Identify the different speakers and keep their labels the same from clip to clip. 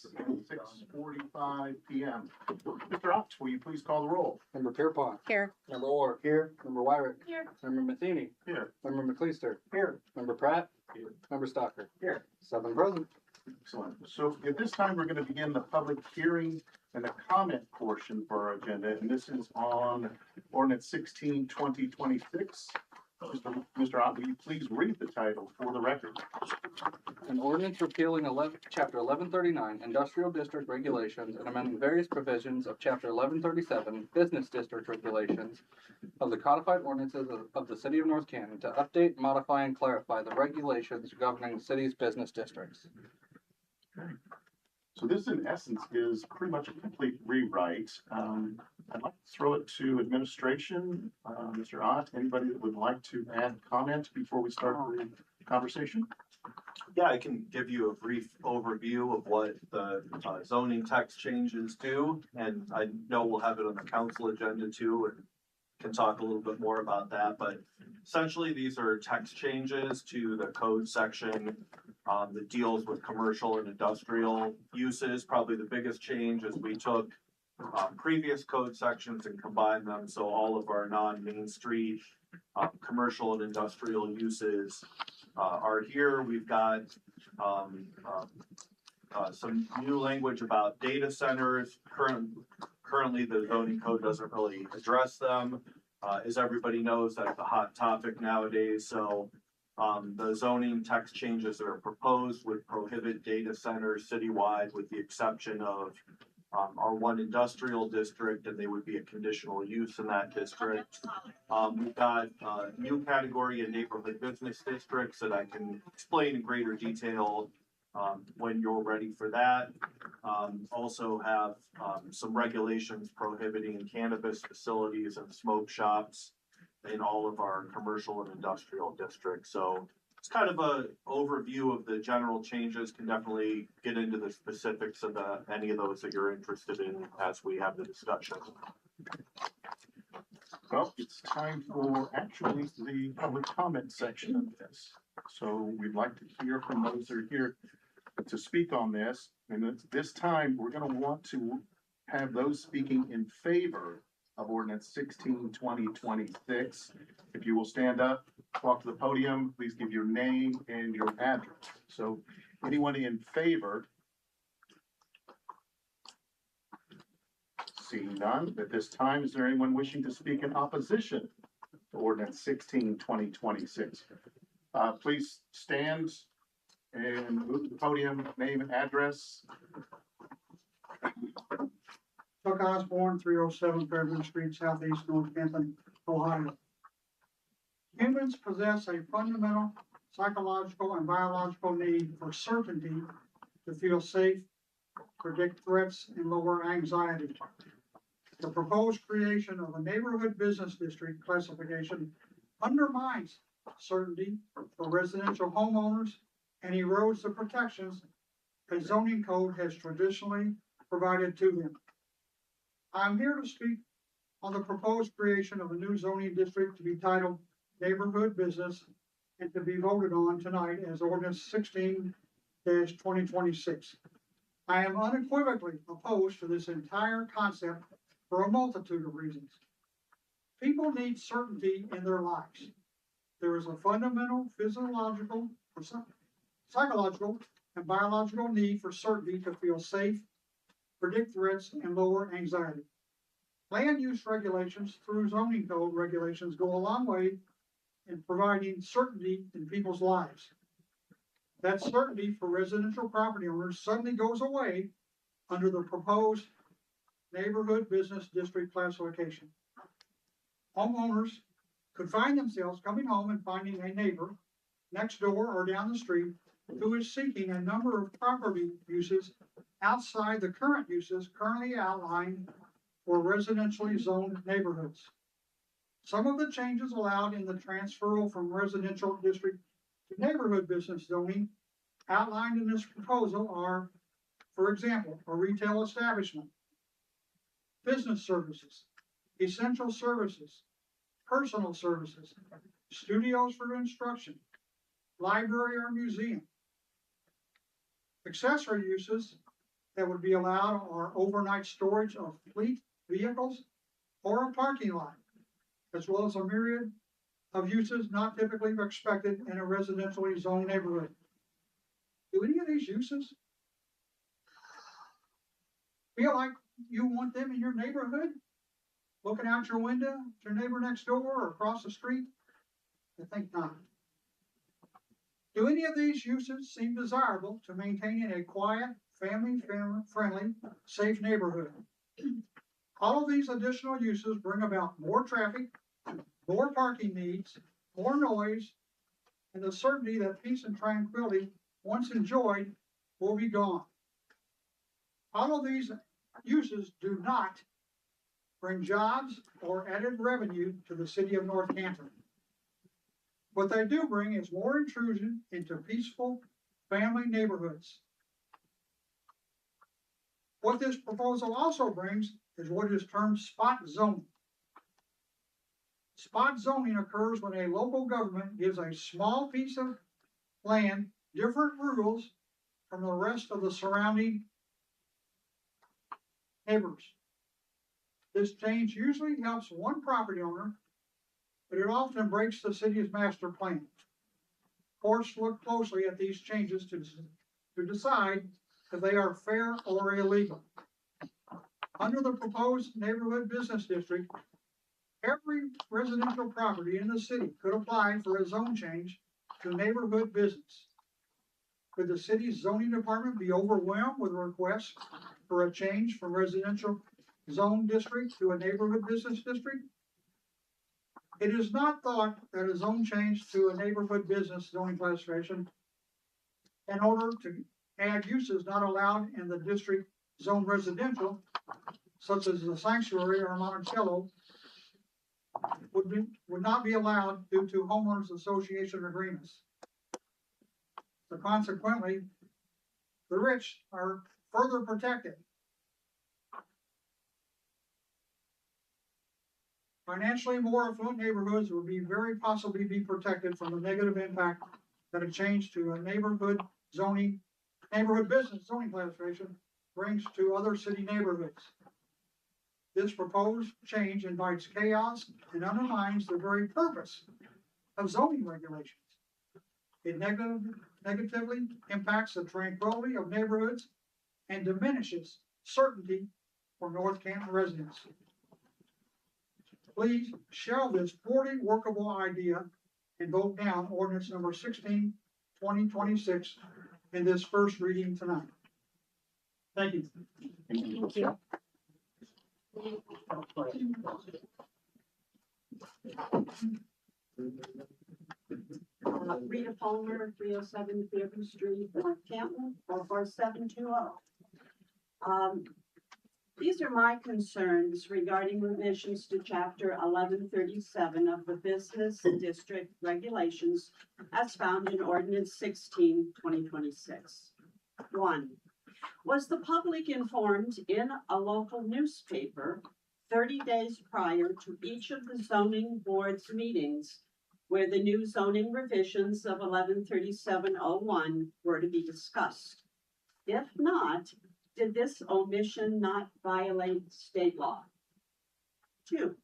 Speaker 1: 6:45 p.m. Mr. Ott, will you please call the roll?
Speaker 2: Member Pierpont.
Speaker 3: Here.
Speaker 2: Member Orr. Here. Member Wyrick.
Speaker 3: Here.
Speaker 2: Member Matheny.
Speaker 1: Here.
Speaker 2: Member McLeister.
Speaker 1: Here.
Speaker 2: Member Pratt.
Speaker 1: Here.
Speaker 2: Member Stocker.
Speaker 1: Here.
Speaker 2: 7 present.
Speaker 1: Excellent. So at this time, we're going to begin the public hearing and the comment portion for our agenda, and this is on ordinance 16/2026. Mr. Ott, will you please read the title for the record?
Speaker 2: An ordinance repealing Chapter 1139 Industrial District Regulations and amending various provisions of Chapter 1137 Business District Regulations of the codified ordinances of the City of North Canton to update, modify, and clarify the regulations governing the city's business districts.
Speaker 1: Okay. So this, in essence, is pretty much a complete rewrite. I'd like to throw it to administration. Mr. Ott, anybody that would like to add comment before we start the conversation?
Speaker 4: Yeah, I can give you a brief overview of what the zoning text changes do, and I know we'll have it on the council agenda too, and can talk a little bit more about that. But essentially, these are text changes to the code section that deals with commercial and industrial uses. Probably the biggest change is we took previous code sections and combined them, so all of our non-Main Street commercial and industrial uses are here. We've got some new language about data centers. Currently, the zoning code doesn't really address them. As everybody knows, that's a hot topic nowadays. So the zoning text changes that are proposed would prohibit data centers citywide, with the exception of our one industrial district, and they would be a conditional use in that district. We've got a new category in neighborhood business districts that I can explain in greater detail when you're ready for that. Also have some regulations prohibiting cannabis facilities and smoke shops in all of our commercial and industrial districts. So it's kind of an overview of the general changes. Can definitely get into the specifics of any of those that you're interested in as we have the discussion.
Speaker 1: Well, it's time for actually the public comment section of this. So we'd like to hear from those that are here to speak on this. And at this time, we're going to want to have those speaking in favor of ordinance 16/2026. If you will stand up, walk to the podium, please give your name and your address. So anyone in favor? Seeing none, at this time, is there anyone wishing to speak in opposition to ordinance 16/2026? Please stand and move to the podium, name and address.
Speaker 5: Chuck Osborne, 307 Fairview Street, Southeast North Canton, Ohio. Humans possess a fundamental psychological and biological need for certainty to feel safe, predict threats, and lower anxiety. The proposed creation of a neighborhood business district classification undermines certainty for residential homeowners and erodes the protections a zoning code has traditionally provided to them. I'm here to speak on the proposed creation of a new zoning district to be titled Neighborhood Business and to be voted on tonight as ordinance 16/2026. I am unequivocally opposed to this entire concept for a multitude of reasons. People need certainty in their lives. There is a fundamental physiological, psychological, and biological need for certainty to feel safe, predict threats, and lower anxiety. Land use regulations through zoning code regulations go a long way in providing certainty in people's lives. That certainty for residential property owners suddenly goes away under the proposed neighborhood business district classification. Homeowners could find themselves coming home and finding a neighbor next door or down the street who is seeking a number of property uses outside the current uses currently outlined for residentially zoned neighborhoods. Some of the changes allowed in the transferal from residential district to neighborhood business zoning outlined in this proposal are, for example, a retail establishment, business services, essential services, personal services, studios for instruction, library or museum. Accessory uses that would be allowed are overnight storage of fleet vehicles or a parking lot, as well as a myriad of uses not typically expected in a residentially zoned neighborhood. Do any of these uses feel like you want them in your neighborhood? Looking out your window, at your neighbor next door or across the street? I think not. Do any of these uses seem desirable to maintaining a quiet, family-friendly, safe neighborhood? All of these additional uses bring about more traffic, more parking needs, more noise, and the certainty that peace and tranquility, once enjoyed, will be gone. All of these uses do not bring jobs or added revenue to the city of North Canton. What they do bring is more intrusion into peaceful family neighborhoods. What this proposal also brings is what is termed spot zoning. Spot zoning occurs when a local government gives a small piece of land different rules from the rest of the surrounding neighbors. This change usually helps one property owner, but it often breaks the city's master plan. Courts look closely at these changes to decide if they are fair or illegal. Under the proposed neighborhood business district, every residential property in the city could apply for a zone change to neighborhood business. Could the city's zoning department be overwhelmed with requests for a change from residential zone district to a neighborhood business district? It is not thought that a zone change to a neighborhood business zoning classification in order to add uses not allowed in the district zone residential, such as the sanctuary or Monticello, would not be allowed due to homeowners association agreements. So consequently, the rich are further protected. Financially more affluent neighborhoods would be very possibly be protected from the negative impact that a change to a neighborhood business zoning classification brings to other city neighborhoods. This proposed change invites chaos and undermines the very purpose of zoning regulations. It negatively impacts the tranquility of neighborhoods and diminishes certainty for North Canton residents. Please shelve this poorly workable idea and vote down ordinance number 16, 2026 in this first reading tonight. Thank you.
Speaker 3: Thank you. Rita Palmer, 307 Fairview Street, North Canton, 44720. These are my concerns regarding revisions to Chapter 1137 of the Business District Regulations as found in Ordinance 16, 2026. 1. Was the public informed in a local newspaper 30 days prior to each of the zoning board's meetings where the new zoning revisions of 1137-01 were to be discussed? If not, did this omission not violate state law? 2.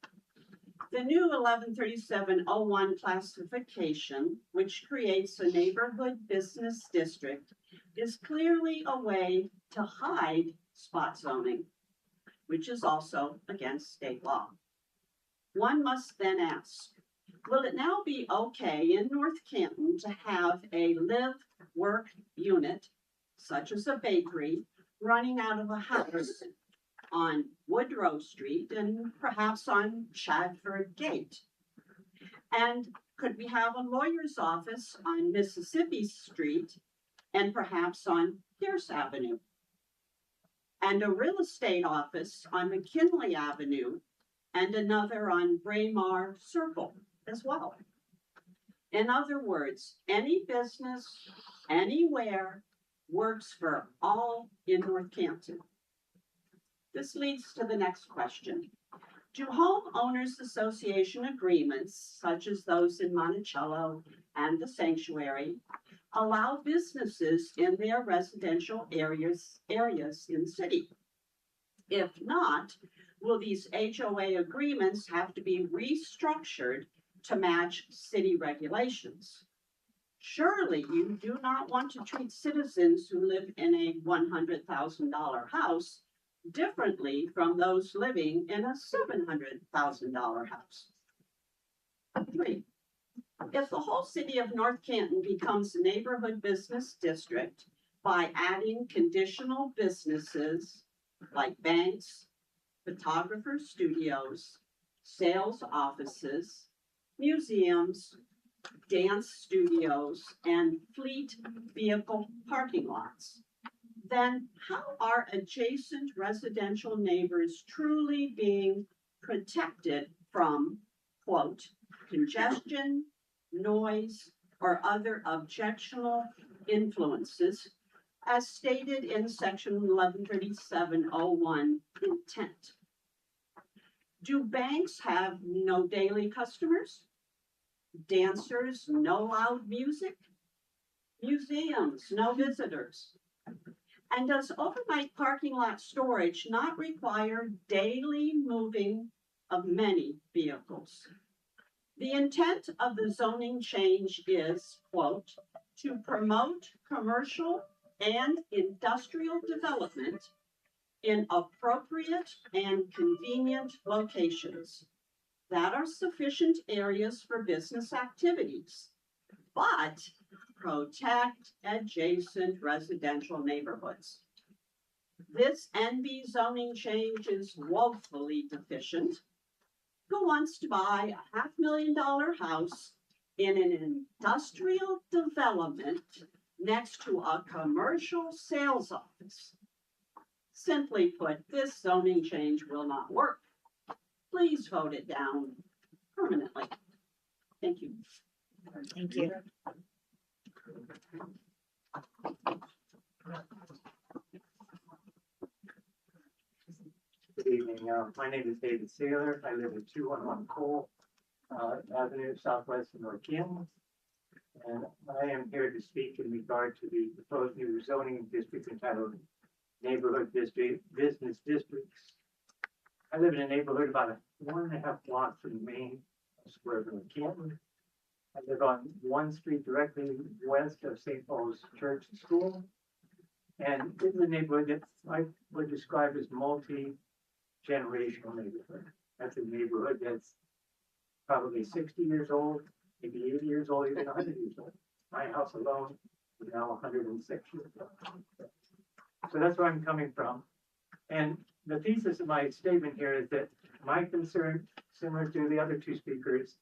Speaker 3: The new 1137-01 classification, which creates a neighborhood business district, is clearly a way to hide spot zoning, which is also against state law. One must then ask, will it now be okay in North Canton to have a live-work unit, such as a bakery, running out of a house on Woodrow Street and perhaps on Chadford Gate? And could we have a lawyer's office on Mississippi Street and perhaps on Pierce Avenue? And a real estate office on McKinley Avenue and another on Braemar Circle as well? In other words, any business, anywhere, works for all in North Canton. This leads to the next question. Do homeowners association agreements, such as those in Monticello and the Sanctuary, allow businesses in their residential areas in the city? If not, will these HOA agreements have to be restructured to match city regulations? Surely you do not want to treat citizens who live in a $100,000 house differently from those living in a $700,000 house. 3, if the whole city of North Canton becomes a neighborhood business district by adding conditional businesses like banks, photographer studios, sales offices, museums, dance studios, and fleet vehicle parking lots, then how are adjacent residential neighbors truly being protected from, quote, congestion, noise, or other objectionable influences as stated in section 113701 intent? Do banks have no daily customers? Dancers, no loud music? Museums, no visitors? And does overnight parking lot storage not require daily moving of many vehicles? The intent of the zoning change is, quote, to promote commercial and industrial development in appropriate and convenient locations that are sufficient areas for business activities, but protect adjacent residential neighborhoods. This NB zoning change is woefully deficient. Who wants to buy a $500,000 house in an industrial development next to a commercial sales office? Simply put, this zoning change will not work. Please vote it down permanently. Thank you.
Speaker 6: Thank you.
Speaker 7: Good evening. My name is David Saylor. I live at 211 Cole Avenue, Southwest of North Canton. And I am here to speak in regard to the proposed new zoning district entitled Neighborhood District Business Districts. I live in a neighborhood about 1.5 blocks from the main square of North Canton. I live on one street directly west of St. Paul's Church and School. And this is a neighborhood that I would describe as multi-generational neighborhood. That's a neighborhood that's probably 60 years old, maybe 80 years old, even 100 years old. My house alone is now 106 years old. So that's where I'm coming from. And the thesis of my statement here is that my concern, similar to the other two speakers,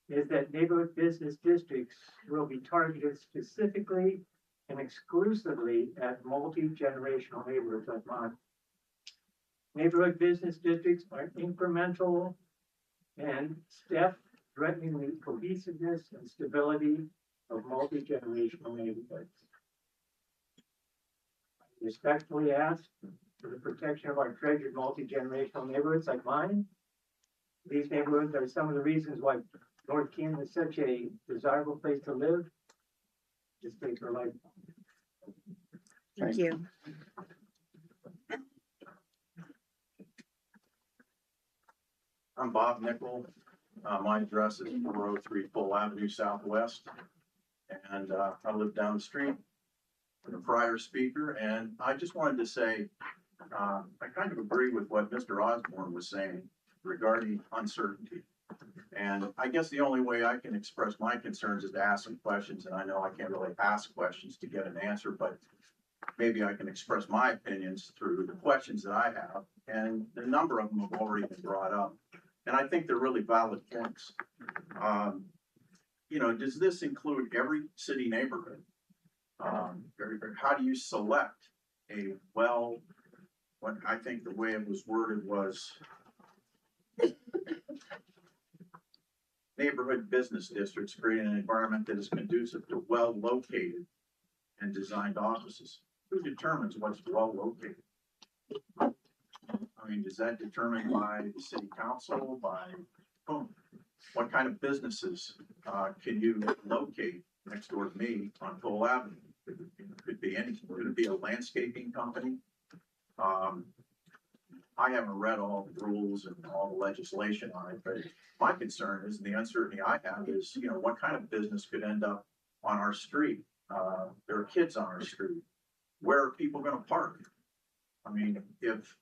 Speaker 7: is that neighborhood business districts will be targeted specifically and exclusively at multi-generational neighborhoods like mine. Neighborhood business districts are incremental and step threatening the cohesiveness and stability of multi-generational neighborhoods. I respectfully ask for the protection of our treasured multi-generational neighborhoods like mine. These neighborhoods are some of the reasons why North Canton is such a desirable place to live. Just make her life.
Speaker 6: Thank you.
Speaker 8: I'm Bob Nickel. My address is 403 Full Avenue Southwest. And I live down the street from the prior speaker. And I just wanted to say, I kind of agree with what Mr. Osborne was saying regarding uncertainty. And I guess the only way I can express my concerns is to ask some questions. And I know I can't really ask questions to get an answer, but maybe I can express my opinions through the questions that I have. And a number of them have already been brought up. And I think they're really valid points. You know, does this include every city neighborhood? How do you select a what I think the way it was worded was neighborhood business districts creating an environment that is conducive to well-located and designed offices. Who determines what's well-located? I mean, is that determined by the city council, by whom? What kind of businesses can you locate next door to me on Cole Avenue. Could be anything, could be a landscaping company. I haven't read all the rules and all the legislation on it, but my concern is, and the uncertainty I have is, what kind of business could end up on our street? There are kids on our street. Where are people gonna park? I mean, if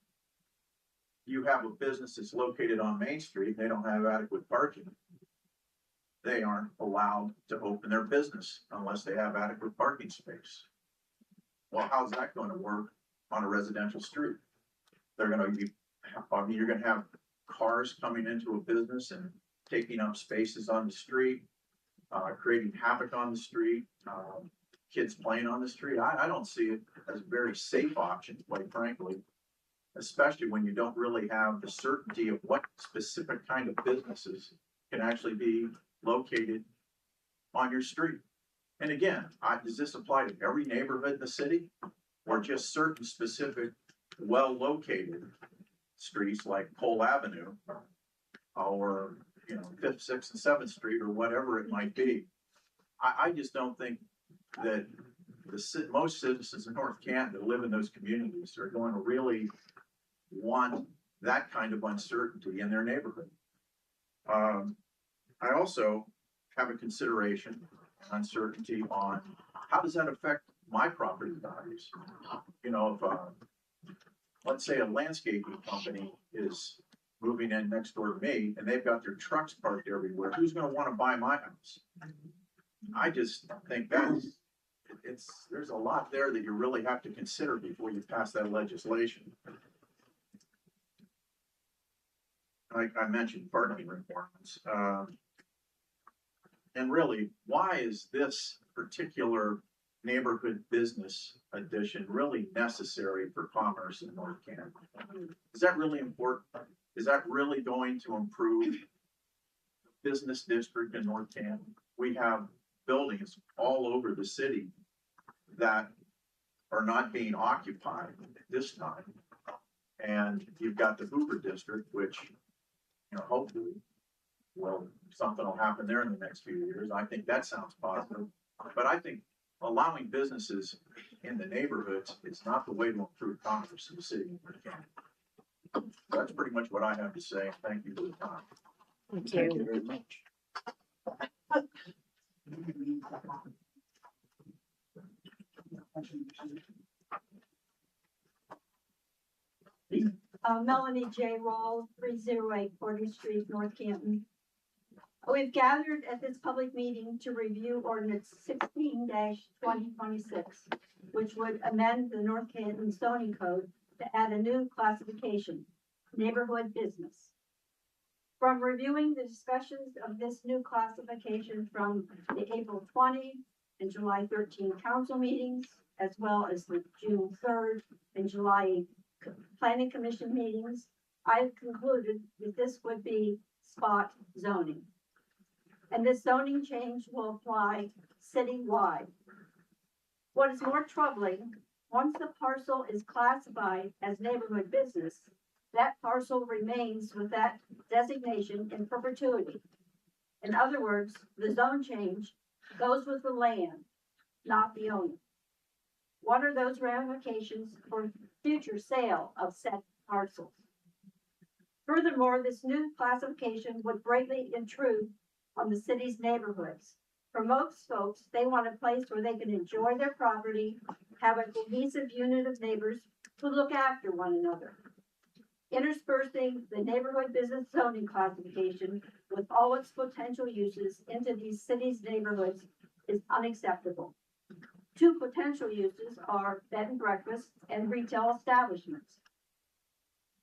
Speaker 8: you have a business that's located on Main Street, they don't have adequate parking, they aren't allowed to open their business unless they have adequate parking space. Well, how's that gonna work on a residential street? They're gonna be, you're gonna have cars coming into a business and taking up spaces on the street, creating havoc on the street, kids playing on the street. I don't see it as a very safe option, quite frankly, especially when you don't really have the certainty of what specific kind of businesses can actually be located on your street. And again, does this apply to every neighborhood in the city, or just certain specific well-located streets like Cole Avenue, or 5th, 6th, and 7th Street, or whatever it might be? I just don't think that most citizens in North Canton that live in those communities are going to really want that kind of uncertainty in their neighborhood. I also have a consideration, uncertainty on how does that affect my property values? If let's say a landscaping company is moving in next door to me and they've got their trucks parked everywhere, who's going to want to buy my house? I just think there's a lot there that you really have to consider before you pass that legislation. Like I mentioned, parking requirements. And really, why is this particular neighborhood business addition really necessary for commerce in North Canton? Is that really important? Is that really going to improve the business district in North Canton? We have buildings all over the city that are not being occupied at this time. And you've got the Hoover district, which, hopefully, something will happen there in the next few years. I think that sounds positive. But I think allowing businesses in the neighborhoods is not the way to improve commerce in the city of North Canton. That's pretty much what I have to say. Thank you for the time.
Speaker 6: Thank
Speaker 1: Thank
Speaker 6: you.
Speaker 1: you very much.
Speaker 3: Melanie J. Rawls, 308 40th Street, North Canton. We've gathered at this public meeting to review ordinance 16-2026, which would amend the North Canton zoning code to add a new classification, neighborhood business. From reviewing the discussions of this new classification from the April 20 and July 13 council meetings, as well as the June 3rd and July Planning Commission meetings, I've concluded that this would be spot zoning. And this zoning change will apply citywide. What is more troubling, once the parcel is classified as neighborhood business, that parcel remains with that designation in perpetuity. In other words, the zone change goes with the land, not the owner. What are those ramifications for future sale of said parcels? Furthermore, this new classification would greatly intrude on the city's neighborhoods. For most folks, they want a place where they can enjoy their property, have a cohesive unit of neighbors who look after one another. Interspersing the neighborhood business zoning classification with all its potential uses into these cities' neighborhoods is unacceptable. Two potential uses are bed and breakfast and retail establishments.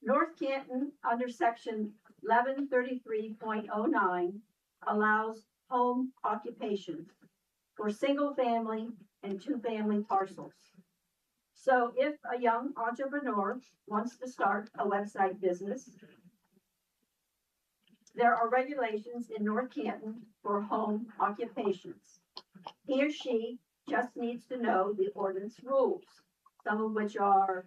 Speaker 3: North Canton, under section 1133.09, allows home occupation for single family and two family parcels. So if a young entrepreneur wants to start a website business, there are regulations in North Canton for home occupations. He or she just needs to know the ordinance rules, some of which are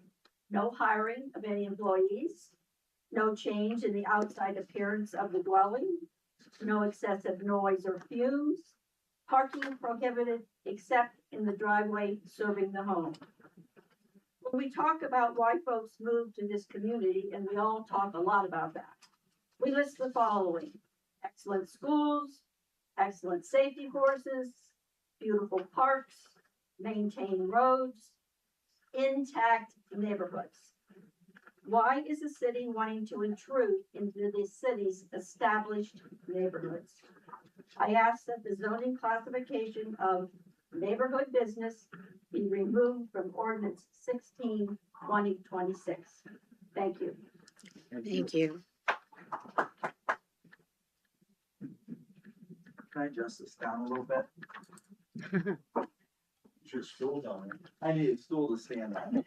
Speaker 3: no hiring of any employees, no change in the outside appearance of the dwelling, no excessive noise or fumes,
Speaker 9: Parking prohibited except in the driveway serving the home. When we talk about why folks move to this community, and we all talk a lot about that, we list the following: excellent schools, excellent safety courses, beautiful parks, maintained roads, intact neighborhoods. Why is the city wanting to intrude into the city's established neighborhoods? I ask that the zoning classification of neighborhood business be removed from ordinance 16/2026. Thank you.
Speaker 6: Thank you.
Speaker 10: Can I adjust this down a little bit?
Speaker 1: Should stool down.
Speaker 10: I need a stool to stand on.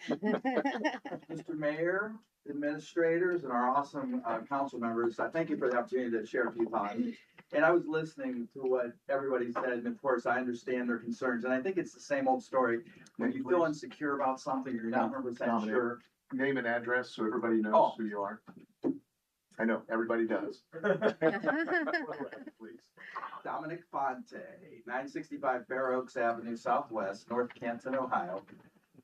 Speaker 10: Mr. Mayor, administrators, and our awesome council members, I thank you for the opportunity to share a few thoughts. And I was listening to what everybody said, and of course, I understand their concerns, and I think it's the same old story. When you feel insecure about something, you're not 100% sure.
Speaker 1: Name and address so everybody knows
Speaker 10: Oh.
Speaker 1: who you are. I know, everybody does. Please.
Speaker 10: Dominic Fonte, 965 Fair Oaks Avenue Southwest, North Canton, Ohio.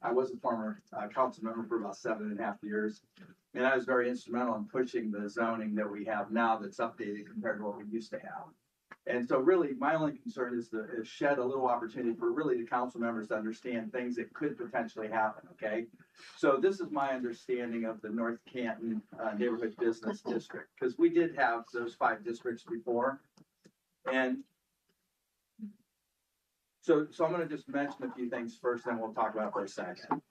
Speaker 10: I was a former council member for about 7.5 years. And I was very instrumental in pushing the zoning that we have now that's updated compared to what we used to have. And so really, my only concern is to shed a little opportunity for really the council members to understand things that could potentially happen, okay? So this is my understanding of the North Canton Neighborhood Business District, because we did have those 5 districts before. And so I'm gonna just mention a few things first, then we'll talk about it for a second.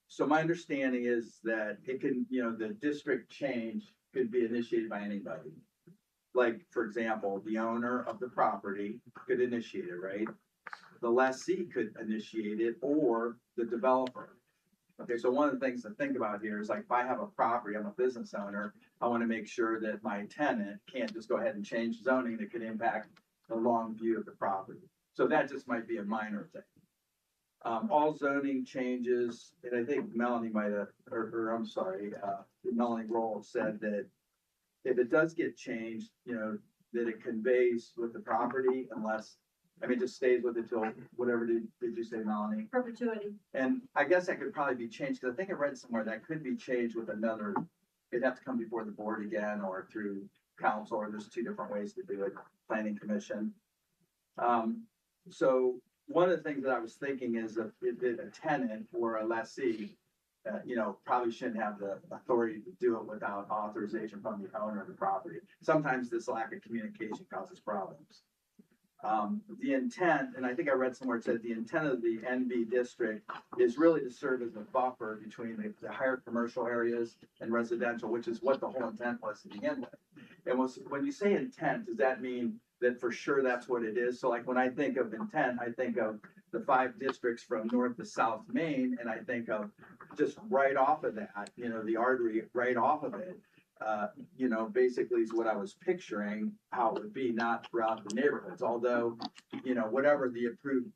Speaker 10: So my understanding is that it can, the district change could be initiated by anybody. Like, for example, the owner of the property could initiate it, right? The lessee could initiate it, or the developer. Okay, so one of the things to think about here is, like, if I have a property, I'm a business owner, I want to make sure that my tenant can't just go ahead and change zoning that could impact the long view of the property. So that just might be a minor thing. All zoning changes, and I think Melanie might have, Melanie Roll said that if it does get changed, that it conveys with the property unless, just stays with it till whatever did you say, Melanie?
Speaker 9: Perpetuity.
Speaker 10: And I guess that could probably be changed, because I think I read somewhere that could be changed with another, it'd have to come before the board again or through council, or there's 2 different ways to do it, planning commission. So one of the things that I was thinking is that a tenant or a lessee, probably shouldn't have the authority to do it without authorization from the owner of the property. Sometimes this lack of communication causes problems. The intent, and I think I read somewhere it said the intent of the NB district is really to serve as a buffer between the higher commercial areas and residential, which is what the whole intent was to begin with. And when you say intent, does that mean that for sure that's what it is? So like when I think of intent, I think of the 5 districts from north to south Maine, and I think of just right off of that, the artery right off of it. Basically is what I was picturing how it would be, not throughout the neighborhoods, although, whatever the approved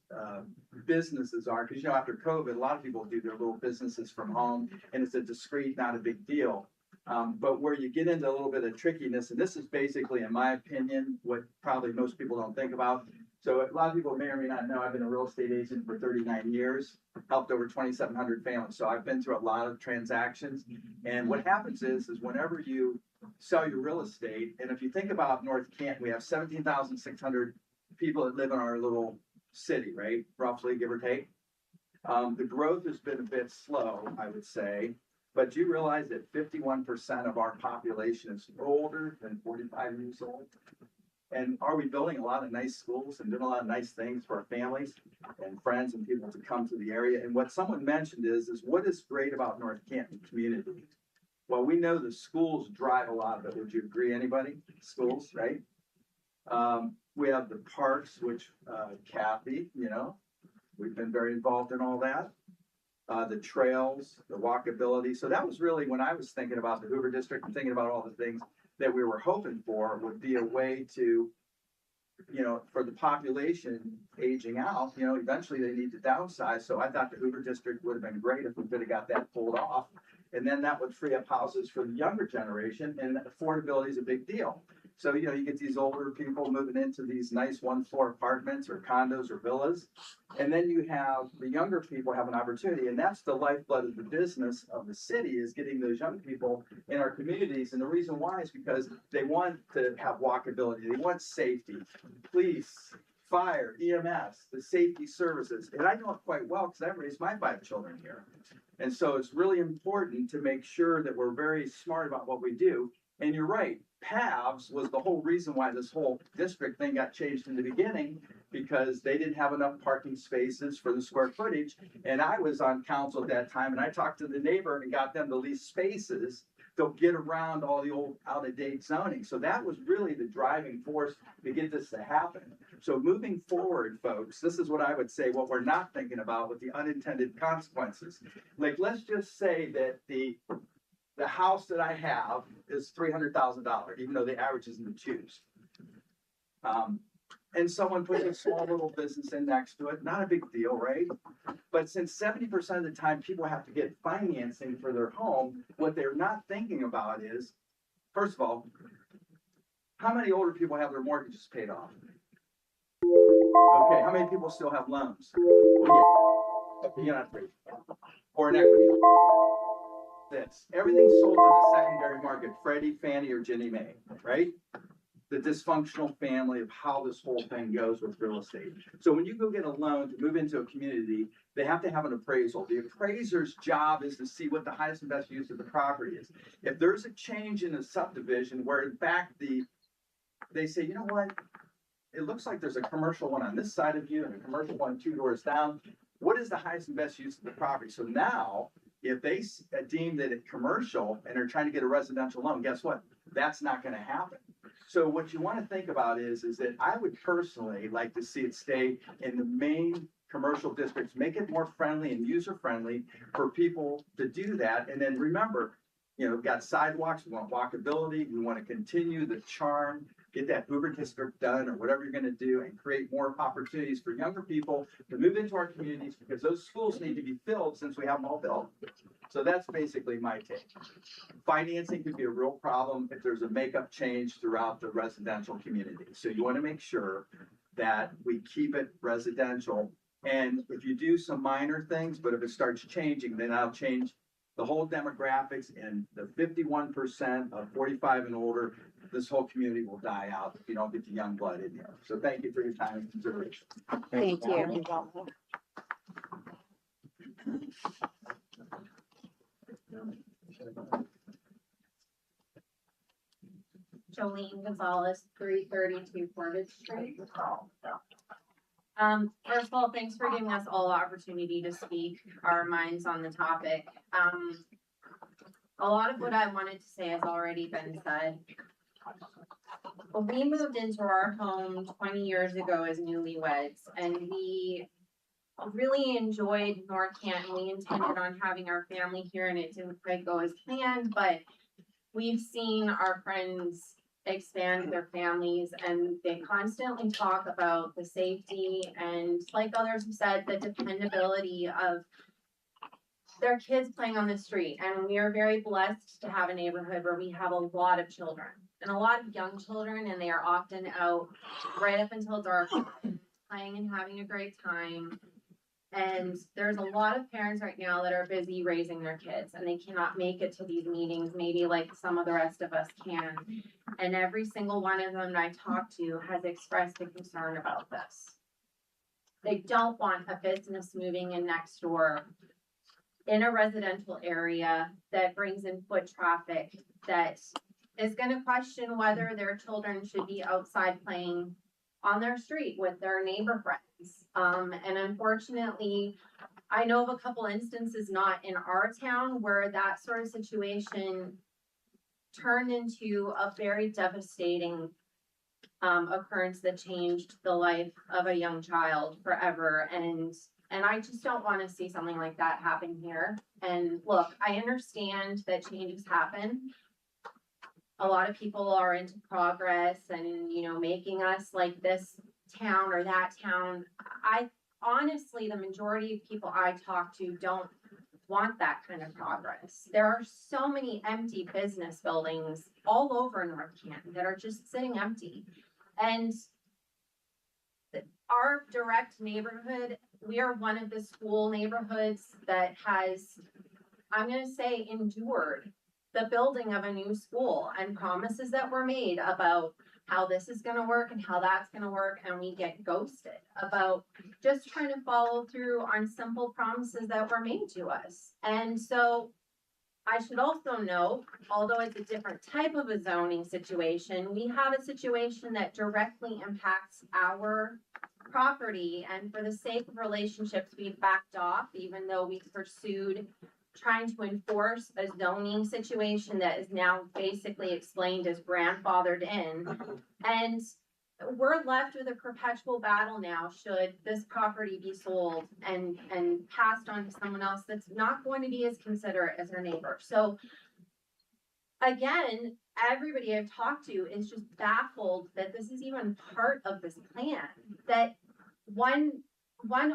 Speaker 10: businesses are, because, after COVID, a lot of people do their little businesses from home, and it's a discrete, not a big deal. But where you get into a little bit of trickiness, and this is basically, in my opinion, what probably most people don't think about. So a lot of people may or may not know, I've been a real estate agent for 39 years, helped over 2,700 families. So I've been through a lot of transactions. And what happens is whenever you sell your real estate, and if you think about North Canton, we have 17,600 people that live in our little city, right? Roughly, give or take. The growth has been a bit slow, I would say. But do you realize that 51% of our population is older than 45 years old? And are we building a lot of nice schools and doing a lot of nice things for our families and friends and people to come to the area? And what someone mentioned is what is great about North Canton community? Well, we know the schools drive a lot of it. Would you agree, anybody? Schools, right? We have the parks, which Kathy, we've been very involved in all that. The trails, the walkability. So that was really when I was thinking about the Hoover District and thinking about all the things that we were hoping for would be a way to, for the population aging out, eventually they need to downsize. So I thought the Hoover District would have been great if we could have got that pulled off. And then that would free up houses for the younger generation, and affordability is a big deal. So, you know, you get these older people moving into these nice one-floor apartments or condos or villas. And then you have the younger people have an opportunity, and that's the lifeblood of the business of the city, is getting those young people in our communities. And the reason why is because they want to have walkability, they want safety, police, fire, EMS, the safety services. And I know it quite well because I've raised my 5 children here. And so it's really important to make sure that we're very smart about what we do. And you're right, PAVs was the whole reason why this whole district thing got changed in the beginning, because they didn't have enough parking spaces for the square footage. And I was on council at that time, and I talked to the neighbor and got them to lease spaces to get around all the old out-of-date zoning. So that was really the driving force to get this to happen. So moving forward, folks, this is what I would say, what we're not thinking about with the unintended consequences. Like, let's just say that the house that I have is $300,000, even though the average is in the twos. And someone puts a small little business in next to it, not a big deal, right? But since 70% of the time people have to get financing for their home, what they're not thinking about is, first of all, how many older people have their mortgages paid off? Okay, how many people still have loans? Well, yeah, you're not free. Or an equity loan. This, everything's sold to the secondary market, Freddie, Fannie, or Ginnie Mae, right? The dysfunctional family of how this whole thing goes with real estate. So when you go get a loan to move into a community, they have to have an appraisal. The appraiser's job is to see what the highest and best use of the property is. If there's a change in a subdivision where in fact they say, you know what? It looks like there's a commercial one on this side of you and a commercial one 2 doors down. What is the highest and best use of the property? So now, if they deem that it's commercial and are trying to get a residential loan, guess what? That's not going to happen. So what you want to think about is that I would personally like to see it stay in the main commercial districts, make it more friendly and user-friendly for people to do that. And then remember, you know, we've got sidewalks, we want walkability, we want to continue the charm, get that Uber district done or whatever you're going to do, and create more opportunities for younger people to move into our communities, because those schools need to be filled since we have them all built. So that's basically my take. Financing could be a real problem if there's a makeup change throughout the residential community. So you want to make sure that we keep it residential. And if you do some minor things, but if it starts changing, then I'll change the whole demographics, and the 51% of 45 and older, this whole community will die out if you don't get the young blood in there. So thank you for your time and consideration.
Speaker 6: Thank you.
Speaker 11: Jolene Gonzalez, 332 Portage Street. First of all, thanks for giving us all the opportunity to speak our minds on the topic. A lot of what I wanted to say has already been said. When we moved into our home 20 years ago as newlyweds, and we really enjoyed North Canton. We intended on having our family here, and it didn't quite go as planned, but we've seen our friends expand their families, and they constantly talk about the safety and, like others have said, the dependability of their kids playing on the street. And we are very blessed to have a neighborhood where we have a lot of children and a lot of young children, and they are often out right up until dark playing and having a great time. And there's a lot of parents right now that are busy raising their kids, and they cannot make it to these meetings, maybe like some of the rest of us can. And every single one of them that I talked to has expressed a concern about this. They don't want a business moving in next door in a residential area that brings in foot traffic, that is going to question whether their children should be outside playing on their street with their neighbor friends. And unfortunately, I know of a couple instances not in our town where that sort of situation turned into a very devastating occurrence that changed the life of a young child forever. And I just don't want to see something like that happen here. And look, I understand that changes happen. A lot of people are into progress and, you know, making us like this town or that town. I honestly, the majority of people I talk to don't want that kind of progress. There are so many empty business buildings all over North Canton that are just sitting empty. And our direct neighborhood, we are one of the school neighborhoods that has, I'm gonna say, endured the building of a new school and promises that were made about how this is gonna work and how that's gonna work, and we get ghosted about just trying to follow through on simple promises that were made to us. And so I should also note, although it's a different type of a zoning situation, we have a situation that directly impacts our property, and for the sake of relationships, we've backed off, even though we pursued trying to enforce a zoning situation that is now basically explained as grandfathered in. And we're left with a perpetual battle now, should this property be sold and passed on to someone else that's not going to be as considerate as their neighbor. So again, everybody I've talked to is just baffled that this is even part of this plan, that one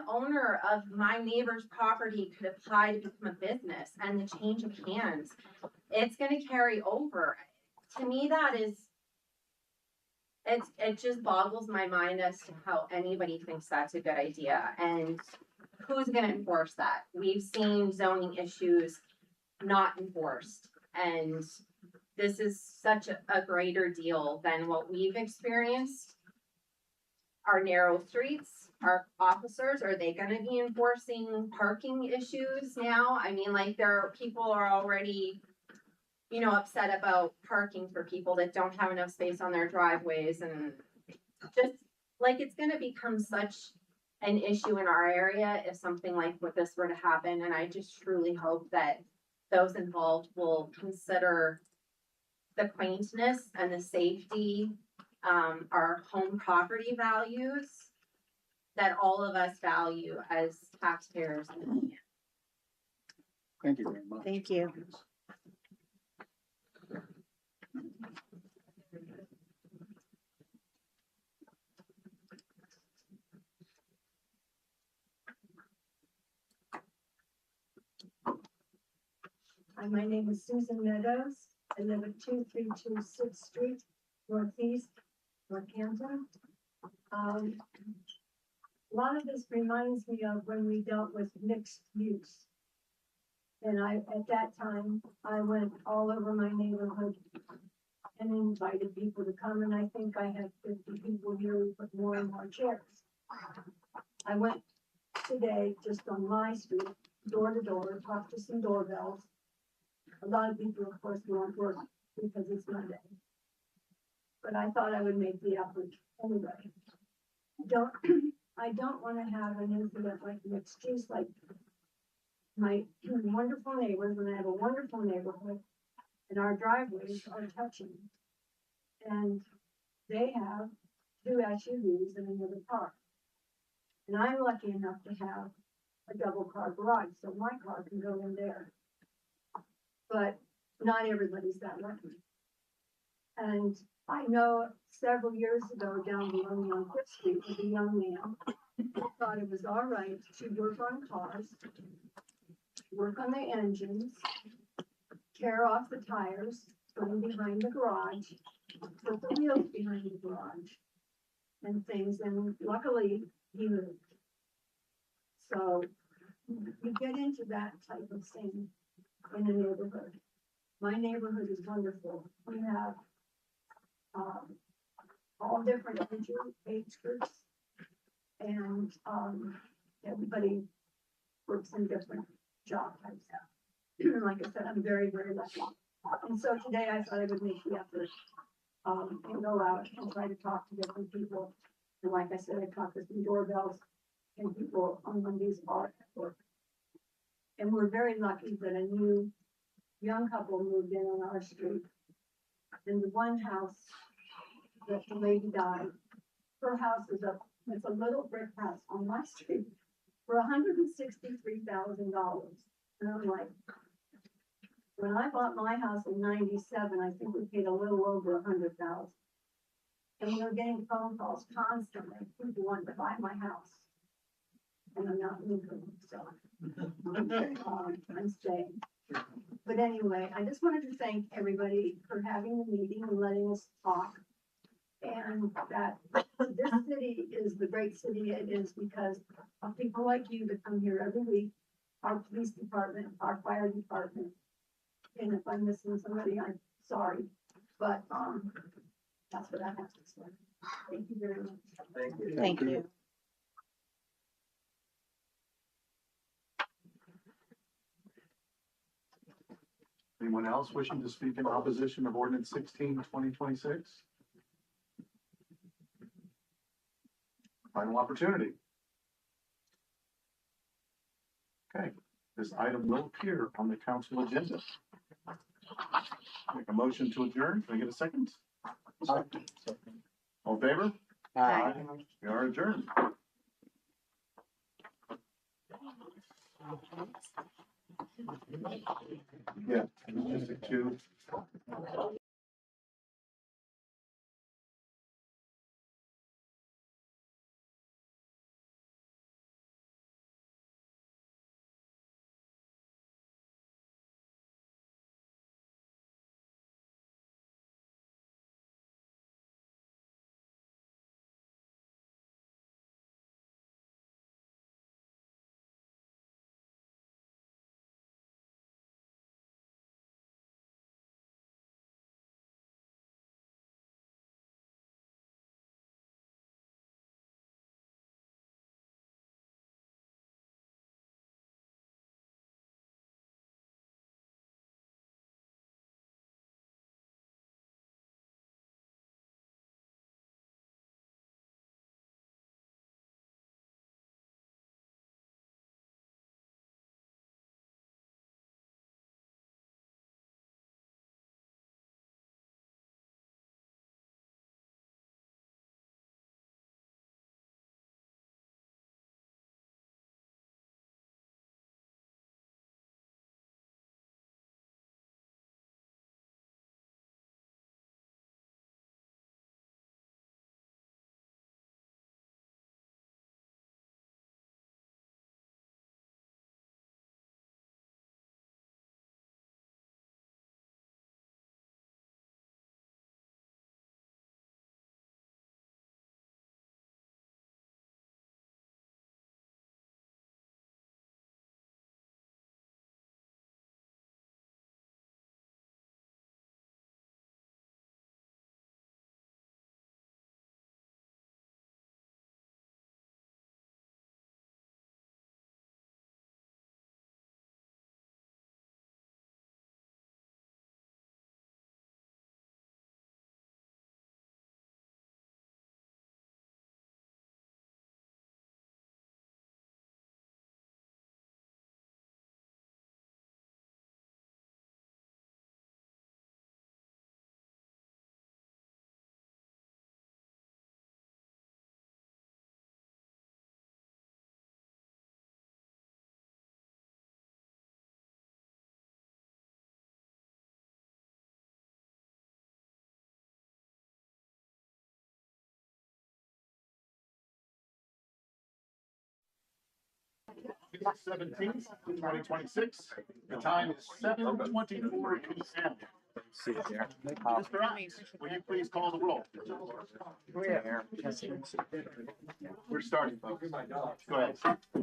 Speaker 11: owner of my neighbor's property could apply to become a business, and the change of hands, it's gonna carry over. To me, that is, it just boggles my mind as to how anybody thinks that's a good idea, and who's gonna enforce that? We've seen zoning issues not enforced, and this is such a greater deal than what we've experienced. Our narrow streets, our officers, are they gonna be enforcing parking issues now? I mean, like, people are already, upset about parking for people that don't have enough space on their driveways, and just, like, it's gonna become such an issue in our area if something like what this were to happen, and I just truly hope that those involved will consider the quaintness and the safety, our home property values that all of us value as taxpayers.
Speaker 2: Thank you very much.
Speaker 6: Thank you.
Speaker 12: Hi, my name is Susan Meadows. I live at 2326 Street, Northeast, North Canton. A lot of this reminds me of when we dealt with mixed use. And at that time, I went all over my neighborhood and invited people to come, and I think I had 50 people here. We put more and more chairs. I went today just on my street, door to door, talked to some doorbells. A lot of people, of course, won't work because it's Monday. But I thought I would make the effort anyway. I don't want to have an incident like mixed use, like my wonderful neighbors, and I have a wonderful neighborhood, and our driveways are touching. And they have 2 SUVs and another car. And I'm lucky enough to have a double car garage, so my car can go in there. But not everybody's that lucky. And I know several years ago down below me on Fifth Street was a young man who thought it was all right to work on cars, work on the engines, tear off the tires, put them behind the garage, put the wheels behind the garage and things, and luckily he moved. So you get into that type of thing in a neighborhood. My neighborhood is wonderful. We have all different age groups, and everybody works in different job types. Like I said, I'm very, very lucky. And so today I thought I would make the effort and go out and try to talk to different people. And like I said, I talked to some doorbells and people on Mondays are at work. And we're very lucky that a new young couple moved in on our street. In the one house that the lady died, her house is it's a little brick house on my street for $163,000. And I'm like, when I bought my house in '97, I think we paid a little over $100,000. And we were getting phone calls constantly, people wanting to buy my house. and I'm not moving, so. I'm staying. But anyway, I just wanted to thank everybody for having the meeting and letting us talk. And that this city is the great city it is because of people like you that come here every week, our police department, our fire department. And if I'm missing somebody, I'm sorry, but, that's what I have to say. Thank you very much.
Speaker 10: Thank you.
Speaker 6: Thank you.
Speaker 1: Anyone else wishing to speak in opposition of ordinance 16, 2026? Final opportunity. Okay, this item will appear on the council agenda. Make a motion to adjourn. Can I get a second? All in favor?
Speaker 6: Aye.
Speaker 1: We are adjourned. Yeah, just a two. April 17th, 2026. The time is 7:24 p.m. Mr. Ox, will you please call the roll? We're starting, folks. Go ahead.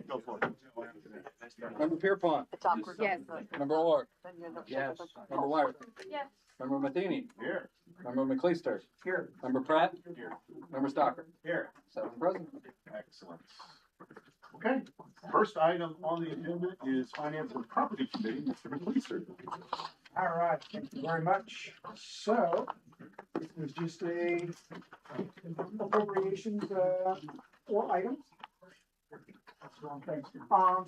Speaker 1: Go for it.
Speaker 2: Member Pierpont.
Speaker 6: Yes.
Speaker 2: Member Orr. Yes. Member Wire.
Speaker 9: Yes.
Speaker 2: Member Matheny.
Speaker 1: Here.
Speaker 2: Member McLeister.
Speaker 1: Here.
Speaker 2: Member Pratt.
Speaker 1: Here.
Speaker 2: Member Stocker.
Speaker 1: Here.
Speaker 2: 7 present.
Speaker 1: Excellent. Okay, first item on the agenda is Finance and Property Committee, Mr. McLeister.
Speaker 5: All right, thank you very much. So, this is just a appropriations, or items. That's the wrong thing.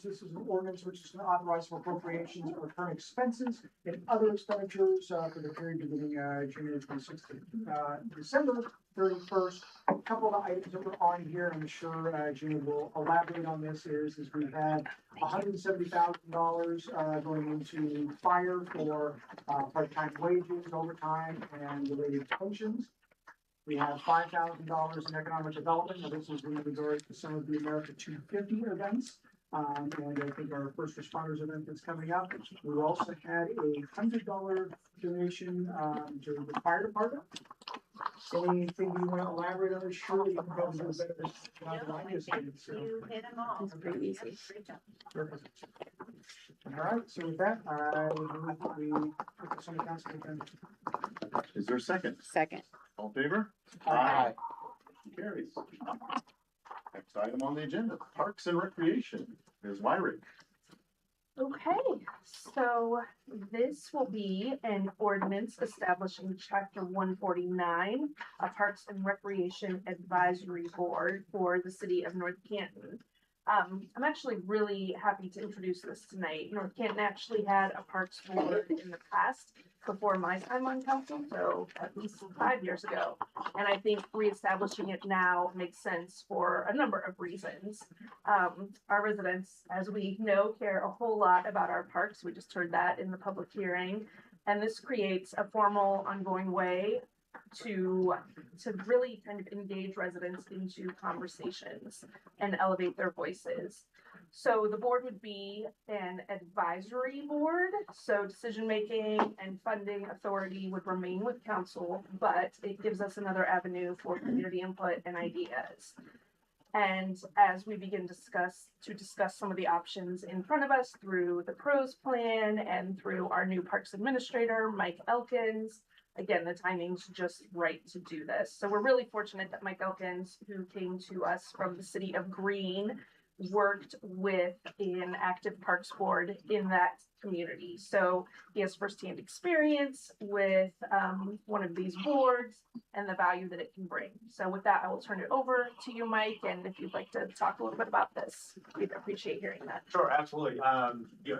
Speaker 5: So this is an ordinance which is going to authorize for appropriations for current expenses and other expenditures, for the period beginning, January 26th, December 31st. A couple of the items that were on here, I'm sure, Gina will elaborate on this, is we've had $170,000, going into fire for, part-time wages, overtime, and related functions. We have $5,000 in economic development. Now, this is in regard to some of the America 250 events. And I think our first responders event that's coming up. We also had a $100 donation to the fire department. Anything you want to elaborate on? Surely you can probably do a better job than I just did. So.
Speaker 3: You hit them all.
Speaker 6: That's pretty easy.
Speaker 3: Great job.
Speaker 5: Perfect. All right, so with that, I move that we put this on the council agenda.
Speaker 1: Is there a second?
Speaker 6: Second.
Speaker 1: All in favor?
Speaker 2: Aye.
Speaker 1: Carries. Next item on the agenda, Parks and Recreation, Ms. Wyrick.
Speaker 13: Okay, so this will be an ordinance establishing chapter 149, a Parks and Recreation Advisory Board for the city of North Canton. I'm actually really happy to introduce this tonight. North Canton actually had a Parks Board in the past before my time on council, so at least 5 years ago. And I think reestablishing it now makes sense for a number of reasons. Our residents, as we know, care a whole lot about our parks. We just heard that in the public hearing. And this creates a formal, ongoing way to really kind of engage residents into conversations and elevate their voices. So the board would be an advisory board, so decision-making and funding authority would remain with council, but it gives us another avenue for community input and ideas. And as we begin to discuss some of the options in front of us through the pros plan and through our new parks administrator, Mike Elkins, again, the timing's just right to do this. So we're really fortunate that Mike Elkins, who came to us from the city of Greene, worked with an active parks board in that community. So he has firsthand experience with one of these boards and the value that it can bring. So with that, I will turn it over to you, Mike. And if you'd like to talk a little bit about this, we'd appreciate hearing that.
Speaker 4: Sure, absolutely.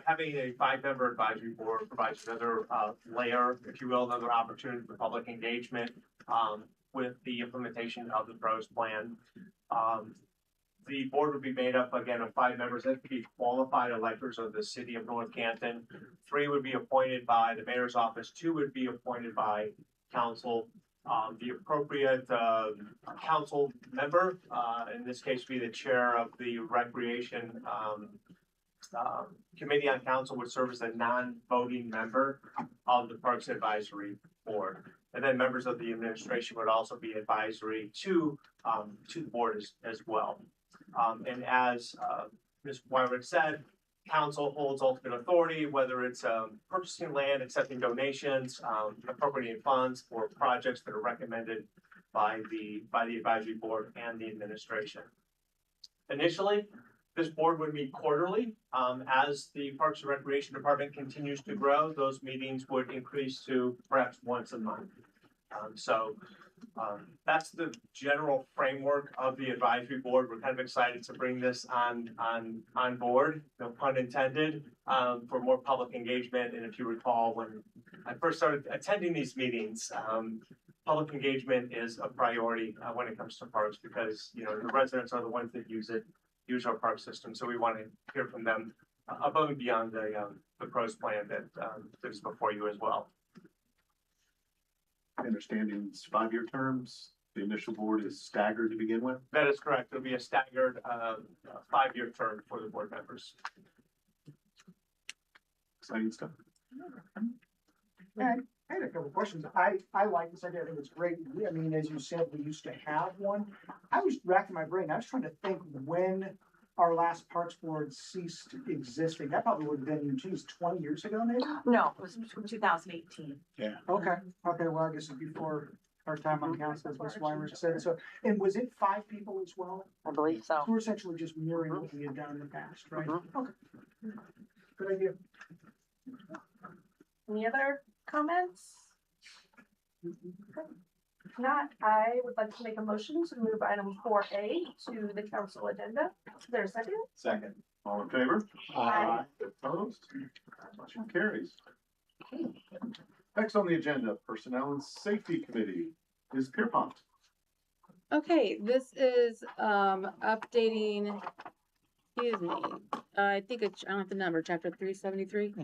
Speaker 4: Having a 5-member advisory board provides another layer, if you will, another opportunity for public engagement with the implementation of the pros plan. The board would be made up again of 5 members that could be qualified electors of the city of North Canton. 3 would be appointed by the mayor's office. 2 would be appointed by council. The appropriate council member, in this case, would be the chair of the recreation committee on council, would serve as a non-voting member of the Parks Advisory Board. And then members of the administration would also be advisory to the board as well. And as Ms. Wyrick said, council holds ultimate authority, whether it's purchasing land, accepting donations, appropriating funds for projects that are recommended by the advisory board and the administration. Initially, this board would meet quarterly. As the Parks and Recreation Department continues to grow, those meetings would increase to perhaps once a month. That's the general framework of the advisory board. We're kind of excited to bring this on board, no pun intended, for more public engagement. And if you recall, when I first started attending these meetings, public engagement is a priority when it comes to parks, because the residents are the ones that use our park system. So we want to hear from them above and beyond the pros plan that is before you as well.
Speaker 1: Understanding it's 5-year terms. The initial board is staggered to begin with.
Speaker 4: That is correct. It'll be a staggered 5-year term for the board members.
Speaker 1: Exciting stuff.
Speaker 5: And I had a couple of questions. I like this idea. I think it's great. I mean, as you said, we used to have one. I was racking my brain. I was trying to think when our last parks board ceased existing. That probably would have been, 20 years ago, maybe?
Speaker 13: No, it was 2018.
Speaker 1: Yeah.
Speaker 5: Okay. Well, I guess it's before our time on council, as Ms. Weimer said. So, and was it 5 people as well?
Speaker 13: I believe so.
Speaker 5: So we're essentially just mirroring what we had done in the past, right? Okay. Good idea.
Speaker 13: Any other comments? If not, I would like to make a motion to move item 4A to the council agenda. Is there a second?
Speaker 8: Second.
Speaker 1: All in favor?
Speaker 13: Aye.
Speaker 1: Opposed? Motion carries. Next on the agenda, Personnel and Safety Committee is Pierpont.
Speaker 14: Okay, this is updating, excuse me, I think it's, I don't have the number, chapter 373.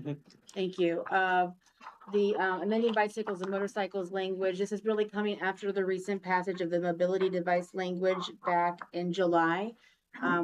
Speaker 14: Thank you.
Speaker 6: the amending bicycles and motorcycles language. This is really coming after the recent passage of the mobility device language back in July,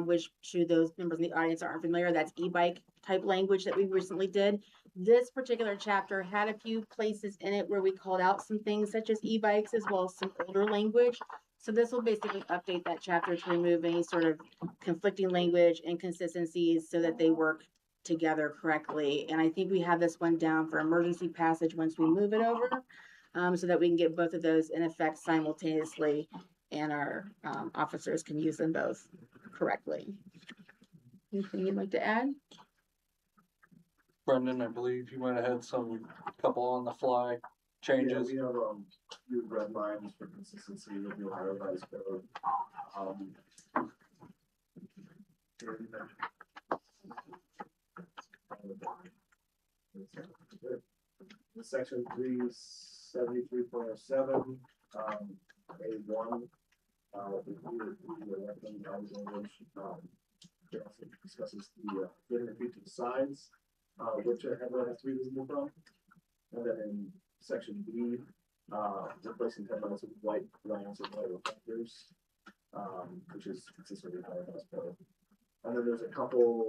Speaker 6: which to those members in the audience that aren't familiar, that's e-bike type language that we recently did. This particular chapter had a few places in it where we called out some things such as e-bikes as well as some older language. So this will basically update that chapter to remove any sort of conflicting language, inconsistencies, so that they work together correctly. And I think we have this one down for emergency passage once we move it over, so that we can get both of those in effect simultaneously and our officers can use them both correctly. Anything you'd like to add?
Speaker 2: Brendan, I believe you went ahead some couple on the fly changes.
Speaker 4: Yeah, we have, new red lines for consistency with the Ohio Revised Code. The section 373.07, A1, discusses the 300 feet to the sides, which everyone has to be visible from. And then in section B, replacing 10 minutes with white lines or white reflectors, which is consistent with Ohio Revised Code. And then there's a couple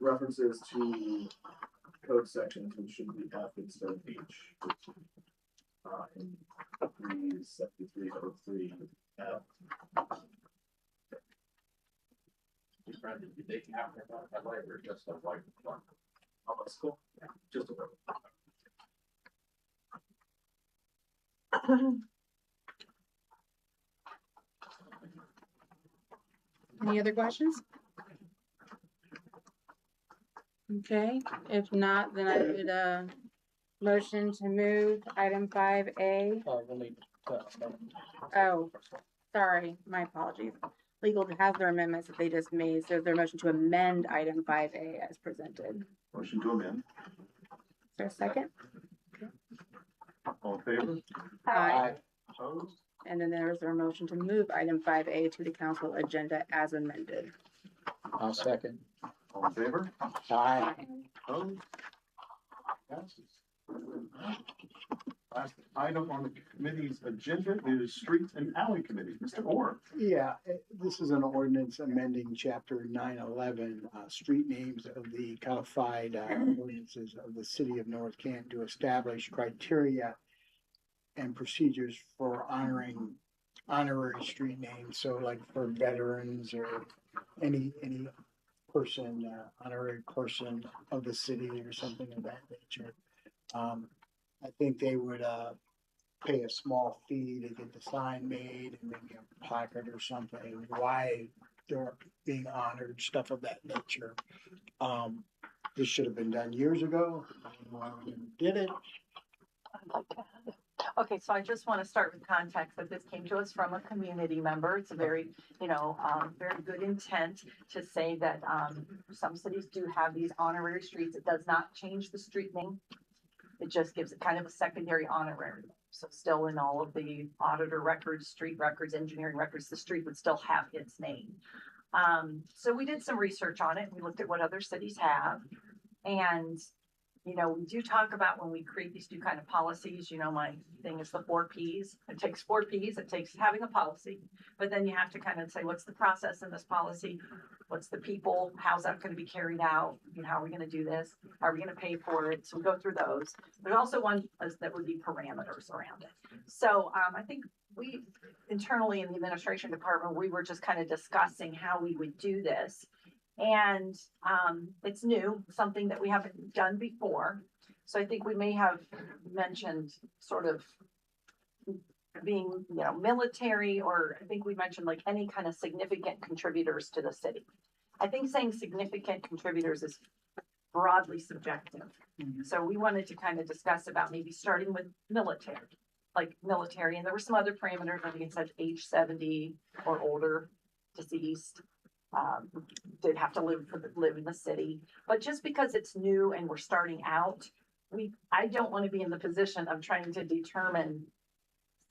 Speaker 4: references to code sections which should be F instead of H. In 37303 F. They can have that light or just a white one. Oh, that's cool. Yeah, just a little.
Speaker 6: Any other questions? Okay, if not, then I would motion to move item 5A.
Speaker 2: We'll need to,
Speaker 6: Oh, sorry, my apologies. Legal has their amendments that they just made, so their motion to amend item 5A as presented.
Speaker 1: Motion to amend.
Speaker 6: Is there a second?
Speaker 1: All in favor?
Speaker 6: Aye.
Speaker 1: Opposed?
Speaker 6: And then there's their motion to move item 5A to the council agenda as amended.
Speaker 2: I'll second.
Speaker 1: All in favor?
Speaker 2: Aye.
Speaker 1: Opposed? Passes. Last item on the committee's agenda is Streets and Alley Committee. Mr. Orr.
Speaker 15: Yeah, this is an ordinance amending chapter 911, street names of the codified ordinances of the city of North Canton to establish criteria and procedures for honoring honorary street names. So like for veterans or any person, honorary person of the city or something of that nature. I think they would pay a small fee to get the sign made and maybe a placard or something, why they're being honored, stuff of that nature. This should have been done years ago. I don't know why we never did it.
Speaker 16: Okay, so I just want to start with context that this came to us from a community member. It's a very, very good intent to say that some cities do have these honorary streets. It does not change the street name. It just gives it kind of a secondary honorary. So still in all of the auditor records, street records, engineering records, the street would still have its name. So we did some research on it. We looked at what other cities have. And we do talk about when we create these new kind of policies, my thing is the 4 Ps. It takes 4 Ps. It takes having a policy, but then you have to kind of say, what's the process in this policy? What's the people? How's that going to be carried out? How are we going to do this? How are we going to pay for it? So we go through those. There's also one that would be parameters around it. So I think we internally in the administration department, we were just kind of discussing how we would do this. And it's new, something that we haven't done before. So I think we may have mentioned sort of being, military, or I think we mentioned like any kind of significant contributors to the city. I think saying significant contributors is broadly subjective. Mm-hmm. So we wanted to kind of discuss about maybe starting with military, and there were some other parameters. I think it said age 70 or older, deceased. Did have to live in the city, but just because it's new and we're starting out, I don't want to be in the position of trying to determine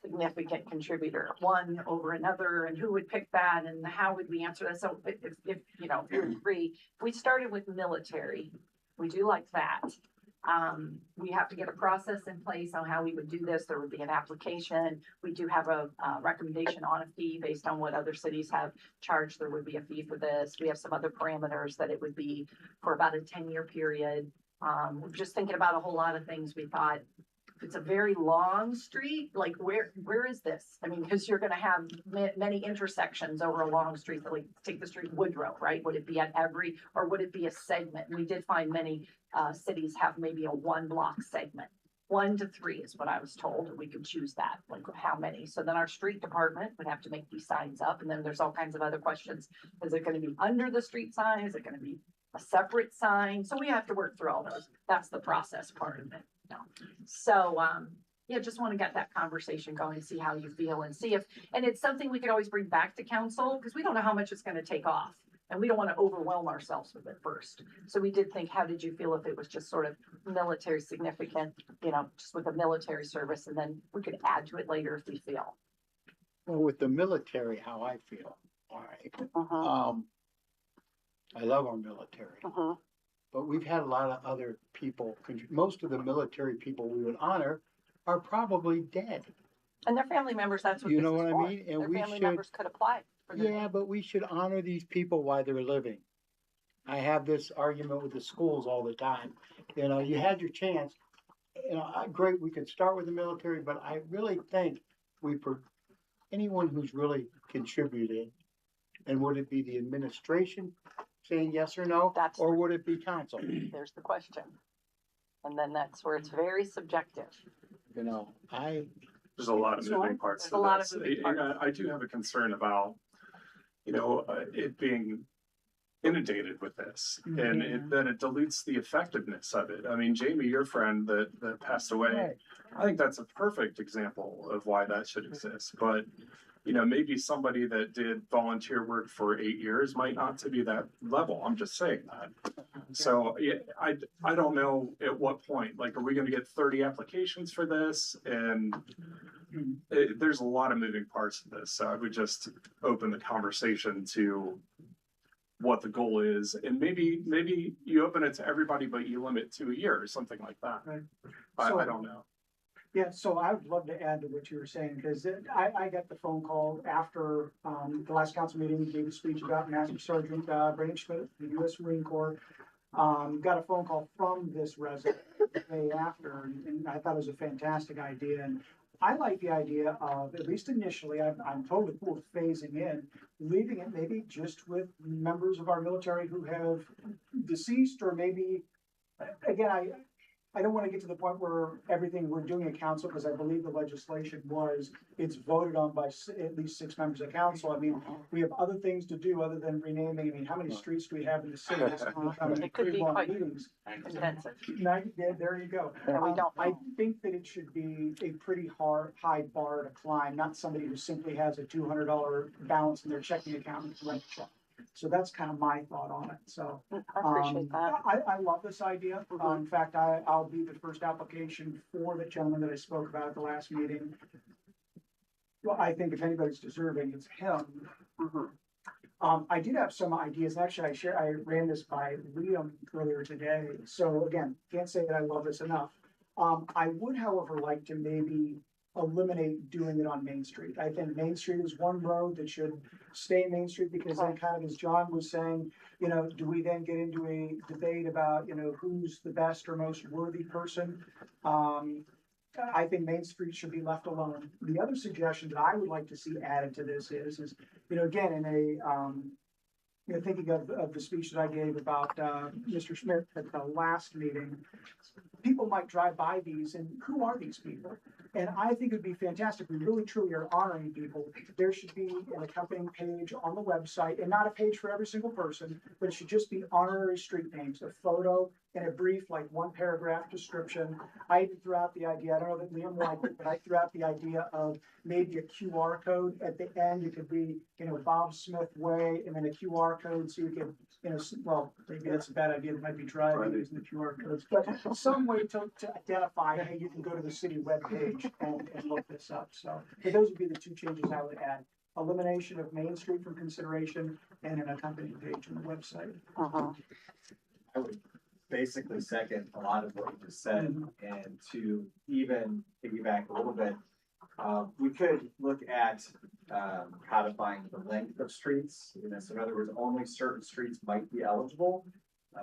Speaker 16: significant contributor one over another and who would pick that and how would we answer that. So if you agree, we started with military, We do like that. We have to get a process in place on how we would do this. There would be an application. We do have a recommendation on a fee based on what other cities have charged. There would be a fee for this. We have some other parameters that it would be for about a 10-year period. Just thinking about a whole lot of things, we thought, if it's a very long street, like where is this? I mean, because you're gonna have many intersections over a long street, like take the street Woodrow, right? Would it be at every, or would it be a segment? We did find many cities have maybe a 1-block segment. 1 to 3 is what I was told, and we could choose that, like how many. So then our street department would have to make these signs up, and then there's all kinds of other questions. Is it gonna be under the street sign? Is it gonna be a separate sign? So we have to work through all those. That's the process part of it. So, yeah, just want to get that conversation going, see how you feel and see if, and it's something we could always bring back to council because we don't know how much it's going to take off and we don't want to overwhelm ourselves with it first. So we did think, how did you feel if it was just sort of military significant, you know, just with a military service, and then we could add to it later if we feel.
Speaker 15: Well, with the military, how I feel, all right. I love our military. But we've had a lot of other people, most of the military people we would honor are probably dead.
Speaker 16: And their family members, that's what
Speaker 15: You
Speaker 16: this
Speaker 15: know
Speaker 16: is
Speaker 15: what I
Speaker 16: for.
Speaker 15: mean? And
Speaker 16: Their
Speaker 15: we
Speaker 16: family
Speaker 15: should,
Speaker 16: members could apply. For their
Speaker 15: yeah, but we should honor these people while they're living. I have this argument with the schools all the time. You know, you had your chance. You know, great, we could start with the military, but I really think anyone who's really contributed, and would it be the administration saying yes or no, or would it be council?
Speaker 16: There's the question. And then that's where it's very subjective.
Speaker 15: You know,
Speaker 17: there's a lot of moving parts to this. I do have a concern about, you know, it being inundated with this, and then it dilutes the effectiveness of it. I mean, Jamie, your friend that passed away,
Speaker 15: right.
Speaker 17: I think that's a perfect example of why that should exist. But you know, maybe somebody that did volunteer work for 8 years might not to be that level. I'm just saying that. So yeah, I don't know at what point, like, are we going to get 30 applications for this? And there's a lot of moving parts to this. So I would just open the conversation to what the goal is. And maybe you open it to everybody, but you limit to a year or something like that.
Speaker 5: Right.
Speaker 17: I don't know.
Speaker 5: Yeah, so I would love to add to what you were saying, because I got the phone call after the last council meeting. He gave a speech about Master Sergeant Brandon Schmidt, the U.S. Marine Corps. Got a phone call from this resident the day after, and I thought it was a fantastic idea. And I like the idea of, at least initially, I'm totally cool with phasing in, leaving it maybe just with members of our military who have deceased, or maybe, again, I don't want to get to the point where everything we're doing at council, because I believe the legislation it's voted on by at least 6 members of council. I mean, we have other things to do other than renaming. I mean, how many streets do we have in the city?
Speaker 16: It could be quite
Speaker 5: meetings.
Speaker 16: extensive.
Speaker 5: There you go.
Speaker 16: We don't
Speaker 5: I think that it should be a pretty high bar to climb, not somebody who simply has a $200 balance in their checking account and collect a check. So that's kind of my thought on it. So
Speaker 16: I appreciate that.
Speaker 5: I love this idea. In fact, I'll be the first application for the gentleman that I spoke about at the last meeting. Well, I think if anybody's deserving, it's him. I did have some ideas. Actually, I ran this by Liam earlier today. So again, can't say that I love this enough. I would, however, like to maybe eliminate doing it on Main Street. I think Main Street is one road that should stay Main Street, because then, kind of as John was saying, you know, do we then get into a debate about, you know, who's the best or most worthy person? I think Main Street should be left alone. The other suggestion that I would like to see added to this is, you know, again, in a, thinking of the speech that I gave about Mr. Schmidt at the last meeting, people might drive by these and who are these people? And I think it'd be fantastic. We really truly are honoring people. There should be an accompanying page on the website, and not a page for every single person, but it should just be honorary street names, a photo and a brief, like 1 paragraph description. I even threw out the idea, I don't know that Liam liked it, but I threw out the idea of maybe a QR code at the end. It could be, you know, Bob Smith Way, and then a QR code, so you can, you know, well, maybe that's a bad idea. It might be driving using the QR codes, but some way to identify, hey, you can go to the city webpage and look this up. So, but those would be the 2 changes I would add. Elimination of Main Street from consideration, and an accompanying page on the website.
Speaker 10: basically second a lot of what you just said, and to even piggyback a little bit, we could look at, codifying the length of streets. You know, so in other words, only certain streets might be eligible.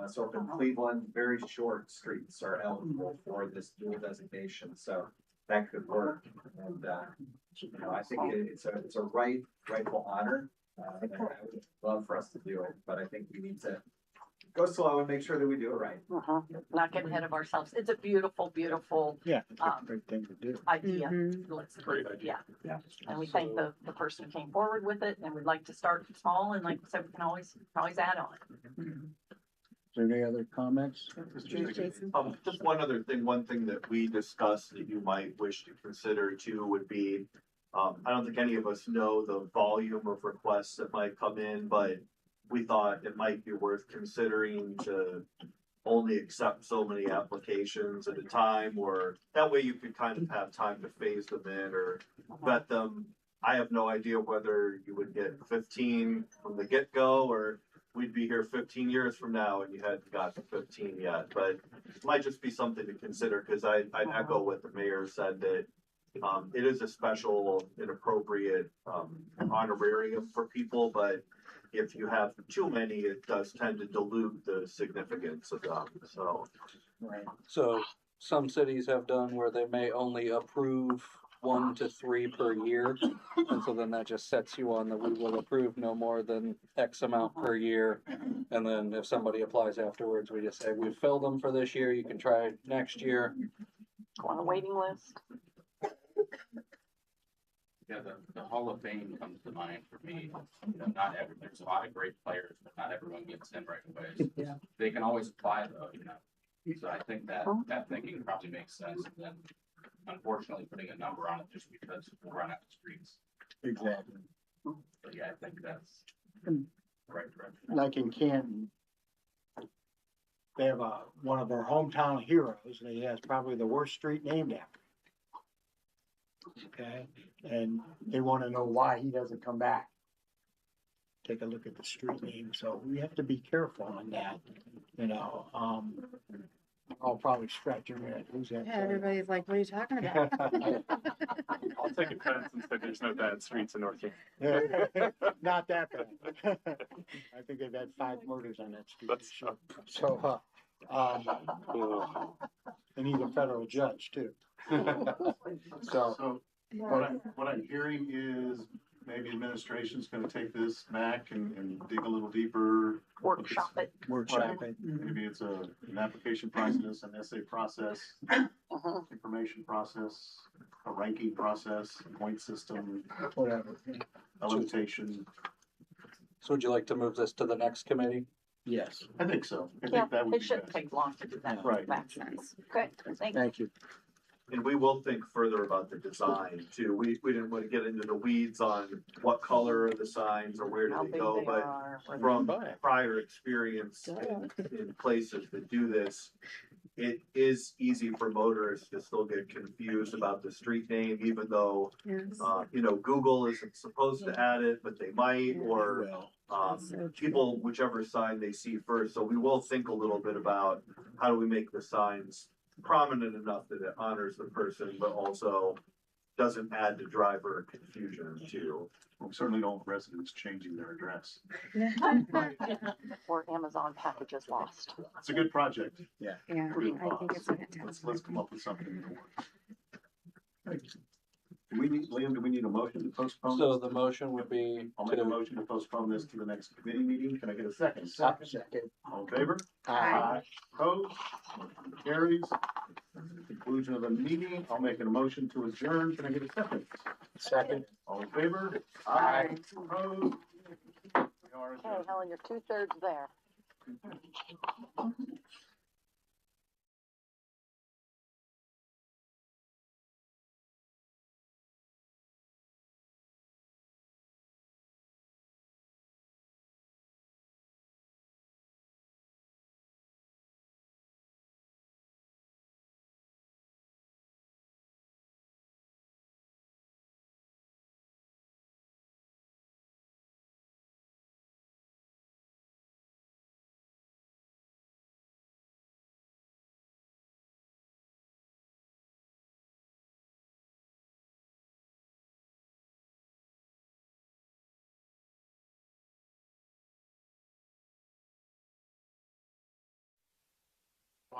Speaker 10: So up in Cleveland, very short streets are eligible for this dual designation, so that could work. And, you know, I think it's a rightful honor. And I would love for us to do it, but I think we need to go slow and make sure that we do it right.
Speaker 16: Not get ahead of ourselves. It's a beautiful, beautiful
Speaker 15: Yeah, it's a great thing to do.
Speaker 16: idea.
Speaker 14: Mhm.
Speaker 16: Let's,
Speaker 17: Great idea.
Speaker 16: yeah. And we thank the person who came forward with it, and we'd like to start small, and like I said, we can always add on it.
Speaker 15: Is there any other comments?
Speaker 14: Jason?
Speaker 4: Just one other thing, one thing that we discussed that you might wish to consider too would be, I don't think any of us know the volume of requests that might come in, but we thought it might be worth considering to only accept so many applications at a time, or that way you could kind of have time to phase them in or vet them. I have no idea whether you would get 15 from the get-go, or we'd be here 15 years from now and you hadn't got to 15 yet, but it might just be something to consider, because I'd echo what the mayor said, that it is a special and appropriate honorarium for people, but if you have too many, it does tend to dilute the significance of them, so.
Speaker 15: Right.
Speaker 2: So some cities have done where they may only approve 1 to 3 per year. And so then that just sets you on that we will approve no more than X amount per year. And then if somebody applies afterwards, we just say, we've filled them for this year, you can try next year.
Speaker 16: Go on the waiting list.
Speaker 18: Yeah, the Hall of Fame comes to mind for me. You know, there's a lot of great players, but not everyone gets in right away.
Speaker 15: Yeah.
Speaker 18: They can always apply though, you know. So I think that thinking probably makes sense. And then unfortunately putting a number on it just because we'll run out of streets.
Speaker 15: Exactly.
Speaker 18: But yeah, I think that's the right direction.
Speaker 15: Like in Canton, they have one of our hometown heroes, and he has probably the worst street named after him. Okay, and they want to know why he doesn't come back. Take a look at the street name, so we have to be careful on that, you know. I'll probably scratch your head. Who's that?
Speaker 14: Yeah, everybody's like, what are you talking about?
Speaker 17: I'll take offense and say there's no bad streets in North Canton.
Speaker 15: Not that bad. I think they've had 5 murders on that street.
Speaker 17: That's
Speaker 15: So, and he's a federal judge too. So,
Speaker 1: So what I'm hearing is maybe administration's gonna take this back and dig a little deeper.
Speaker 16: Workshop it.
Speaker 15: workshop it.
Speaker 1: Maybe it's an application process, an essay process, information process, a ranking process, a point system,
Speaker 15: Whatever.
Speaker 1: elimitation.
Speaker 2: So would you like to move this to the next committee?
Speaker 15: Yes.
Speaker 1: I think so. I
Speaker 16: Yeah,
Speaker 1: think that would
Speaker 16: it
Speaker 1: be
Speaker 16: shouldn't
Speaker 1: best.
Speaker 16: take long to do that.
Speaker 1: Right.
Speaker 16: Makes sense. Okay, thank you.
Speaker 15: Thank you.
Speaker 4: And we will think further about the design too. We didn't want to get into the weeds on what color are the signs or where
Speaker 16: How
Speaker 4: do they
Speaker 16: big
Speaker 4: go,
Speaker 16: they
Speaker 4: but
Speaker 16: are.
Speaker 4: from prior experience in places that do this, it is easy for motorists to still get confused about the street name, even though, you know, Google isn't supposed to add it, but they might, or people, whichever sign they see first. So we will think a little bit about how do we make the signs prominent enough that it honors the person, but also doesn't add to driver confusion too.
Speaker 1: We certainly don't want residents changing their address.
Speaker 16: Or Amazon packages lost.
Speaker 1: It's a good project.
Speaker 15: Yeah.
Speaker 14: Yeah,
Speaker 1: Good
Speaker 14: I think it's
Speaker 1: cause.
Speaker 14: fantastic.
Speaker 1: Let's come up with something to work. Do we need, Liam, do we need a motion to postpone?
Speaker 2: So
Speaker 1: this?
Speaker 2: the motion would be
Speaker 1: I'll make a
Speaker 2: to,
Speaker 1: motion to postpone this to the next committee meeting. Can I get a second?
Speaker 15: Second.
Speaker 1: All in favor?
Speaker 14: Aye.
Speaker 1: Opposed? Motion carries. Conclusion of the meeting. I'll make a motion to adjourn. Can I get a second?
Speaker 15: Second.
Speaker 1: All in favor? Aye. Opposed? We are
Speaker 16: Okay,
Speaker 1: adjourned.
Speaker 16: Helen, you're 2/3 there.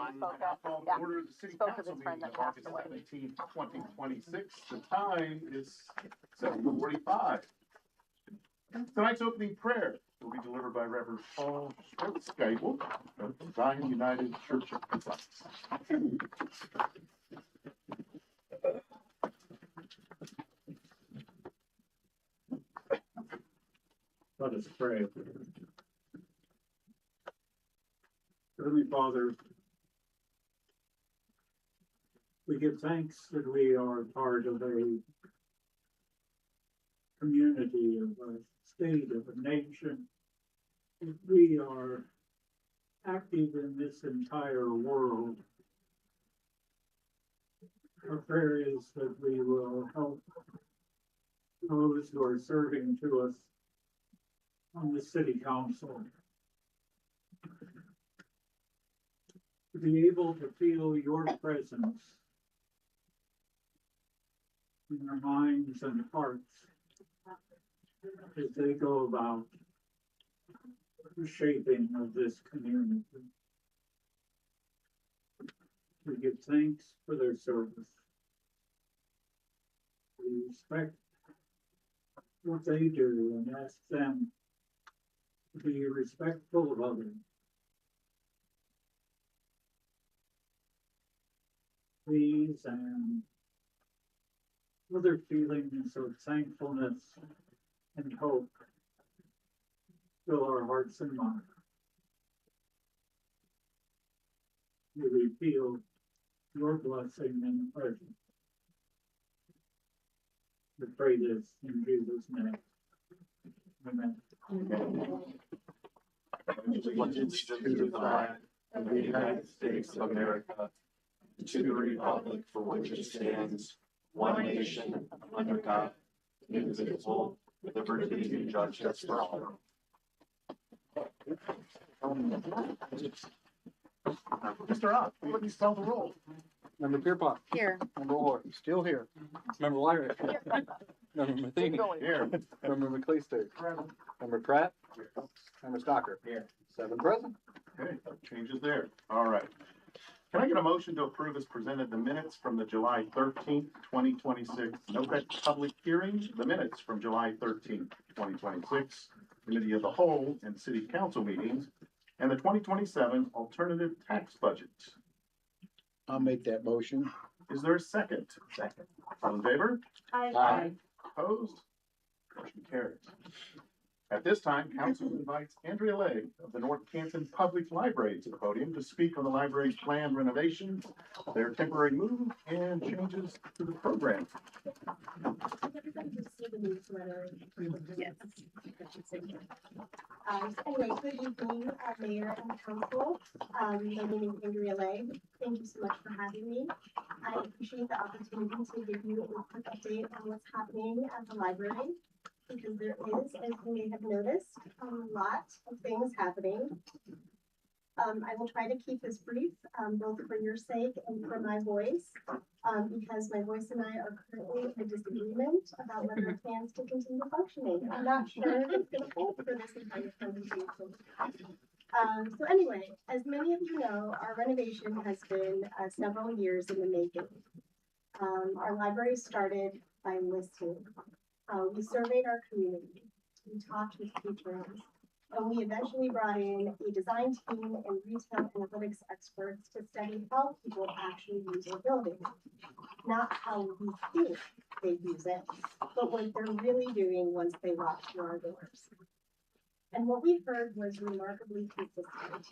Speaker 16: spoke
Speaker 1: Now
Speaker 16: up,
Speaker 1: call to
Speaker 16: yeah.
Speaker 1: order the city
Speaker 16: Spoke of
Speaker 1: council
Speaker 16: his friend
Speaker 1: meeting
Speaker 16: that
Speaker 1: of
Speaker 16: passed
Speaker 1: August
Speaker 16: away.
Speaker 1: 17th, 2026. The time is 7:45. Tonight's opening prayer will be delivered by Reverend Paul Schweitz-Geibel of Zion United Church of Christ.
Speaker 19: Let us pray. Heavenly Father, we give thanks that we are part of a community, of a state, of a nation. We are active in this entire world. Our prayer is that we will help those who are serving to us on the city council to be able to feel your presence in their minds and hearts as they go about the shaping of this community. We give thanks for their service. We respect what they do and ask them to be respectful of others. Please, and other feelings of thankfulness and hope fill our hearts and minds. May we feel your blessing and presence. We pray this in Jesus' name. Amen.
Speaker 4: Allegiance to the flag of the United States of America, to the republic for which it stands, one nation, under God, indivisible, with liberty and justice for all.
Speaker 1: Mr. Ott, please tell the roll.
Speaker 2: Member Pierpont.
Speaker 6: Here.
Speaker 2: Member Orr.
Speaker 15: Still here.
Speaker 2: Member Wyrick. Member Matheny.
Speaker 1: Here.
Speaker 2: Member McLeister. Member Pratt. Member Stocker.
Speaker 1: Here.
Speaker 2: 7 present.
Speaker 1: Okay, changes there. All right. Can I get a motion to approve as presented the minutes from the July 13th, 2026 NOPEC public hearing, the minutes from July 13th, 2026 Committee of the Whole and City Council meetings, and the 2027 alternative tax budget?
Speaker 15: I'll make that motion.
Speaker 1: Is there a second? Second. All in favor?
Speaker 6: Aye.
Speaker 1: Opposed? Motion carries. At this time, council invites Andrea Legg of the North Canton Public Library to the podium to speak on the library's planned renovations, their temporary move, and changes to the program.
Speaker 12: Yes. Anyway, good evening, Mayor and Council. My name is Andrea Legg. Thank you so much for having me. I appreciate the opportunity to give you a quick update on what's happening at the library, because there is, as you may have noticed, a lot of things happening. I will try to keep this brief, both for your sake and for my voice, because my voice and I are currently in a disagreement about whether it plans to continue functioning. I'm not sure if it's going to hold for this entire presentation. So anyway, as many of you know, our renovation has been several years in the making. Our library started by listening. We surveyed our community, we talked with patrons, and we eventually brought in a design team and retail analytics experts to study how people actually use our building. Not how we think they use it, but what they're really doing once they walk through our doors. And what we heard was remarkably consistent.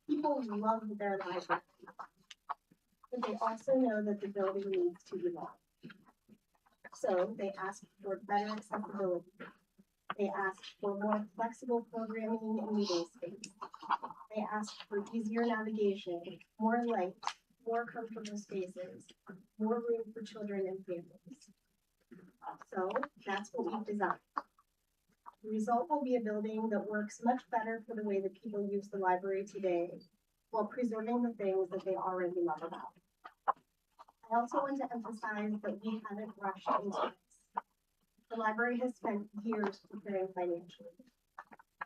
Speaker 12: People love their library, but they also know that the building needs to evolve. So they asked for better accessibility. They asked for more flexible programming and meeting space. They asked for easier navigation, more light, more comfortable spaces, more room for children and families. So that's what we've designed. The result will be a building that works much better for the way that people use the library today, while preserving the things that they already love about it. I also want to emphasize that we haven't rushed into this. The library has spent years preparing financially.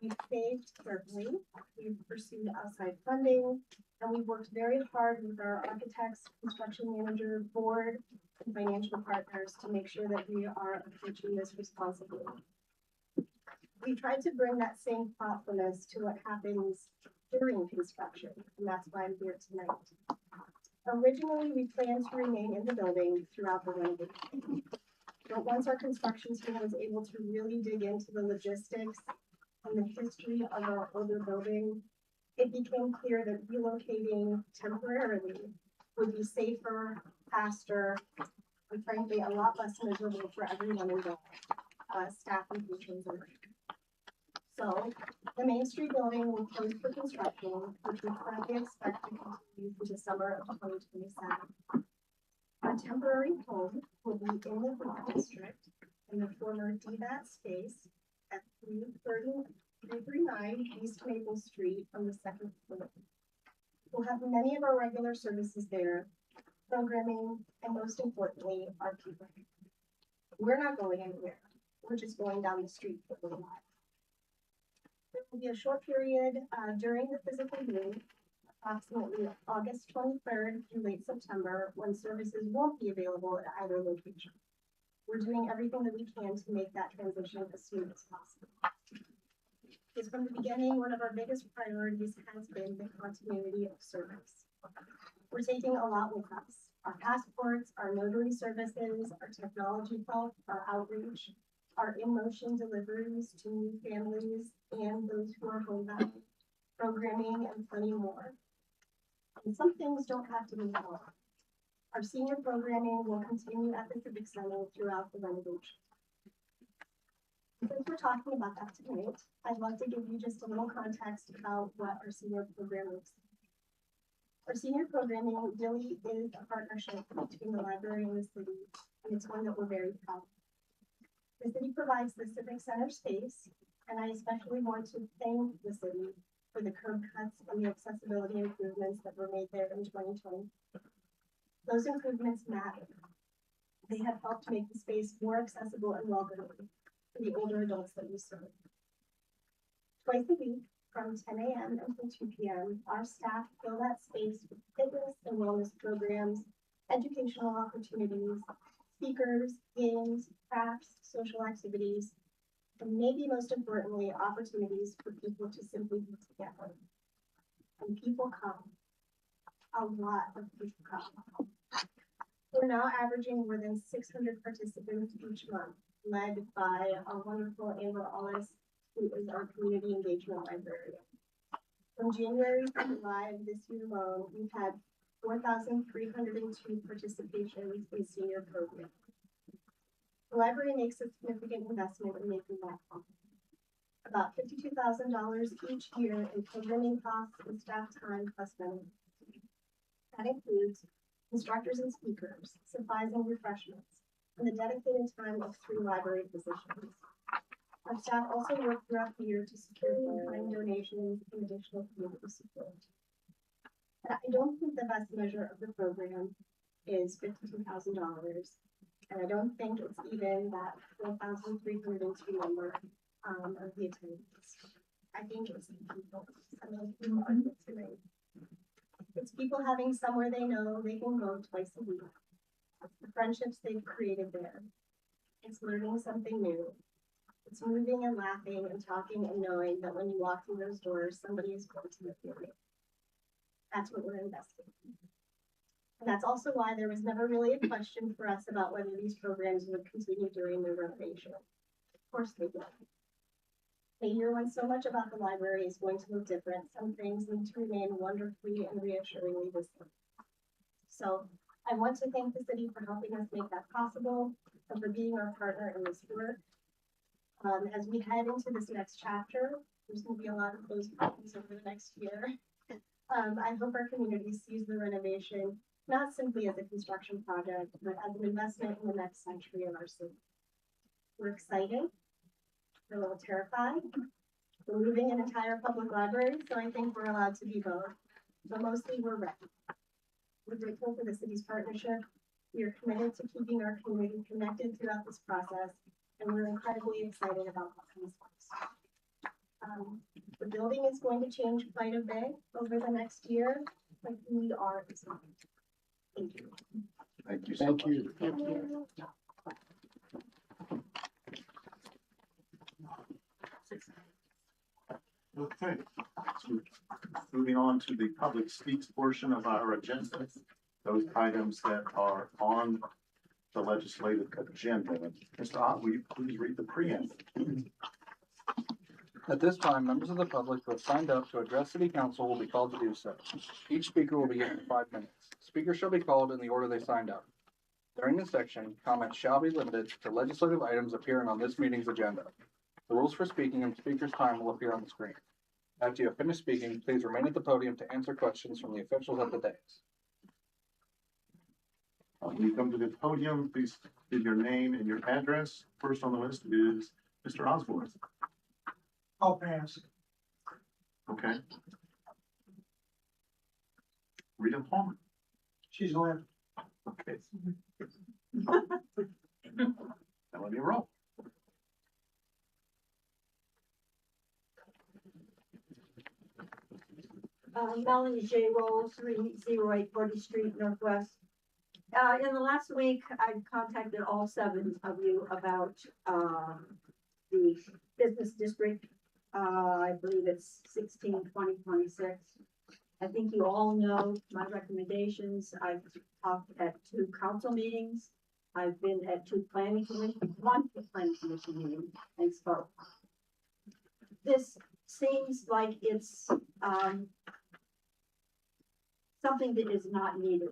Speaker 12: We've saved carefully, we've pursued outside funding, and we've worked very hard with our architects, construction manager, board, and financial partners to make sure that we are approaching this responsibly. We tried to bring that same thoughtfulness to what happens during construction, and that's why I'm here tonight. Originally, we planned to remain in the building throughout the renovation. But once our construction team was able to really dig into the logistics and the history of our older building, it became clear that relocating temporarily would be safer, faster, and frankly, a lot less miserable for everyone involved, staff and patrons alike. So, the Main Street building will close for construction, which we currently expect to continue through the summer of 2027. Our temporary home will be in the Block District in the former DBAT space at 339 East Maple Street on the second floor. We'll have many of our regular services there, programming, and most importantly, our people. We're not going anywhere. We're just going down the street for a little while. There will be a short period during the physical move, approximately August 23rd through late September, when services won't be available at either location. We're doing everything that we can to make that transition as smooth as possible. Because from the beginning, one of our biggest priorities has been the continuity of service. We're taking a lot with us. Our passports, our notary services, our technology help, our outreach, our in-motion deliveries to new families and those who are homebound, programming, and plenty more. And some things don't have to be more. Our senior programming will continue at the Civic Center throughout the renovation. Since we're talking about that tonight, I'd love to give you just a little context about what our senior program looks like. Our senior programming really is a partnership between the library and the city, and it's one that we're very proud of. The city provides the Civic Center space, and I especially want to thank the city for the curb cuts and the accessibility improvements that were made there in 2020. Those improvements matter. They have helped make the space more accessible and welcoming for the older adults that we serve. Twice a week, from 10 a.m. until 2 p.m., our staff fill that space with fitness and wellness programs, educational opportunities, speakers, games, crafts, social activities, and maybe most importantly, opportunities for people to simply be together. And people come. A lot of people come. We're now averaging more than 600 participants each month, led by our wonderful Amber Ollis, who is our community engagement librarian. From January to July of this year alone, we've had 4,302 participations in senior programs. The library makes a significant investment in making that happen. About $52,000 each year in programming costs and staff time plus benefits. That includes instructors and speakers, supplies and refreshments, and the dedicated time of 3 library physicians. Our staff also work throughout the year to secure in-kind donations and additional community support. And I don't think the best measure of the program is $52,000, and I don't think it's even that 4,302 number of the attendees. I think it's the people. Some of those people are here tonight. It's people having somewhere they know they can go twice a week. It's the friendships they've created there. It's learning something new. It's moving and laughing and talking and knowing that when you walk through those doors, somebody is going to live with you. That's what we're investing in. And that's also why there was never really a question for us about whether these programs would continue during the renovation. Of course they will. A year when so much about the library is going to look different, some things need to remain wonderfully and reassuringly the same. So I want to thank the city for helping us make that possible and for being our partner in this work. As we head into this next chapter, there's going to be a lot of those problems over the next year. I hope our community sees the renovation not simply as a construction project, but as an investment in the next century of our city. We're excited. We're a little terrified. We're moving an entire public library, so I think we're allowed to be both. But mostly we're ready. We're grateful for the city's partnership. We are committed to keeping our community connected throughout this process, and we're incredibly excited about what comes next. The building is going to change quite a bit over the next year, but we are. Thank you.
Speaker 1: Thank you so
Speaker 15: Thank
Speaker 1: much.
Speaker 15: you.
Speaker 12: Thank you.
Speaker 1: Okay, so moving on to the public speaks portion of our agenda. Those items that are on the legislative agenda. Mr. Ott, will you please read the preamble?
Speaker 2: At this time, members of the public who have signed up to address City Council will be called to do so. Each speaker will be given 5 minutes. Speakers shall be called in the order they signed up. During this section, comments shall be limited to legislative items appearing on this meeting's agenda. The rules for speaking and speaker's time will appear on the screen. After you have finished speaking, please remain at the podium to answer questions from the officials at the dais.
Speaker 1: When you come to the podium, please give your name and your address. First on the list is Mr. Osborne.
Speaker 5: I'll pass.
Speaker 1: Okay. Rita Palmer.
Speaker 5: She's left.
Speaker 1: Okay. Now let me roll.
Speaker 9: Melanie J. Rolls, 308 40th Street Northwest. In the last week, I've contacted all 7 of you about the business district. I believe it's 16-20-26. I think you all know my recommendations. I've talked at 2 council meetings. I've been at 2 planning commission, 1 planning commission meeting and spoke. This seems like it's something that is not needed.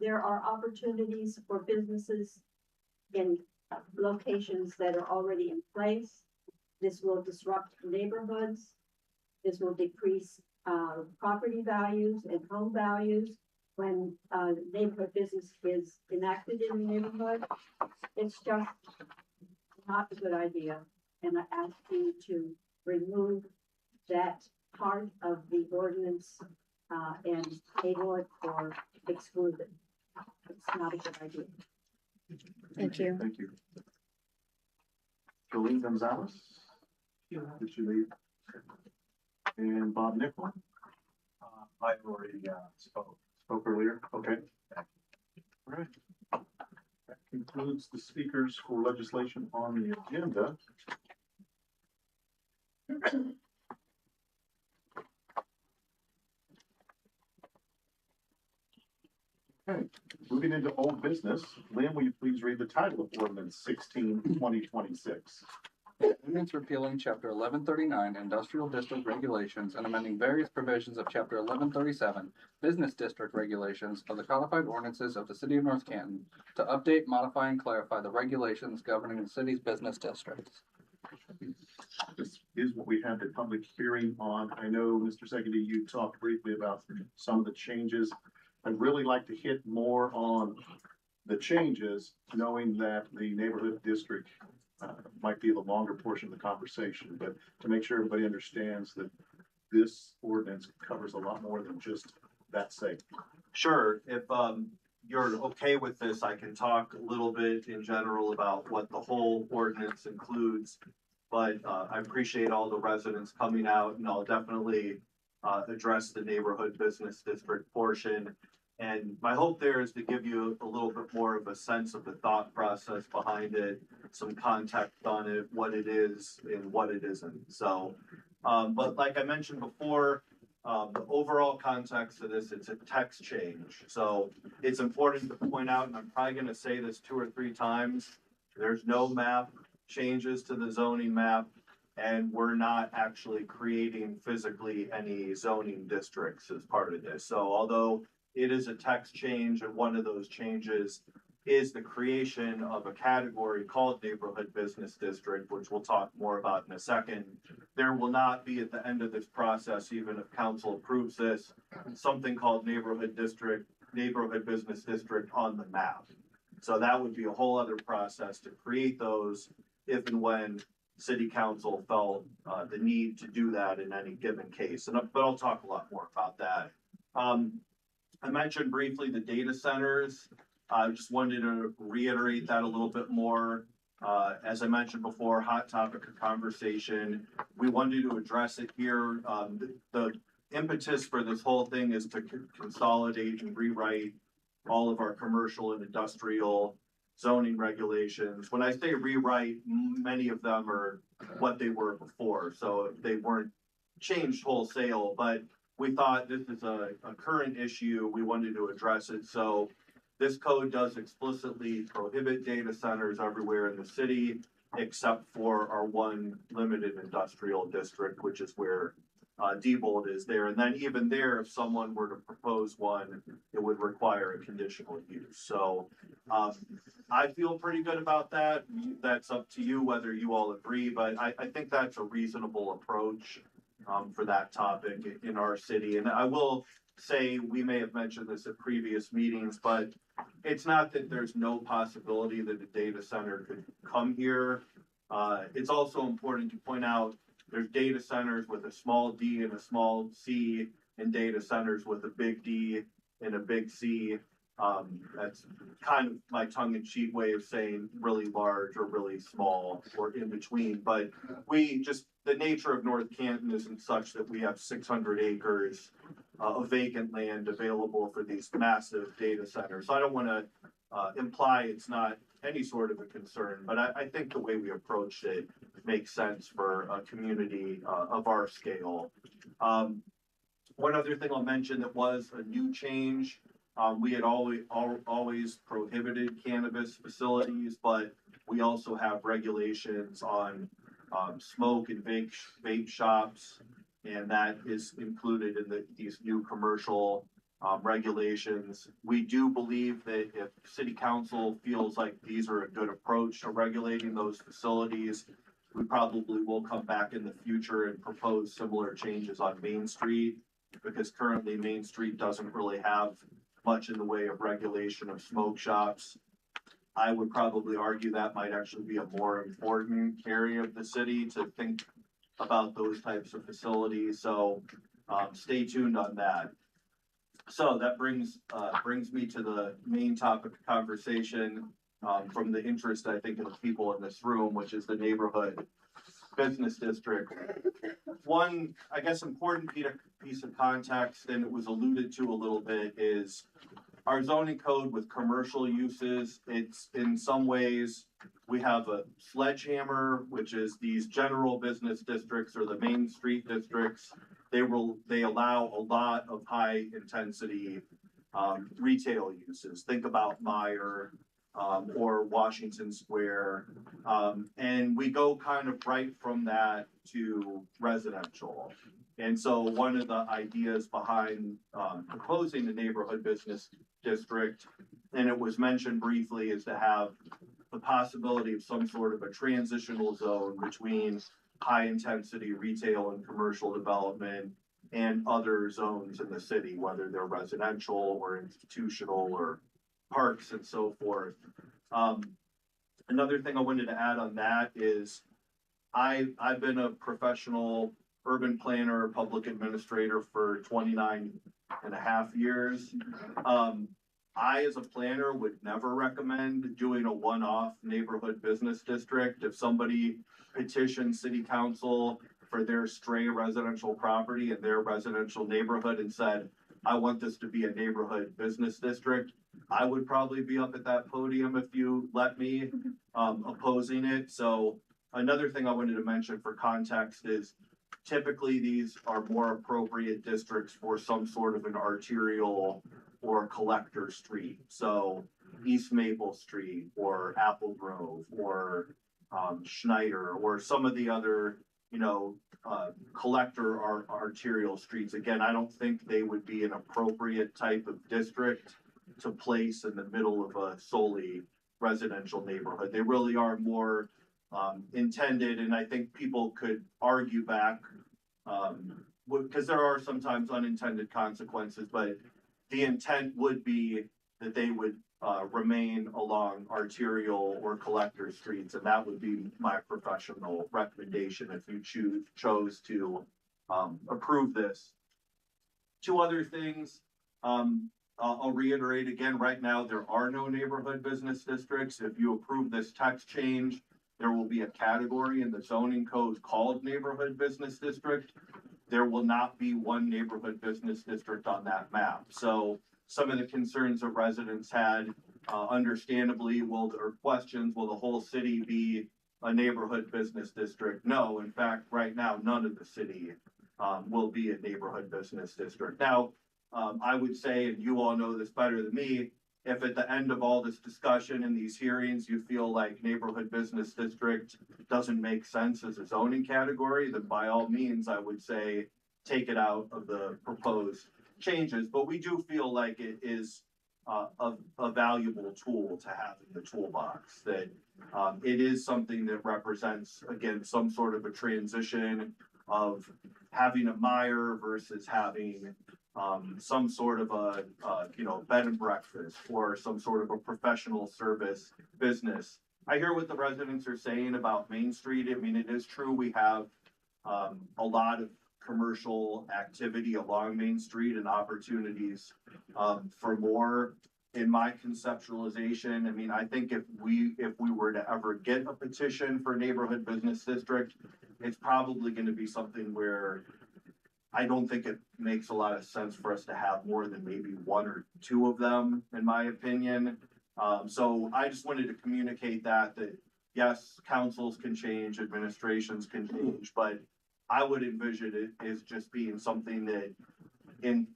Speaker 9: There are opportunities for businesses in locations that are already in place. This will disrupt neighborhoods. This will decrease property values and home values when neighborhood business is enacted in the neighborhood. It's just not a good idea. And I ask you to remove that part of the ordinance and table it or exclude it. It's not a good idea.
Speaker 6: Thank you.
Speaker 1: Thank you. Jolene Gonzalez. Did you leave? And Bob Nickel.
Speaker 8: I already spoke.
Speaker 1: Spoke earlier. Okay. All right. That concludes the speakers for legislation on the agenda. Okay, moving into old business. Lynn, will you please read the title of ordinance 16-2026?
Speaker 2: Ordinance repealing Chapter 1139 Industrial District Regulations and amending various provisions of Chapter 1137 Business District Regulations of the codified ordinances of the City of North Canton to update, modify, and clarify the regulations governing the city's business districts.
Speaker 1: This is what we had the public hearing on. I know, Mr. Secretary, you talked briefly about some of the changes. I'd really like to hit more on the changes, knowing that the neighborhood district might be the longer portion of the conversation, but to make sure everybody understands that this ordinance covers a lot more than just that sake.
Speaker 4: Sure, if you're okay with this, I can talk a little bit in general about what the whole ordinance includes. But I appreciate all the residents coming out, and I'll definitely address the neighborhood business district portion. And my hope there is to give you a little bit more of a sense of the thought process behind it, some context on it, what it is and what it isn't. So, but like I mentioned before, the overall context of this, it's a text change. So it's important to point out, and I'm probably going to say this 2 or 3 times, there's no map changes to the zoning map, and we're not actually creating physically any zoning districts as part of this. So although it is a text change, and one of those changes is the creation of a category called neighborhood business district, which we'll talk more about in a second, there will not be at the end of this process, even if council approves this, something called neighborhood business district on the map. So that would be a whole other process to create those if and when city council felt the need to do that in any given case. But I'll talk a lot more about that. I mentioned briefly the data centers. I just wanted to reiterate that a little bit more. As I mentioned before, hot topic of conversation. We wanted to address it here. The impetus for this whole thing is to consolidate and rewrite all of our commercial and industrial zoning regulations. When I say rewrite, many of them are what they were before, so they weren't changed wholesale, but we thought this is a current issue, we wanted to address it, so this code does explicitly prohibit data centers everywhere in the city, except for our one limited industrial district, which is where Diebold is there. And then even there, if someone were to propose one, it would require a conditional use. So I feel pretty good about that. That's up to you whether you all agree, but I think that's a reasonable approach for that topic in our city. And I will say, we may have mentioned this at previous meetings, but it's not that there's no possibility that a data center could come here. It's also important to point out there's data centers with a small d and a small c, and data centers with a big D and a big C. That's kind of my tongue-in-cheek way of saying really large or really small or in between. But the nature of North Canton isn't such that we have 600 acres of vacant land available for these massive data centers. So I don't want to imply it's not any sort of a concern, but I think the way we approached it makes sense for a community of our scale. One other thing I'll mention that was a new change, we had always prohibited cannabis facilities, but we also have regulations on smoke and vape shops, and that is included in these new commercial regulations. We do believe that if City Council feels like these are a good approach to regulating those facilities, we probably will come back in the future and propose similar changes on Main Street, because currently Main Street doesn't really have much in the way of regulation of smoke shops. I would probably argue that might actually be a more important area of the city to think about those types of facilities. So stay tuned on that. So that brings me to the main topic of conversation from the interest, I think, of the people in this room, which is the neighborhood business district. One, I guess, important piece of context, and it was alluded to a little bit, is our zoning code with commercial uses. It's in some ways, we have a sledgehammer, which is these general business districts or the Main Street districts. They allow a lot of high intensity retail uses. Think about Meyer or Washington Square. And we go kind of right from that to residential. And so one of the ideas behind proposing the neighborhood business district, and it was mentioned briefly, is to have the possibility of some sort of a transitional zone between high intensity retail and commercial development and other zones in the city, whether they're residential or institutional or parks and so forth. Another thing I wanted to add on that is I've been a professional urban planner, public administrator for 29 and a half years. I, as a planner, would never recommend doing a one-off neighborhood business district. If somebody petitioned City Council for their stray residential property in their residential neighborhood and said, I want this to be a neighborhood business district, I would probably be up at that podium if you let me, opposing it. So another thing I wanted to mention for context is typically these are more appropriate districts for some sort of an arterial or collector street. So East Maple Street or Apple Grove or Schneider or some of the other, collector or arterial streets. Again, I don't think they would be an appropriate type of district to place in the middle of a solely residential neighborhood. They really are more intended, and I think people could argue back because there are sometimes unintended consequences, but the intent would be that they would remain along arterial or collector streets, and that would be my professional recommendation if you chose to approve this. Two other things. I'll reiterate again, right now, there are no neighborhood business districts. If you approve this text change, there will be a category in the zoning code called neighborhood business district. There will not be one neighborhood business district on that map. So some of the concerns that residents had, understandably, or questions, will the whole city be a neighborhood business district? No, in fact, right now, none of the city will be a neighborhood business district. Now, I would say, and you all know this better than me, if at the end of all this discussion and these hearings, you feel like neighborhood business district doesn't make sense as a zoning category, then by all means, I would say take it out of the proposed changes. But we do feel like it is a valuable tool to have in the toolbox, that it is something that represents, again, some sort of a transition of having a Meyer versus having some sort of a bed and breakfast or some sort of a professional service business. I hear what the residents are saying about Main Street. I mean, it is true, we have a lot of commercial activity along Main Street and opportunities for more. In my conceptualization, I mean, I think if we were to ever get a petition for neighborhood business district, it's probably going to be something where I don't think it makes a lot of sense for us to have more than maybe one or two of them, in my opinion. So I just wanted to communicate that yes, councils can change, administrations can change, but I would envision it as just being something that in,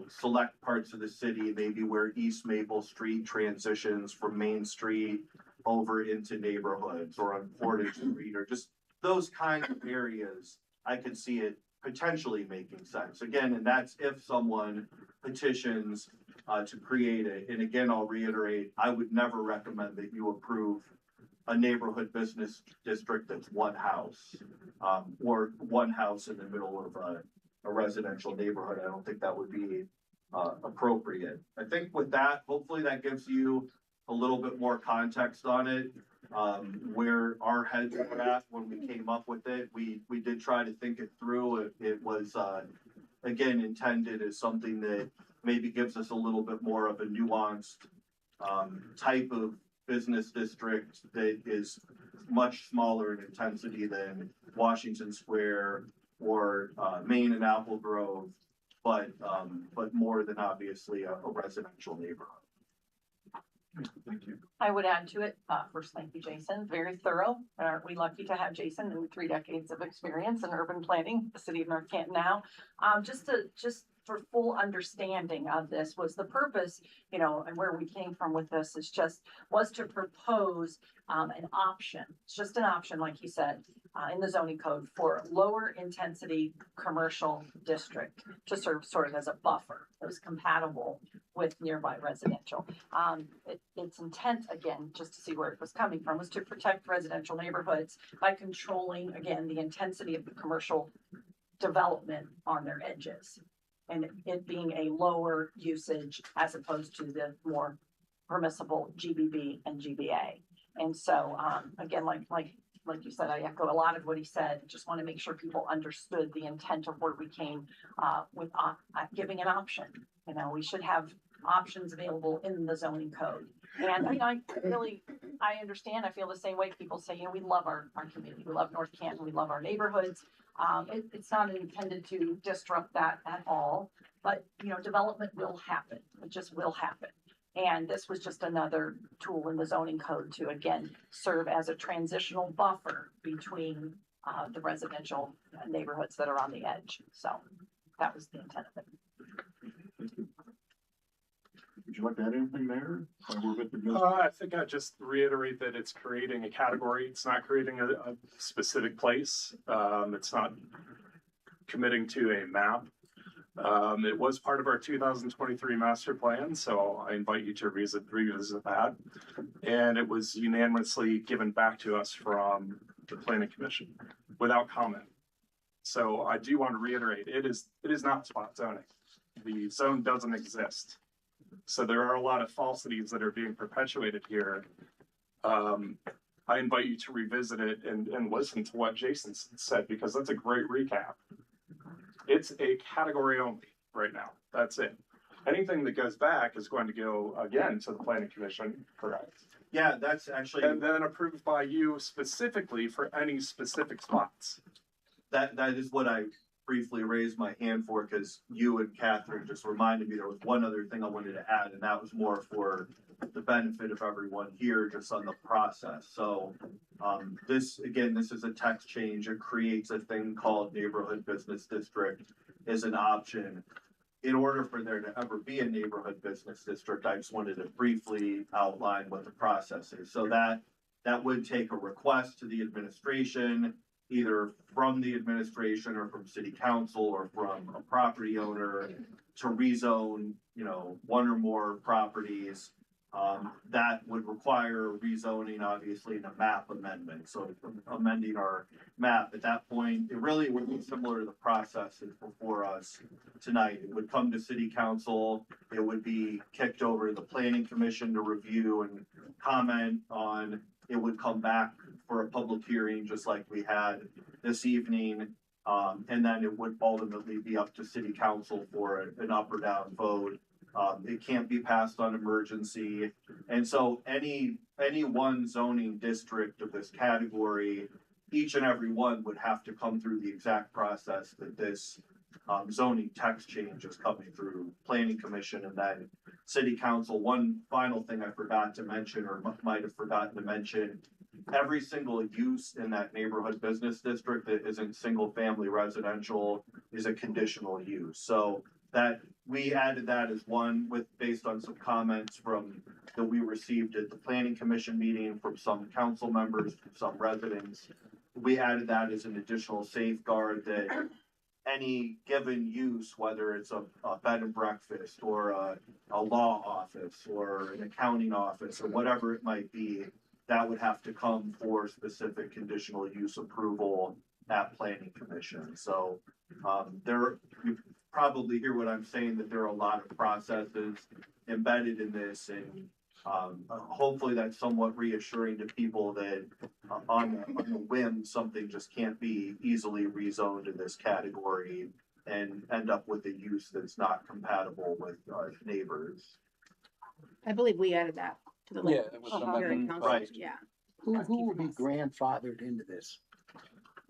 Speaker 4: select parts of the city, maybe where East Maple Street transitions from Main Street over into neighborhoods, or on Portage Street, or just those kinds of areas, I could see it potentially making sense. Again, and that's if someone petitions to create it. And again, I'll reiterate, I would never recommend that you approve a neighborhood business district that's one house, or one house in the middle of a residential neighborhood. I don't think that would be appropriate. I think with that, hopefully that gives you a little bit more context on it, where our heads were at when we came up with it. We did try to think it through. It was, again, intended as something that maybe gives us a little bit more of a nuanced type of business district that is much smaller in intensity than Washington Square or Main and Apple Grove, but more than obviously a residential neighborhood.
Speaker 16: Thank you. I would add to it, first, thank you, Jason. Very thorough. Aren't we lucky to have Jason with 3 decades of experience in urban planning, the city of North Canton now. Just for full understanding of this was the purpose, and where we came from with this was to propose an option. It's just an option, like he said, in the zoning code for lower intensity commercial district to serve sort of as a buffer that was compatible with nearby residential. Its intent, again, just to see where it was coming from, was to protect residential neighborhoods by controlling, again, the intensity of the commercial development on their edges, and it being a lower usage as opposed to the more permissible GBB and GBA. And so, again, like you said, I echo a lot of what he said. Just want to make sure people understood the intent of where we came with giving an option. We should have options available in the zoning code. And I understand, I feel the same way. People say, we love our community. We love North Canton. We love our neighborhoods. It's not intended to disrupt that at all, but, development will happen. It just will happen. And this was just another tool in the zoning code to, again, serve as a transitional buffer between the residential neighborhoods that are on the edge. So that was the intent of it.
Speaker 1: Would you like to add anything there?
Speaker 17: I think I just reiterate that it's creating a category. It's not creating a specific place. It's not committing to a map. It was part of our 2023 master plan, so I invite you to revisit that. And it was unanimously given back to us from the Planning Commission without comment. So I do want to reiterate, it is not spot zoning. The zone doesn't exist. So there are a lot of falsities that are being perpetuated here. I invite you to revisit it and listen to what Jason said, because that's a great recap. It's a category only right now. That's it. anything that goes back is going to go again to the planning commission, correct?
Speaker 4: Yeah, that's actually,
Speaker 17: And then approved by you specifically for any specific spots.
Speaker 4: that is what I briefly raised my hand for, because you and Catherine just reminded me there was one other thing I wanted to add, and that was more for the benefit of everyone here, just on the process. So, this is a text change. It creates a thing called neighborhood business district as an option. In order for there to ever be a neighborhood business district, I just wanted to briefly outline what the process is. So that would take a request to the administration, either from the administration or from city council or from a property owner, to rezone, one or more properties. That would require rezoning, obviously, and a map amendment. So amending our map at that point, it really would be similar to the process that's before us tonight. It would come to city council. It would be kicked over to the planning commission to review and comment on. It would come back for a public hearing, just like we had this evening. And then it would ultimately be up to city council for an up or down vote. It can't be passed on emergency. And so any one zoning district of this category, each and every one would have to come through the exact process that this zoning text change is coming through planning commission and then city council. One final thing I forgot to mention, or might have forgotten to mention, every single use in that neighborhood business district that isn't single family residential is a conditional use. So that we added that as one based on some comments that we received at the planning commission meeting from some council members, from some residents. We added that as an additional safeguard that any given use, whether it's a bed and breakfast or a law office or an accounting office or whatever it might be, that would have to come for specific conditional use approval at planning commission. So you probably hear what I'm saying, that there are a lot of processes embedded in this, and hopefully that's somewhat reassuring to people that on a whim, something just can't be easily rezoned in this category and end up with a use that's not compatible with neighbors.
Speaker 6: I believe we added that to the
Speaker 2: Yeah,
Speaker 6: list.
Speaker 2: it was
Speaker 4: Right.
Speaker 6: Yeah.
Speaker 15: Who will be grandfathered into this?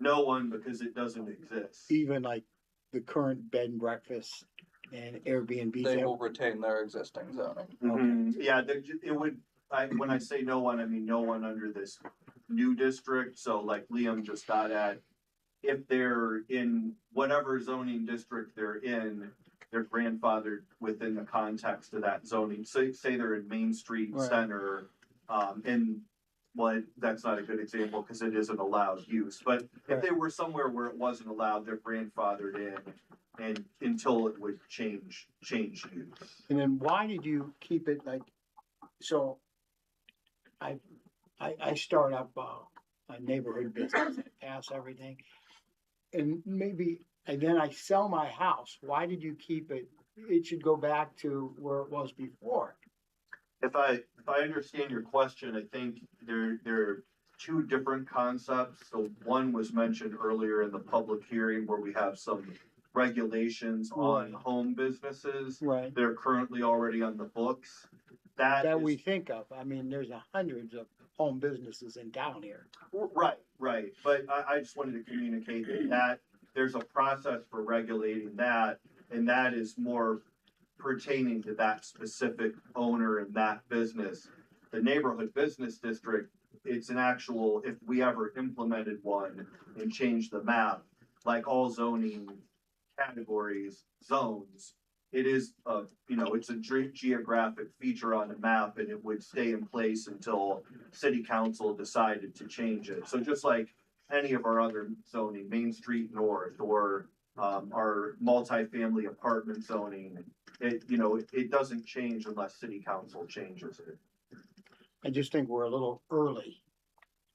Speaker 4: No one, because it doesn't exist.
Speaker 15: Even like the current bed and breakfast and Airbnb?
Speaker 2: They will retain their existing zoning.
Speaker 4: Mm-hmm. Yeah, it would, when I say no one, I mean no one under this new district. So like Liam just got at, if they're in whatever zoning district they're in, they're grandfathered within the context of that zoning. Say they're in Main Street
Speaker 15: Right.
Speaker 4: Center, that's not a good example because it isn't allowed use. But if they were somewhere where it wasn't allowed, they're grandfathered in, and until it would change use.
Speaker 15: And then why did you keep it like, so I start up a neighborhood business and pass everything. And then I sell my house. Why did you keep it? It should go back to where it was before.
Speaker 4: If I understand your question, I think there are two different concepts. So one was mentioned earlier in the public hearing where we have some regulations on home businesses.
Speaker 15: Right.
Speaker 4: They're currently already on the books.
Speaker 15: That we think of. I mean, there's hundreds of home businesses in town here.
Speaker 4: Right. But I just wanted to communicate that there's a process for regulating that, and that is more pertaining to that specific owner and that business. The neighborhood business district, it's an actual, if we ever implemented one and changed the map, like all zoning categories, zones, it is it's a geographic feature on the map, and it would stay in place until city council decided to change it. So just like any of our other zoning, Main Street North or our multifamily apartment zoning, it doesn't change unless city council changes it.
Speaker 15: I just think we're a little early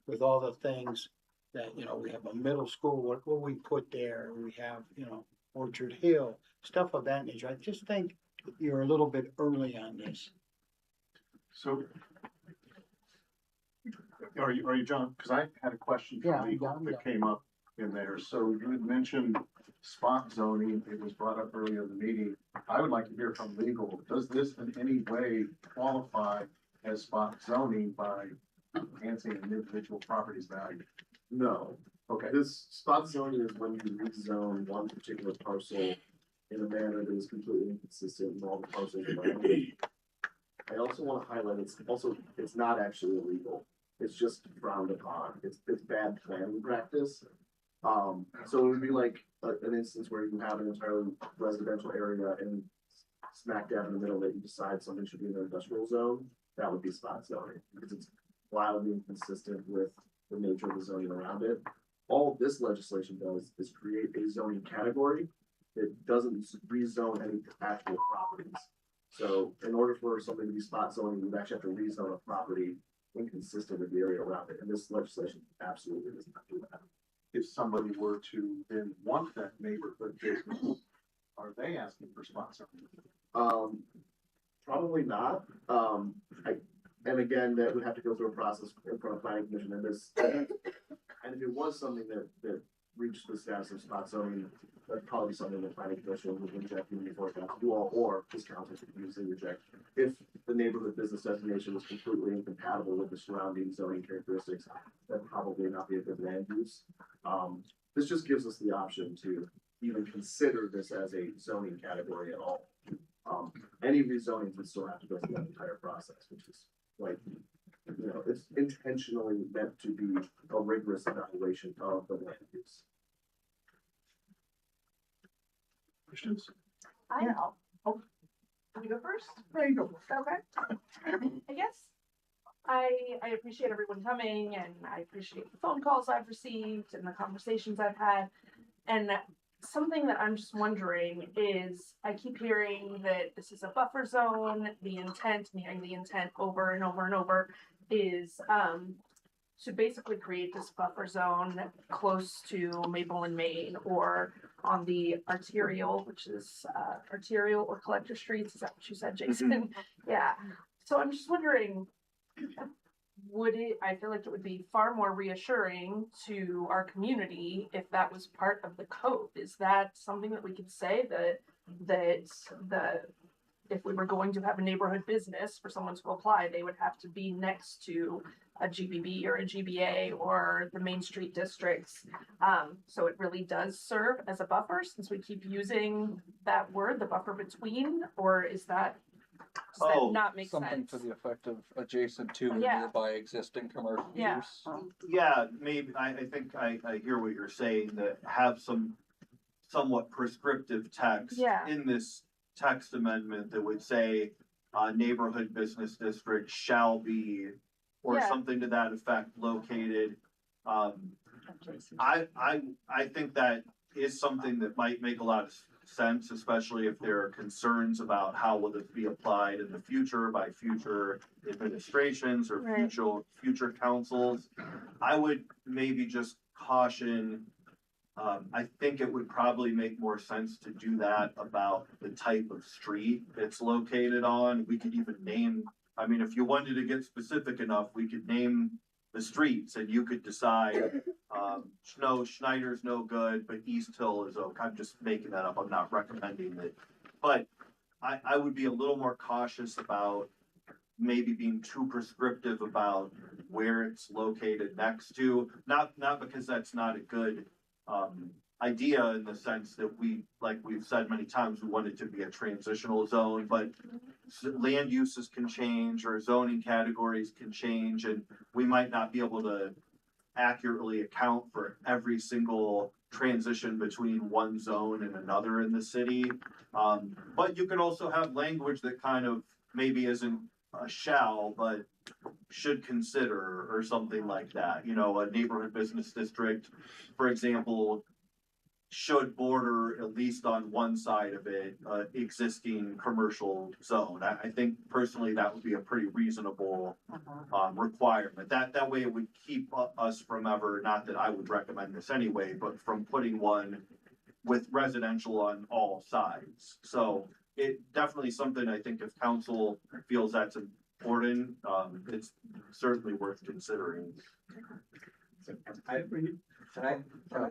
Speaker 15: with all the things that, we have a middle school, what will we put there? We have, Orchard Hill, stuff of that nature. I just think you're a little bit early on this.
Speaker 1: So, are you John? Because I had a question
Speaker 15: Yeah,
Speaker 1: from legal that came up in there. So you had mentioned spot zoning, it was brought up earlier in the meeting. I would like to hear from legal, does this in any way qualify as spot zoning by enhancing an individual property's value?
Speaker 20: No.
Speaker 1: Okay.
Speaker 20: This spot zoning is when you rezone one particular parcel in a manner that is completely inconsistent with all the parcels around it. I also want to highlight, it's not actually illegal. It's just frowned upon. It's bad planning practice. So it would be like an instance where you have an entirely residential area and smack dab in the middle that you decide something should be in an industrial zone. That would be spot zoning because it's wildly inconsistent with the nature of the zoning around it. All this legislation does is create a zoning category. It doesn't rezone any actual properties. So in order for something to be spot zoning, you actually have to rezone a property inconsistent with the area around it. And this legislation absolutely does not do that.
Speaker 1: If somebody were to then want that neighborhood business, are they asking for spot zoning?
Speaker 20: Probably not. And again, that would have to go through a process in front of planning commission and this. And if it was something that reached the status of spot zoning, that'd probably be something that planning commission would reject even before it got to do all, or this council could usually reject. If the neighborhood business designation was completely incompatible with the surrounding zoning characteristics, that'd probably not be a good land use. This just gives us the option to even consider this as a zoning category at all. Any rezoning would still have to go through that entire process, which is like, you know, it's intentionally meant to be a rigorous evaluation of the land use.
Speaker 1: Questions?
Speaker 13: I know. Oh, can we go first?
Speaker 5: There you go.
Speaker 13: Okay. I guess I appreciate everyone coming, and I appreciate the phone calls I've received and the conversations I've had. And something that I'm just wondering is, I keep hearing that this is a buffer zone. The intent, I'm hearing the intent over and over and over, is to basically create this buffer zone close to Maple and Main, or on the arterial, which is arterial or collector streets. Is that what you said, Jason? Yeah. So I'm just wondering, I feel like it would be far more reassuring to our community if that was part of the code. Is that something that we could say that if we were going to have a neighborhood business for someone to apply, they would have to be next to a GBB or a GBA or the Main Street districts. So it really does serve as a buffer, since we keep using that word, the buffer between, or does that not make
Speaker 2: Something
Speaker 13: sense?
Speaker 2: to the effect of adjacent to
Speaker 13: Yeah.
Speaker 2: nearby existing commercial
Speaker 13: Yeah.
Speaker 2: use.
Speaker 4: Yeah, maybe, I think I hear what you're saying, that have some somewhat prescriptive text
Speaker 13: Yeah.
Speaker 4: in this text amendment that would say, neighborhood business district shall be, or
Speaker 13: Yeah.
Speaker 4: something to that effect, located. I think that is something that might make a lot of sense, especially if there are concerns about how will it be applied in the future by future administrations or
Speaker 13: Right.
Speaker 4: future councils. I would maybe just caution, I think it would probably make more sense to do that about the type of street it's located on. We could even name, I mean, if you wanted to get specific enough, we could name the streets and you could decide, no, Schneider's no good, but East Hill is okay. I'm just making that up. I'm not recommending it. But I would be a little more cautious about maybe being too prescriptive about where it's located next to, not because that's not a good idea in the sense that like we've said many times, we want it to be a transitional zone, but land uses can change or zoning categories can change, and we might not be able to accurately account for every single transition between one zone and another in the city. But you could also have language that kind of maybe isn't a shall, but should consider, or something like that. You know, a neighborhood business district, for example, should border, at least on one side of it, existing commercial zone. I think personally that would be a pretty reasonable requirement. That way it would keep us from ever, not that I would recommend this anyway, but from putting one with residential on all sides. So it definitely something I think if council feels that's important, it's certainly worth considering.
Speaker 10: I agree. Can I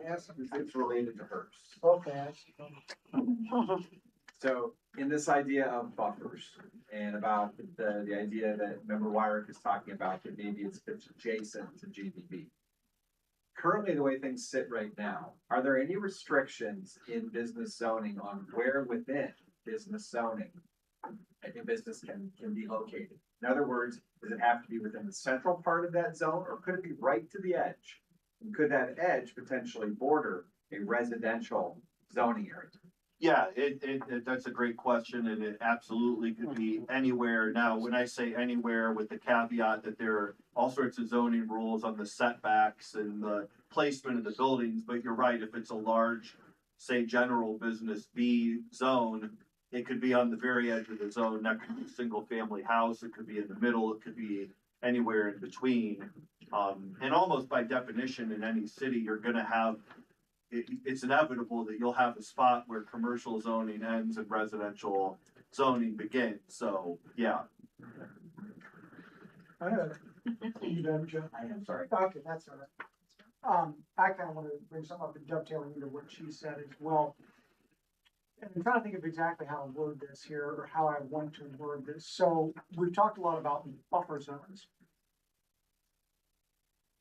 Speaker 10: ask, it's related to hers?
Speaker 5: Okay.
Speaker 10: So in this idea of buffers and about the idea that Member Wyrick is talking about, that maybe it's adjacent to GDB. Currently, the way things sit right now, are there any restrictions in business zoning on where within business zoning a business can be located? In other words, does it have to be within the central part of that zone, or could it be right to the edge? And could that edge potentially border a residential zoning area?
Speaker 4: Yeah, that's a great question, and it absolutely could be anywhere. Now, when I say anywhere, with the caveat that there are all sorts of zoning rules on the setbacks and the placement of the buildings, but you're right, if it's a large, say, general business B zone, it could be on the very edge of the zone next to a single family house, it could be in the middle, it could be anywhere in between. And almost by definition, in any city, you're gonna have it's inevitable that you'll have a spot where commercial zoning ends and residential zoning begins. So, yeah.
Speaker 5: You done, Joe?
Speaker 10: I am sorry.
Speaker 5: Okay, that's all right. I kind of want to bring something up and dovetailing into what she said as well. And I'm trying to think of exactly how to word this here, or how I want to word this. So we've talked a lot about buffer zones.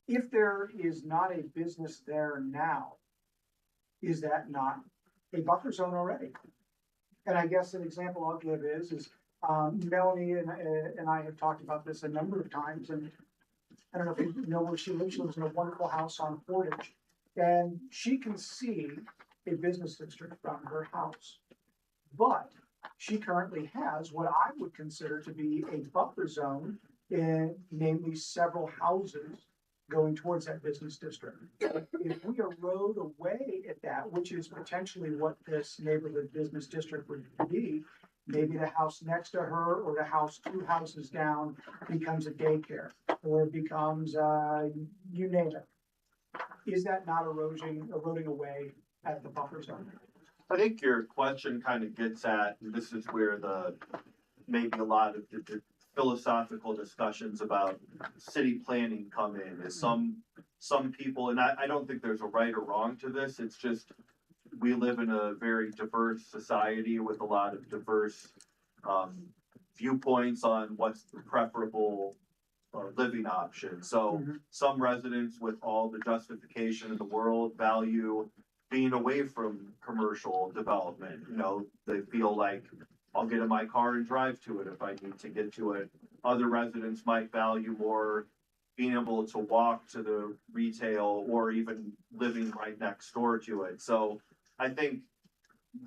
Speaker 5: If there is not a business there now, is that not a buffer zone already? And I guess an example I'll give is Melanie and I have talked about this a number of times, and I don't know if you know where she lives. She lives in a wonderful house on Portage, and she can see a business district from her house. But she currently has what I would consider to be a buffer zone, namely several houses going towards that business district. If we erode away at that, which is potentially what this neighborhood business district would be, maybe the house next to her or the house 2 houses down becomes a daycare, or becomes, you name it. Is that not eroding away at the buffer zone?
Speaker 4: I think your question kind of gets at, and this is where maybe a lot of the philosophical discussions about city planning come in, is some people, and I don't think there's a right or wrong to this, it's just we live in a very diverse society with a lot of diverse viewpoints on what's the preferable living option. So some residents, with all the justification in the world, value being away from commercial development. You know, they feel like I'll get in my car and drive to it if I need to get to it. Other residents might value more being able to walk to the retail, or even living right next door to it. So I think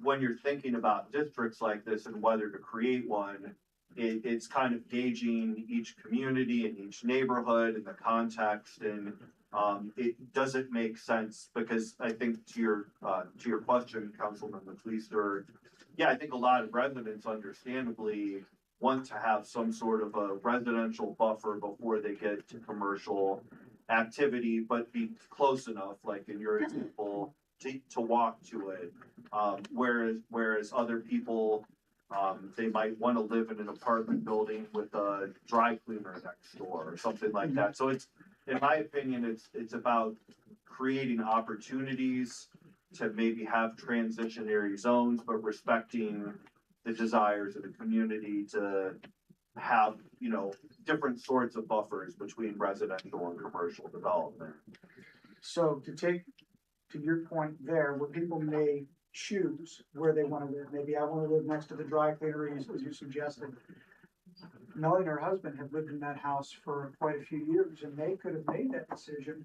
Speaker 4: when you're thinking about districts like this and whether to create one, it's kind of gauging each community and each neighborhood and the context, and it doesn't make sense, because I think to your question, Councilman McLeister, yeah, I think a lot of residents understandably want to have some sort of a residential buffer before they get to commercial activity, but be close enough, like in your example, to walk to it. Whereas other people, they might want to live in an apartment building with a dry cleaner next door or something like that. So it's, in my opinion, it's about creating opportunities to maybe have transitionary zones, but respecting the desires of the community to have, you know, different sorts of buffers between residential and commercial development.
Speaker 5: So to take to your point there, where people may choose where they want to live, maybe I want to live next to the dry cleaner, as you suggested. Melanie and her husband have lived in that house for quite a few years, and they could have made that decision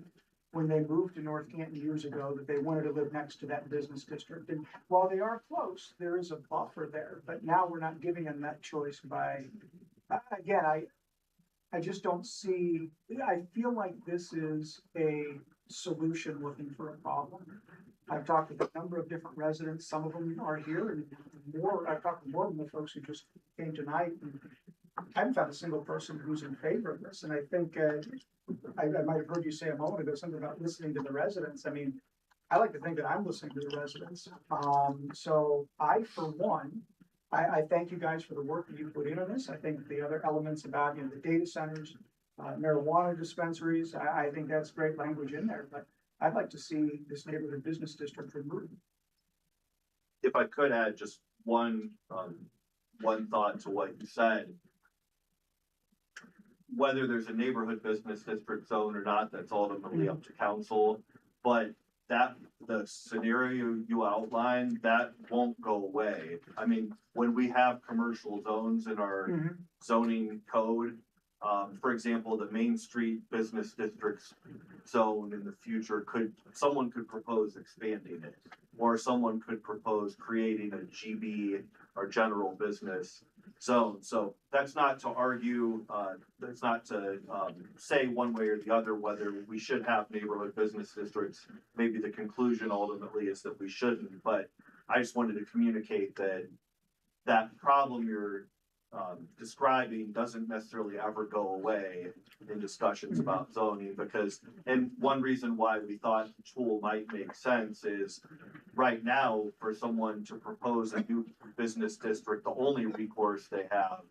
Speaker 5: when they moved to North Canton years ago, that they wanted to live next to that business district. And while they are close, there is a buffer there, but now we're not giving them that choice by, again, I just don't see, I feel like this is a solution looking for a problem. I've talked with a number of different residents, some of them are here, and more, I've talked with more of the folks who just came tonight, and I haven't found a single person who's in favor of this. And I think, I might have heard you say a moment ago, something about listening to the residents. I mean, I like to think that I'm listening to the residents. So I, for one, I thank you guys for the work that you put in on this. I think the other elements about, you know, the data centers, marijuana dispensaries, I think that's great language in there. But I'd like to see this neighborhood business district removed.
Speaker 4: If I could add just one thought to what you said. Whether there's a neighborhood business district zone or not, that's ultimately up to council. But the scenario you outlined, that won't go away. I mean, when we have commercial zones in our zoning code, for example, the Main Street Business Districts zone in the future someone could propose expanding it. Or someone could propose creating a GB or general business zone. So that's not to argue, that's not to say one way or the other whether we should have neighborhood business districts. Maybe the conclusion ultimately is that we shouldn't, but I just wanted to communicate that problem you're describing doesn't necessarily ever go away in discussions about zoning and one reason why we thought the tool might make sense is right now for someone to propose a new business district, the only recourse they have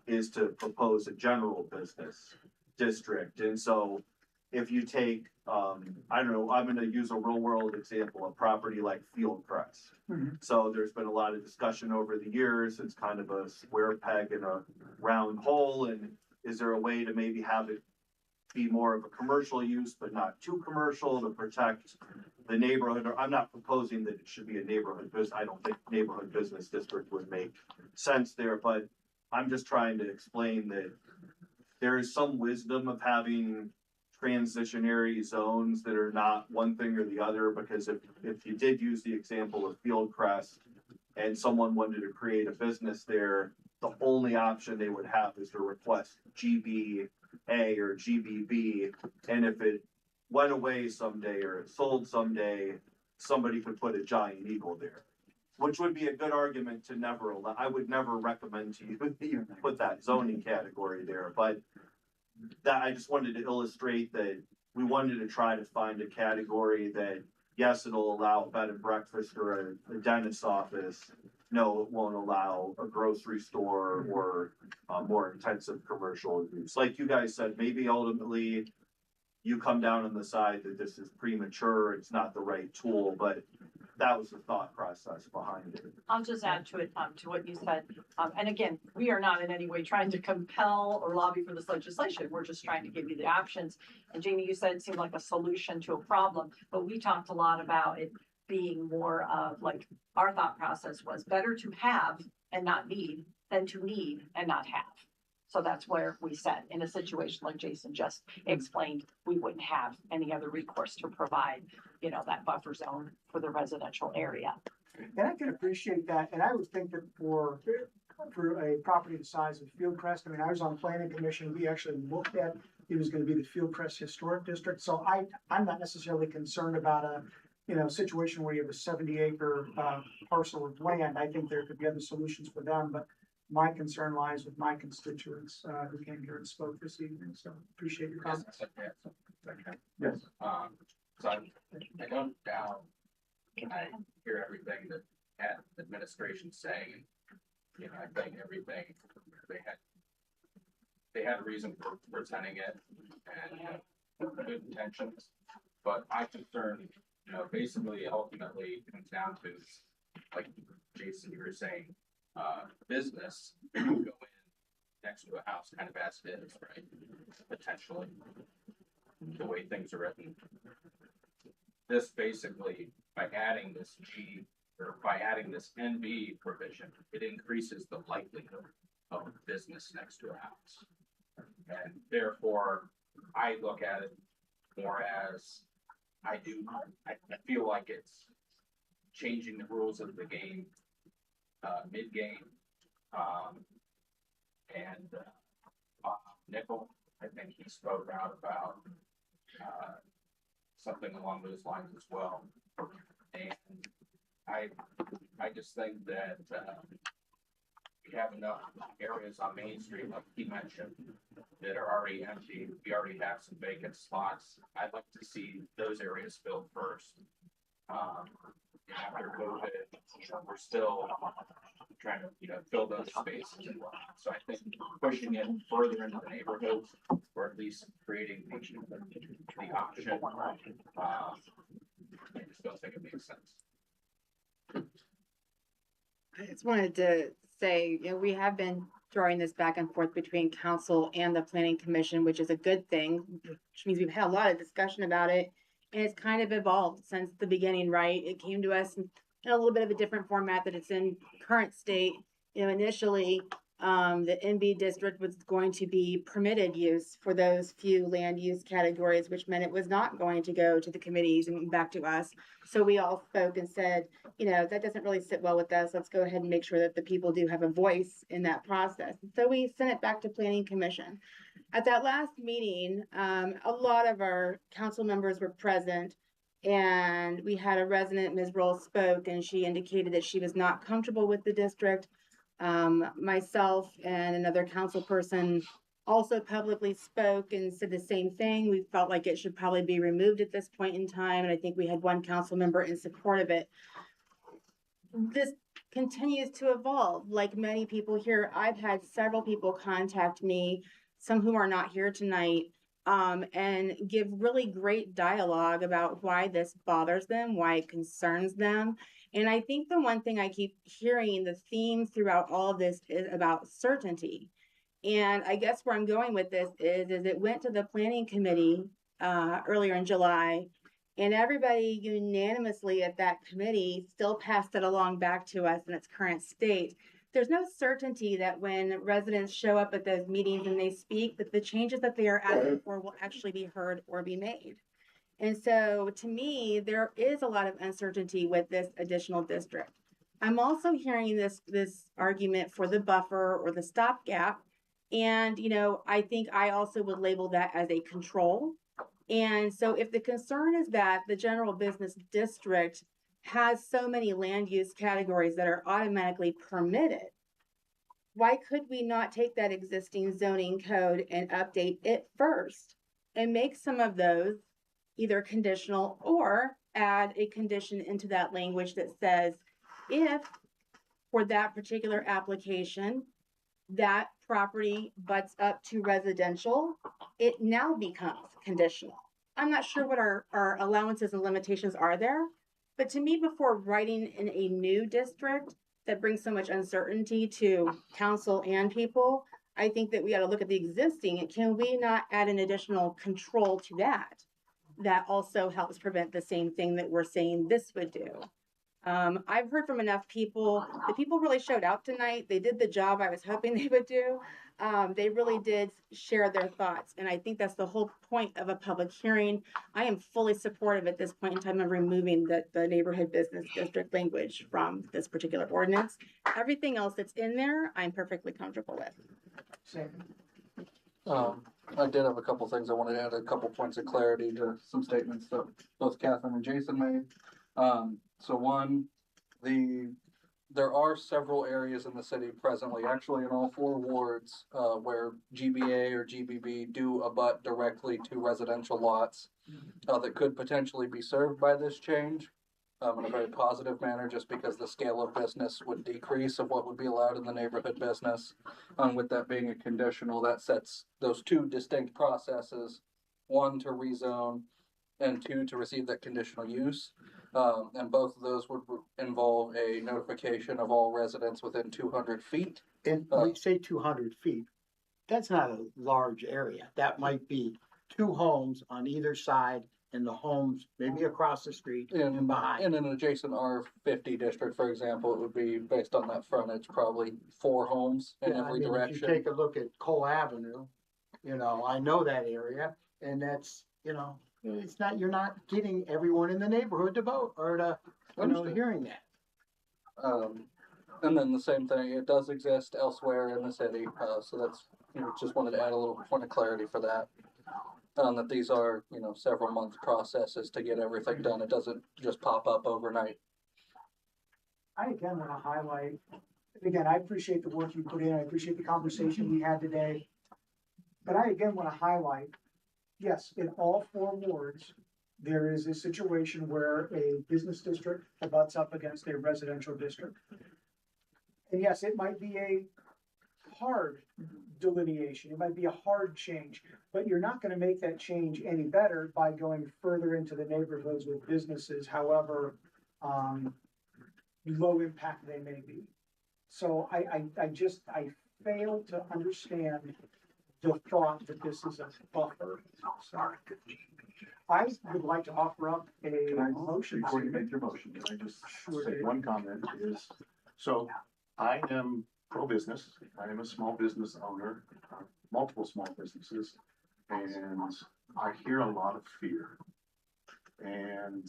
Speaker 4: is to propose a general business district. And so if you take, I don't know, I'm gonna use a real world example, a property like Fieldcrest. So there's been a lot of discussion over the years. It's kind of a square peg in a round hole. And is there a way to maybe have it be more of a commercial use, but not too commercial to protect the neighborhood? Or I'm not proposing that it should be a neighborhood business. I don't think neighborhood business district would make sense there, but I'm just trying to explain that there is some wisdom of having transitionary zones that are not one thing or the other, because if you did use the example of Fieldcrest and someone wanted to create a business there, the only option they would have is to request GBA or GBB. And if it went away someday or it sold someday, somebody could put a giant eagle there, which would be a good argument to never allow. I would never recommend to you that you put that zoning category there, but that I just wanted to illustrate that we wanted to try to find a category that, yes, it'll allow a bed and breakfast or a dentist's office. No, it won't allow a grocery store or more intensive commercial use. Like you guys said, maybe ultimately you come down on the side that this is premature, it's not the right tool, but that was the thought process behind it.
Speaker 16: I'll just add to it, to what you said. And again, we are not in any way trying to compel or lobby for this legislation. We're just trying to give you the options. And Jamie, you said it seemed like a solution to a problem, but we talked a lot about it being more of like, our thought process was better to have and not need than to need and not have. So that's where we said, in a situation like Jason just explained, we wouldn't have any other recourse to provide, that buffer zone for the residential area.
Speaker 5: And I can appreciate that, and I would think that for a property the size of Fieldcrest, I mean, I was on the planning commission, we actually looked at, it was gonna be the Fieldcrest Historic District, so I'm not necessarily concerned about a, situation where you have a 70-acre parcel of land. I think there could be other solutions for them, but my concern lies with my constituents, who came here and spoke this evening, so appreciate your comments.
Speaker 1: Yes.
Speaker 18: So I don't doubt, I hear everything that administration's saying. I think everything, they had a reason for presenting it and good intentions. But my concern, basically ultimately comes down to, like Jason, you were saying, business, you can go in next to a house kind of as it is, right? Potentially, the way things are written. This basically, by adding this NB provision, it increases the likelihood of business next to a house. And therefore, I look at it more as, I feel like it's changing the rules of the game, mid-game. Nickel, I think he spoke out about something along those lines as well. And I just think that we have enough areas on Main Street, like he mentioned, that are already empty. We already have some vacant spots. I'd like to see those areas filled first. After COVID, we're still trying to, fill those spaces. So I think pushing it further into the neighborhoods or at least creating the option. I just don't think it makes sense.
Speaker 6: I just wanted to say, you know, we have been throwing this back and forth between council and the planning commission, which is a good thing, which means we've had a lot of discussion about it. And it's kind of evolved since the beginning, right? It came to us in a little bit of a different format that it's in current state. You know, initially, the NB district was going to be permitted use for those few land use categories, which meant it was not going to go to the committees and back to us. So we all spoke and said, you know, that doesn't really sit well with us. Let's go ahead and make sure that the people do have a voice in that process. So we sent it back to planning commission. At that last meeting, a lot of our council members were present, and we had a resident, Ms. Roll, spoke, and she indicated that she was not comfortable with the district. Myself and another council person also publicly spoke and said the same thing. We felt like it should probably be removed at this point in time, and I think we had one council member in support of it. This continues to evolve. Like many people here, I've had several people contact me, some who are not here tonight, and give really great dialogue about why this bothers them, why it concerns them. And I think the one thing I keep hearing, the theme throughout all of this, is about certainty. And I guess where I'm going with this is it went to the planning committee earlier in July, and everybody unanimously at that committee still passed it along back to us in its current state. There's no certainty that when residents show up at those meetings and they speak, that the changes that they are asking for will actually be heard or be made. And so to me, there is a lot of uncertainty with this additional district. I'm also hearing this argument for the buffer or the stopgap. And, you know, I think I also would label that as a control. And so if the concern is that the general business district has so many land use categories that are automatically permitted, why could we not take that existing zoning code and update it first and make some of those either conditional or add a condition into that language that says, if for that particular application, that property butts up to residential, it now becomes conditional. I'm not sure what our allowances and limitations are there, but to me, before writing in a new district that brings so much uncertainty to council and people, I think that we got to look at the existing, and can we not add an additional control to that also helps prevent the same thing that we're saying this would do. I've heard from enough people. The people really showed out tonight. They did the job I was hoping they would do. They really did share their thoughts. And I think that's the whole point of a public hearing. I am fully supportive at this point in time of removing the neighborhood business district language from this particular ordinance. Everything else that's in there, I'm perfectly comfortable with.
Speaker 2: I did have a couple things. I wanted to add a couple points of clarity to some statements that both Catherine and Jason made. So one, there are several areas in the city presently, actually in all 4 wards, where GBA or GBB do abut directly to residential lots that could potentially be served by this change in a very positive manner, just because the scale of business would decrease of what would be allowed in the neighborhood business. With that being a conditional, that sets those 2 distinct processes, 1 to rezone and 2 to receive that conditional use. And both of those would involve a notification of all residents within 200 feet.
Speaker 15: And when you say 200 feet, that's not a large area. That might be 2 homes on either side, and the homes maybe across the street and behind.
Speaker 2: In an adjacent R50 district, for example, it would be based on that frontage, probably 4 homes in every direction.
Speaker 15: If you take a look at Cole Avenue, you know, I know that area, and that's, you know, it's not, you're not getting everyone in the neighborhood to vote or to, you know, hearing that.
Speaker 2: And then the same thing, it does exist elsewhere in the city, so that's, you know, just wanted to add a little point of clarity for that. That these are, you know, several month processes to get everything done. It doesn't just pop up overnight.
Speaker 5: I again want to highlight, again, I appreciate the work you put in. I appreciate the conversation we had today. But I again want to highlight, yes, in all 4 wards, there is a situation where a business district abuts up against a residential district. And yes, it might be a hard delineation, it might be a hard change, but you're not gonna make that change any better by going further into the neighborhoods with businesses, however, low impact they may be. So I fail to understand the thought that this is a buffer. Sorry. I would like to offer up a
Speaker 1: Can I,
Speaker 5: motion.
Speaker 1: before you make your motion, can I just
Speaker 5: Sure,
Speaker 1: say
Speaker 5: Dave.
Speaker 1: one comment is, so I am pro-business. I am a small business owner, multiple small businesses, and I hear a lot of fear. And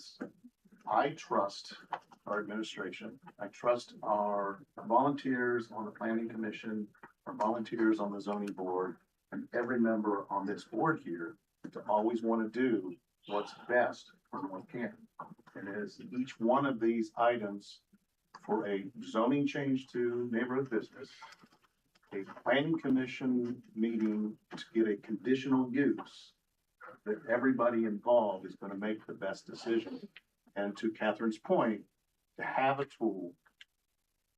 Speaker 1: I trust our administration. I trust our volunteers on the planning commission, our volunteers on the zoning board, and every member on this board here to always want to do what's best for North Canton. And as each one of these items for a zoning change to neighborhood business, a planning commission meeting to get a conditional use, that everybody involved is going to make the best decision. And to Catherine's point, to have a tool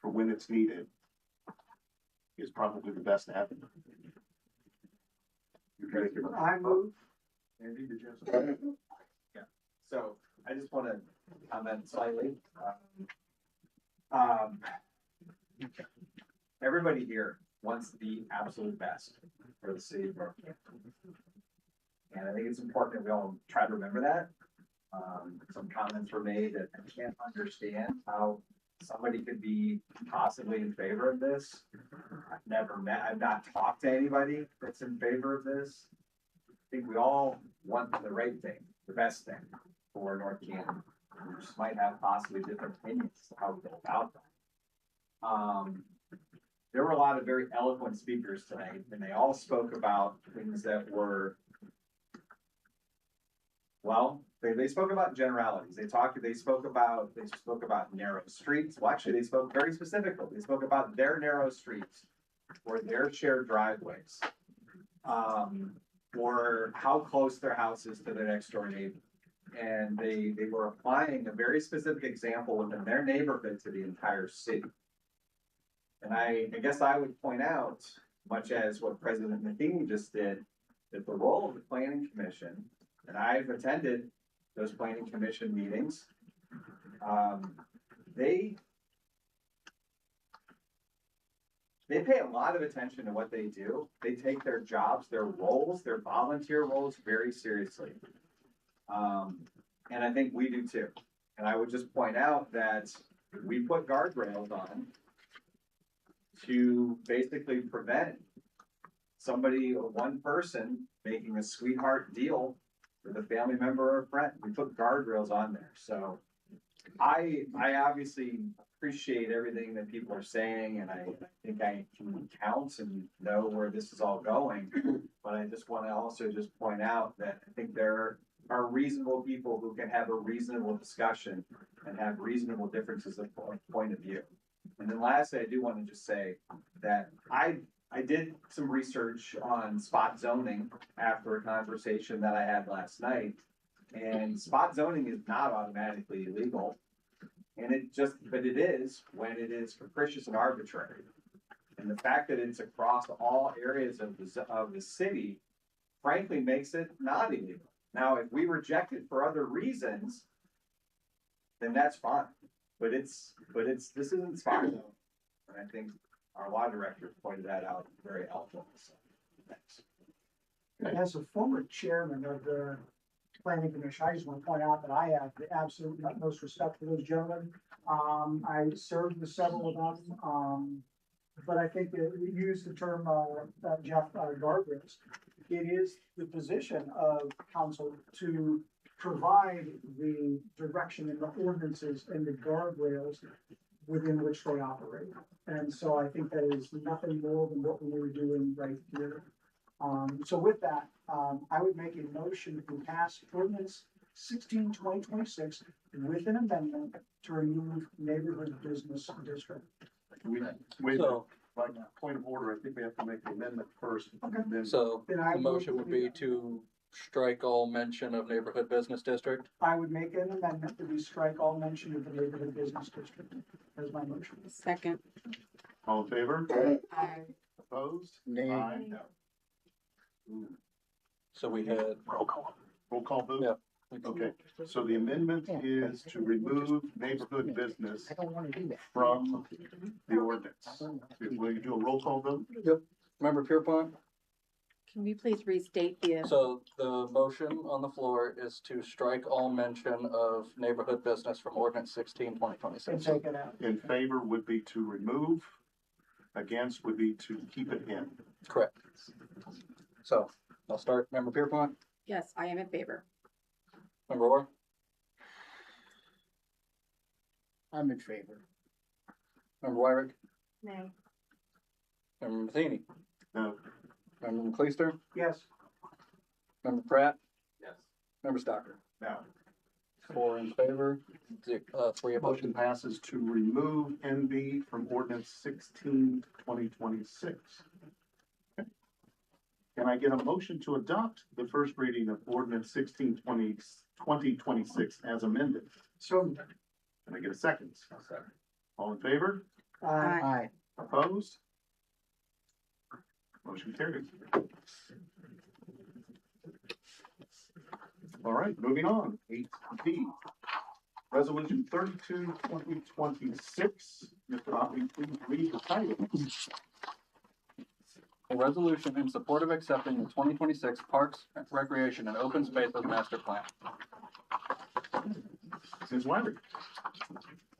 Speaker 1: for when it's needed is probably the best avenue.
Speaker 5: I move.
Speaker 1: Andy, did you have something?
Speaker 10: Yeah, so I just wanna comment slightly. Everybody here wants the absolute best for the city of North Canton. And I think it's important that we all try to remember that. Some comments were made that I can't understand how somebody could be possibly in favor of this. I've not talked to anybody that's in favor of this. I think we all want the right thing, the best thing for North Canton. We just might have possibly different opinions as to how we go about that. There were a lot of very eloquent speakers tonight, and they all spoke about things that were, well, they spoke about generalities. They spoke about narrow streets. Well, actually, they spoke very specifically. They spoke about their narrow streets or their shared driveways, or how close their house is to their next door neighbor. And they were applying a very specific example within their neighborhood to the entire city. And I guess I would point out, much as what President Matheny just did, that the role of the Planning Commission, and I've attended those Planning Commission meetings, they pay a lot of attention to what they do. They take their jobs, their roles, their volunteer roles very seriously. And I think we do too. And I would just point out that we put guardrails on to basically prevent somebody or one person making a sweetheart deal with a family member or a friend. We put guardrails on there. So I obviously appreciate everything that people are saying, and I think I can count and know where this is all going. But I just want to also just point out that I think there are reasonable people who can have a reasonable discussion and have reasonable differences of point of view. And then lastly, I do want to just say that I did some research on spot zoning after a conversation that I had last night. And spot zoning is not automatically illegal. And but it is when it is capricious and arbitrary. And the fact that it's across all areas of the city, frankly, makes it not illegal. Now, if we reject it for other reasons, then that's fine. But this isn't spot zoning. And I think our law director pointed that out very eloquently. So, thanks.
Speaker 5: As a former chairman of the planning commission, I just want to point out that I have the absolute utmost respect for those gentlemen. I served with several of them, but I think that we use the term, Jeff, guardrails. It is the position of council to provide the direction and the ordinances and the guardrails within which they operate. And so I think that is nothing more than what we were doing right here. So with that, I would make a motion to pass ordinance 16/2026 with an amendment to remove neighborhood business district.
Speaker 1: Wait, by point of order, I think we have to make the amendment first.
Speaker 5: Okay.
Speaker 2: So
Speaker 5: Then I
Speaker 2: the motion
Speaker 5: would-
Speaker 2: would be to strike all mention of neighborhood business district.
Speaker 5: I would make an amendment that we strike all mention of the neighborhood business district as my motion.
Speaker 6: Second.
Speaker 1: All in favor?
Speaker 6: Aye.
Speaker 1: Opposed?
Speaker 15: Nay.
Speaker 1: Aye.
Speaker 2: So we had
Speaker 1: Roll call. Roll call vote?
Speaker 2: Yeah.
Speaker 1: Okay, so the amendment is to remove neighborhood business
Speaker 15: I don't wanna do that.
Speaker 1: from the ordinance. Will you do a roll call vote?
Speaker 2: Member Pierpont.
Speaker 6: Can we please restate the,
Speaker 2: So the motion on the floor is to strike all mention of neighborhood business from ordinance 16/2026.
Speaker 5: Take it out.
Speaker 1: In favor would be to remove, against would be to keep it in.
Speaker 2: Correct. So I'll start. Member Pierpont,
Speaker 6: yes, I am in favor.
Speaker 2: member Orr,
Speaker 15: I'm in favor.
Speaker 2: member Wyrick,
Speaker 13: Nay.
Speaker 2: member Matheny,
Speaker 1: No.
Speaker 2: member McLeister,
Speaker 5: Yes.
Speaker 2: member Pratt,
Speaker 18: Yes.
Speaker 2: member Stocker.
Speaker 1: No.
Speaker 2: 4 in favor, 3 opposed.
Speaker 1: Motion passes to remove NB from ordinance 16/2026. Can I get a motion to adopt the first reading of ordinance 16/2026 as amended?
Speaker 5: So,
Speaker 1: Can I get a second? All in favor?
Speaker 15: Aye.
Speaker 1: Opposed? Motion carries. All right, moving on. 8B. Resolution 32/2026. Mr. Otley, please read the title.
Speaker 2: A resolution in support of accepting the 2026 Parks, Recreation, and Open Spaces Master Plan.
Speaker 1: Ms. Wyrick.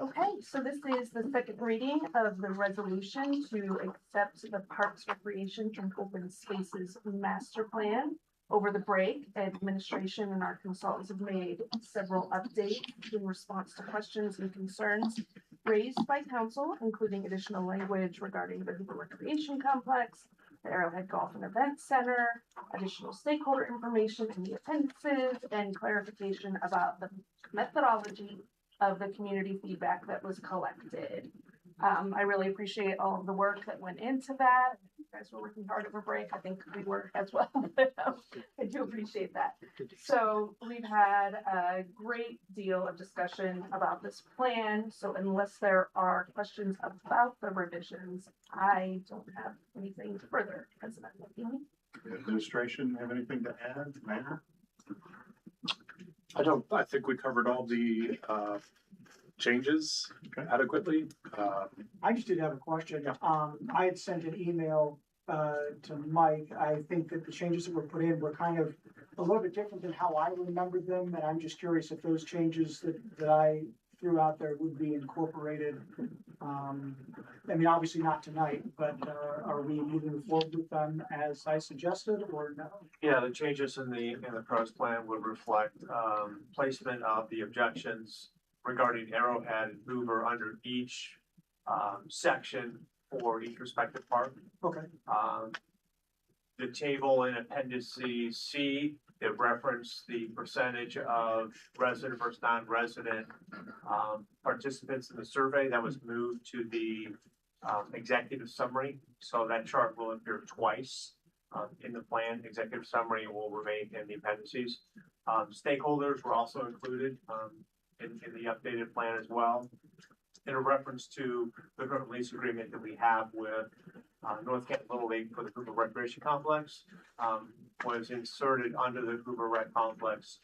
Speaker 13: Okay, so this is the second reading of the resolution to accept the Parks, Recreation, and Open Spaces Master Plan. Over the break, administration and our consultants have made several updates in response to questions and concerns raised by council, including additional language regarding the Hoover Recreation Complex, the Arrowhead Golf and Event Center, additional stakeholder information in the appendices, and clarification about the methodology of the community feedback that was collected. I really appreciate all of the work that went into that. You guys were working hard over break. I think we were as well. I do appreciate that. So we've had a great deal of discussion about this plan. So unless there are questions about the revisions, I don't have anything further. President.
Speaker 1: Administration have anything to add, Mayor?
Speaker 17: I don't, I think we covered all the, changes adequately.
Speaker 5: I just did have a question. I had sent an email, to Mike. I think that the changes that were put in were kind of a little bit different than how I remembered them, and I'm just curious if those changes that I threw out there would be incorporated. I mean, obviously not tonight, but, are we moving forward with them as I suggested or no?
Speaker 4: Yeah, the changes in the pros plan would reflect, placement of the objections regarding Arrowhead and Hoover under each, section for each respective park.
Speaker 5: Okay.
Speaker 4: The table in Appendix C, it referenced the percentage of resident versus non-resident, participants in the survey that was moved to the, executive summary. So that chart will appear twice, in the plan. Executive summary will remain in the appendices. Stakeholders were also included, in the updated plan as well. In a reference to the current lease agreement that we have with North Canton Little League for the Hoover Recreation Complex, was inserted under the Hoover Rec Complex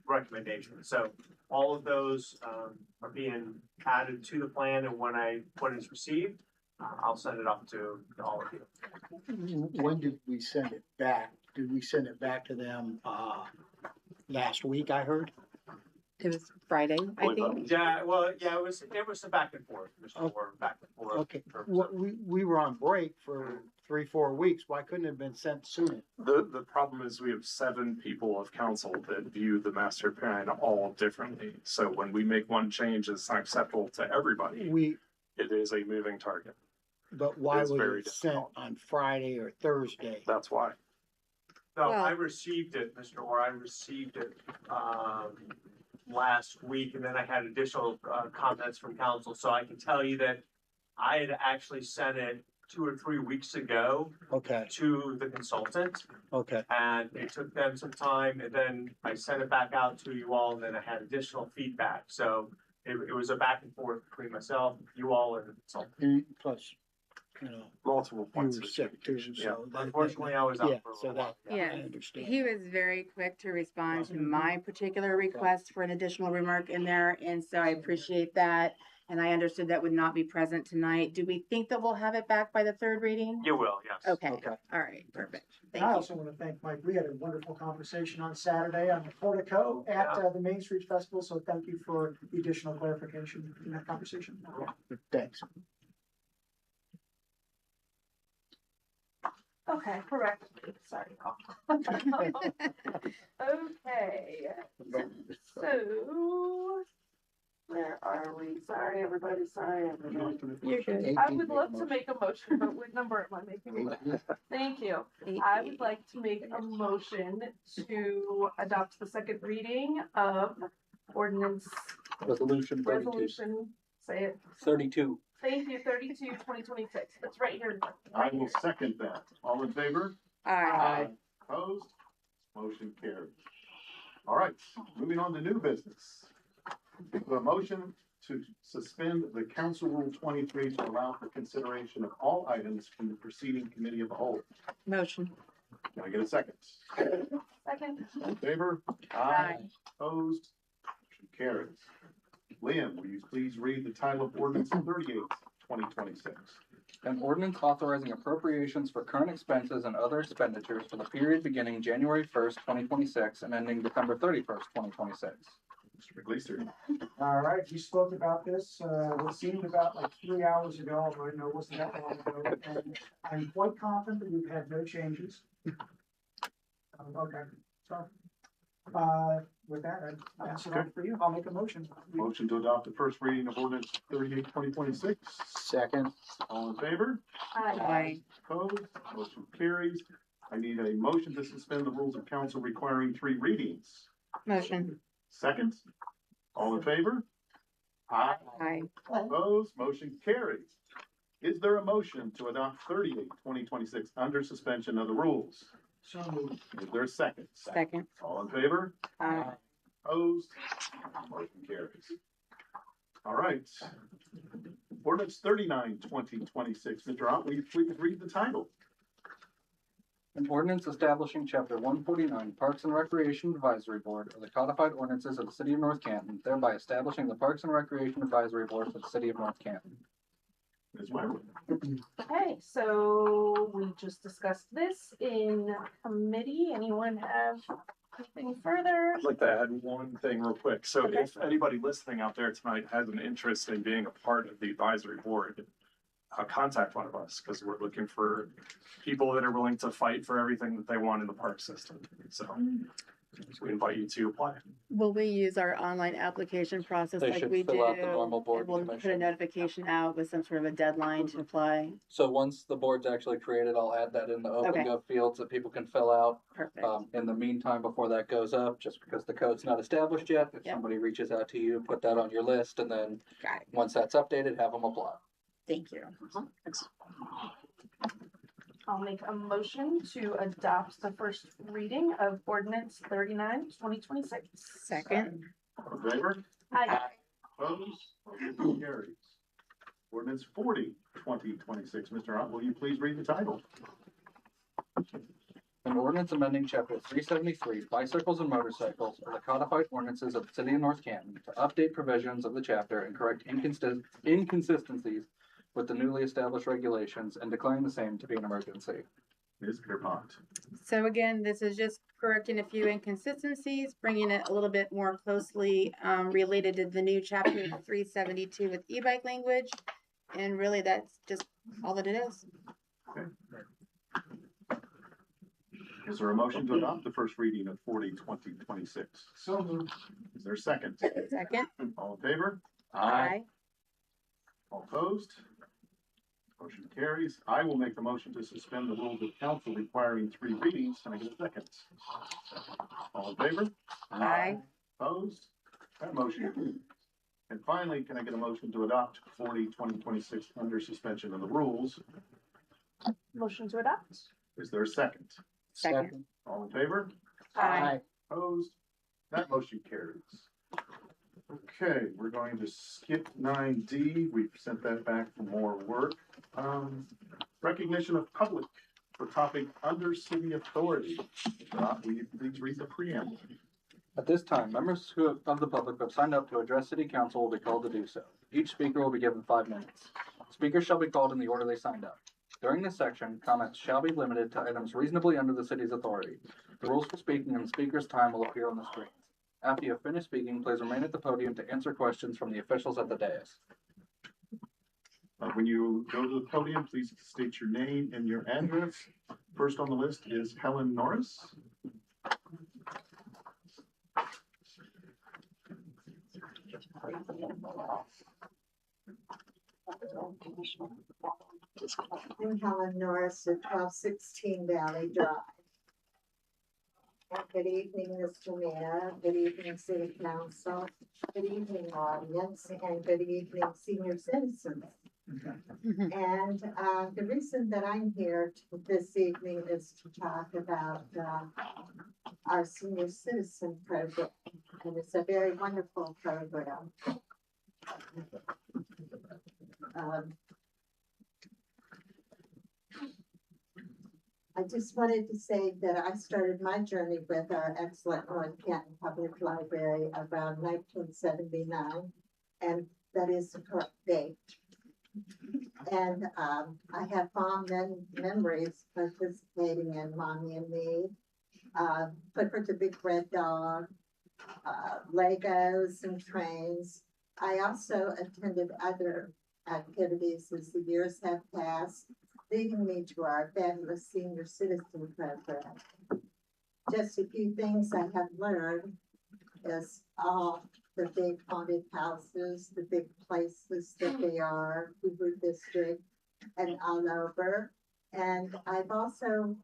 Speaker 4: recommendation. So all of those are being added to the plan, and when it's received, I'll send it off to all of you.
Speaker 15: When did we send it back? Did we send it back to them, last week, I heard?
Speaker 6: It was Friday, I think.
Speaker 4: Yeah, well, yeah, it was a back and forth, Mr. Moore, back and forth.
Speaker 15: Okay, well, we were on break for 3-4 weeks. Why couldn't it have been sent sooner?
Speaker 17: The problem is we have 7 people of council that view the master plan all differently. So when we make one change, it's not acceptable to everybody. It is a moving target.
Speaker 15: But why
Speaker 17: It's
Speaker 15: was
Speaker 17: very
Speaker 15: it sent on Friday or Thursday?
Speaker 17: That's why.
Speaker 4: No,
Speaker 6: Well-
Speaker 4: I received it, Mr. Orr, I received it, last week, and then I had additional, comments from council, so I can tell you that I had actually sent it 2 or 3 weeks ago
Speaker 15: Okay,
Speaker 4: to the consultant,
Speaker 15: okay.
Speaker 4: and it took them some time, and then I sent it back out to you all, and then I had additional feedback, so it was a back and forth between myself, you all, and the consultant.
Speaker 15: Plus, you know,
Speaker 17: Multiple
Speaker 15: you
Speaker 17: points
Speaker 15: were
Speaker 17: of
Speaker 15: sick too,
Speaker 17: communication,
Speaker 15: so. that-
Speaker 4: Unfortunately, I was out
Speaker 15: Yeah,
Speaker 4: for a
Speaker 15: so
Speaker 4: little
Speaker 15: that,
Speaker 4: while.
Speaker 6: Yeah.
Speaker 15: I understand.
Speaker 6: He was very quick to respond to my particular request for an additional remark in there, and so I appreciate that. And I understood that would not be present tonight. Do we think that we'll have it back by the third reading?
Speaker 4: You will, yes.
Speaker 6: Okay,
Speaker 15: Okay.
Speaker 6: all right, perfect.
Speaker 5: And
Speaker 6: Thank
Speaker 5: I
Speaker 6: you.
Speaker 5: also want to thank Mike. We had a wonderful conversation on Saturday on the portico at the Main Street Festival. So thank you for the additional clarification in that conversation.
Speaker 15: Thanks.
Speaker 13: Okay, correct. Sorry. Okay, so where are we? Sorry, everybody, sorry, everybody.
Speaker 6: You're good.
Speaker 13: I would love to make a motion, but what number am I making? Thank you. I would like to make a motion to adopt the second reading of ordinance
Speaker 2: Resolution 32.
Speaker 13: resolution, say it.
Speaker 2: 32.
Speaker 13: Thank you, 32/2026. It's right here.
Speaker 1: I will second that. All in favor?
Speaker 6: Aye.
Speaker 1: Opposed? Motion carries. All right, moving on to new business. A motion to suspend the Council Rule 23 to allow for consideration of all items from the preceding committee of the whole.
Speaker 6: Motion.
Speaker 1: Can I get a second?
Speaker 13: Second.
Speaker 1: All in favor?
Speaker 6: Aye.
Speaker 1: Opposed? Motion carries. Liam, will you please read the title of ordinance 38, 2026?
Speaker 2: An ordinance authorizing appropriations for current expenses and other expenditures for the period beginning January 1st, 2026 and ending December 31st, 2026.
Speaker 1: Mr. McLeister.
Speaker 5: All right, we spoke about this, it seemed about like 3 hours ago, although I know it wasn't that long ago, and I'm quite confident that we've had no changes. Okay, so, with that, I pass it on for you, I'll make a motion.
Speaker 1: Motion to adopt the first reading of ordinance 38, 2026.
Speaker 15: Second.
Speaker 1: All in favor?
Speaker 6: Aye.
Speaker 1: Opposed? Motion carries. I need a motion to suspend the rules of council requiring 3 readings.
Speaker 6: Motion.
Speaker 1: Second. All in favor? Aye.
Speaker 6: Aye.
Speaker 1: Opposed? Motion carries. Is there a motion to adopt 38, 2026 under suspension of the rules?
Speaker 5: So moved.
Speaker 1: Is there a second?
Speaker 6: Second.
Speaker 1: All in favor?
Speaker 6: Aye.
Speaker 1: Opposed? Motion carries. All right. Ordinance 39, 2026. Mr. Ott, will you please read the title?
Speaker 2: An ordinance establishing Chapter 149 Parks and Recreation Advisory Board of the codified ordinances of the City of North Canton, thereby establishing the Parks and Recreation Advisory Board for the City of North Canton.
Speaker 1: Ms. Wyler.
Speaker 13: Okay, so we just discussed this in committee. Anyone have anything further?
Speaker 17: I'd like to add one thing real quick. So
Speaker 13: Okay.
Speaker 17: if anybody listening out there tonight has an interest in being a part of the advisory board, contact one of us, because we're looking for people that are willing to fight for everything that they want in the park system. So we invite you to apply.
Speaker 6: Will we use our online application process
Speaker 2: They
Speaker 6: like
Speaker 2: should
Speaker 6: we
Speaker 2: fill
Speaker 6: do?
Speaker 2: out the normal board
Speaker 6: And we'll put a
Speaker 2: commission.
Speaker 6: notification out with some sort of a deadline to apply.
Speaker 2: So once the board's actually created, I'll add that in the
Speaker 6: Okay.
Speaker 2: OpenGov fields that people can fill out.
Speaker 6: Perfect.
Speaker 2: In the meantime, before that goes up, just because the code's not established yet, if
Speaker 6: Yep.
Speaker 2: somebody reaches out to you, put that on your list, and then
Speaker 6: Got it.
Speaker 2: once that's updated, have them apply.
Speaker 6: Thank you.
Speaker 13: I'll make a motion to adopt the first reading of ordinance 39/2026.
Speaker 6: Second.
Speaker 1: All in favor?
Speaker 13: Aye.
Speaker 1: Opposed? Motion carries. Ordinance 40, 2026. Mr. Ott, will you please read the title?
Speaker 2: An ordinance amending chapter 373 bicycles and motorcycles of the codified ordinances of the City of North Canton to update provisions of the chapter and correct inconsistencies with the newly established regulations and declaring the same to be an emergency.
Speaker 1: Ms. Pierpont.
Speaker 6: So again, this is just correcting a few inconsistencies, bringing it a little bit more closely related to the new chapter 372 with e-bike language. And really, that's just all that it is.
Speaker 1: Okay. Is there a motion to adopt the first reading of 40, 2026?
Speaker 5: So moved.
Speaker 1: Is there a second?
Speaker 6: Second.
Speaker 1: All in favor?
Speaker 6: Aye.
Speaker 1: All opposed? Motion carries. I will make the motion to suspend the rules of council requiring 3 readings. Can I get a second? All in favor?
Speaker 6: Aye.
Speaker 1: Opposed? That motion. And finally, can I get a motion to adopt 40, 2026 under suspension of the rules?
Speaker 13: Motion to adopt?
Speaker 1: Is there a second?
Speaker 6: Second.
Speaker 1: All in favor?
Speaker 6: Aye.
Speaker 1: Opposed? That motion carries. Okay, we're going to skip 9D. We've sent that back for more work. Recognition of public for topic under city authority. Will you please read the preamble?
Speaker 2: At this time, members of the public who have signed up to address City Council will be called to do so. Each speaker will be given 5 minutes. Speakers shall be called in the order they signed up. During this section, comments shall be limited to items reasonably under the city's authority. The rules for speaking and the speaker's time will appear on the screens. After you have finished speaking, please remain at the podium to answer questions from the officials at the dais.
Speaker 1: When you go to the podium, please state your name and your address. First on the list is Helen Norris.
Speaker 21: I'm Helen Norris at 1216 Valley Drive. And good evening, Mr. Mayor. Good evening, City Council. Good evening, audience, and good evening, senior citizens. And the reason that I'm here this evening is to talk about our senior citizen program. And it's a very wonderful program. I just wanted to say that I started my journey with our excellent North Canton Public Library around 1979, and that is the correct date. And I have fond memories participating in Mommy and Me, Clifford the Big Red Dog, Legos and trains. I also attended other activities as the years have passed, leading me to our fabulous senior citizen program. Just a few things I have learned is all the big haunted houses, the big places that they are, Hoover District and all over. And I've also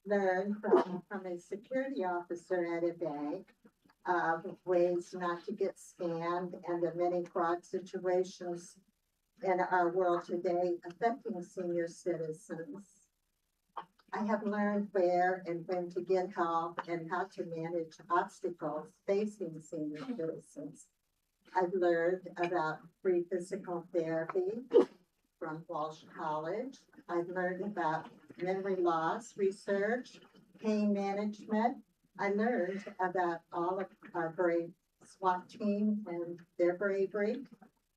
Speaker 21: learned from a security officer at a bank ways not to get scammed and the many fraud situations in our world today affecting senior citizens. I have learned where and when to get help and how to manage obstacles facing senior citizens. I've learned about free physical therapy from Walsh College. I've learned about memory loss research, pain management. I learned about all of our brave SWAT team and their bravery.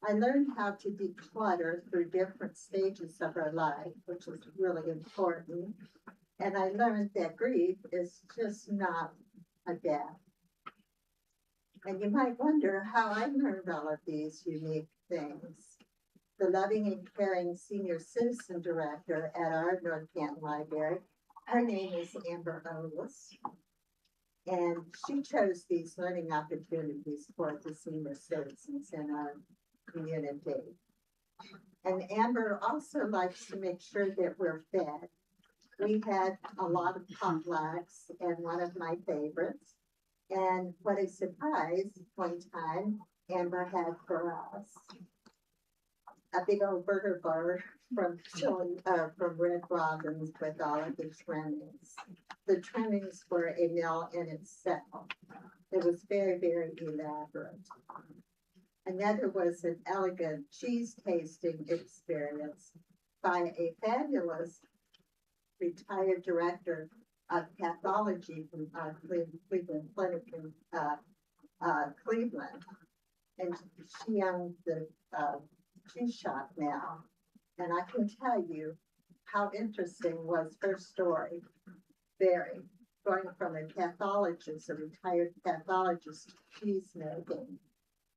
Speaker 21: I learned how to declutter through different stages of our life, which is really important. And I learned that grief is just not a death. And you might wonder how I learned all of these unique things. The loving and caring senior citizen director at our North Canton Library, her name is Amber Olis. And she chose these learning opportunities for the senior citizens in our community. And Amber also likes to make sure that we're fed. We had a lot of potlucks, and one of my favorites. And what a surprise one time Amber had for us. A big old burger bar from Red Robin's with all of the trimmings. The trimmings were a meal in itself. It was very, very elaborate. Another was an elegant cheese tasting experience by a fabulous retired director of pathology from Cleveland Clinic in Cleveland. And she owns the cheese shop now. And I can tell you how interesting was her story. Very. Going from a pathologist, a retired pathologist, to cheese making.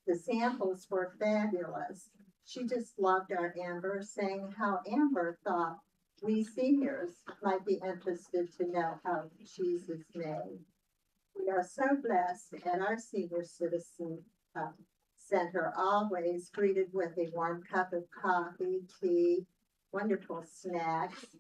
Speaker 21: The samples were fabulous. She just loved our Amber, saying how Amber thought we seniors might be interested to know how cheese is made. We are so blessed at our senior citizen center, always greeted with a warm cup of coffee, tea, wonderful snacks,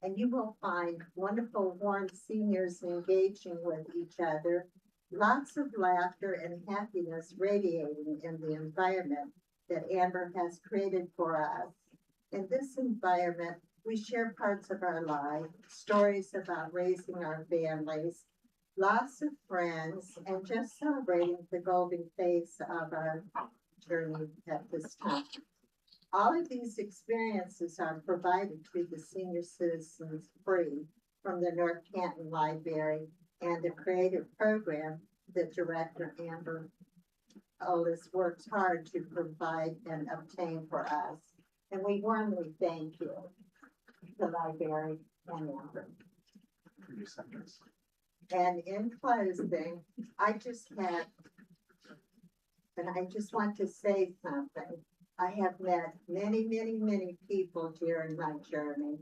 Speaker 21: and you will find wonderful, warm seniors engaging with each other, lots of laughter and happiness radiating in the environment that Amber has created for us. In this environment, we share parts of our life, stories about raising our families, lots of friends, and just celebrating the golden phase of our journey at this time. All of these experiences are provided to the senior citizens free from the North Canton Library and the creative program that Director Amber Otis works hard to provide and obtain for us. And we warmly thank you, the library and Amber. And in closing, I just want to say something. I have met many people during my journey,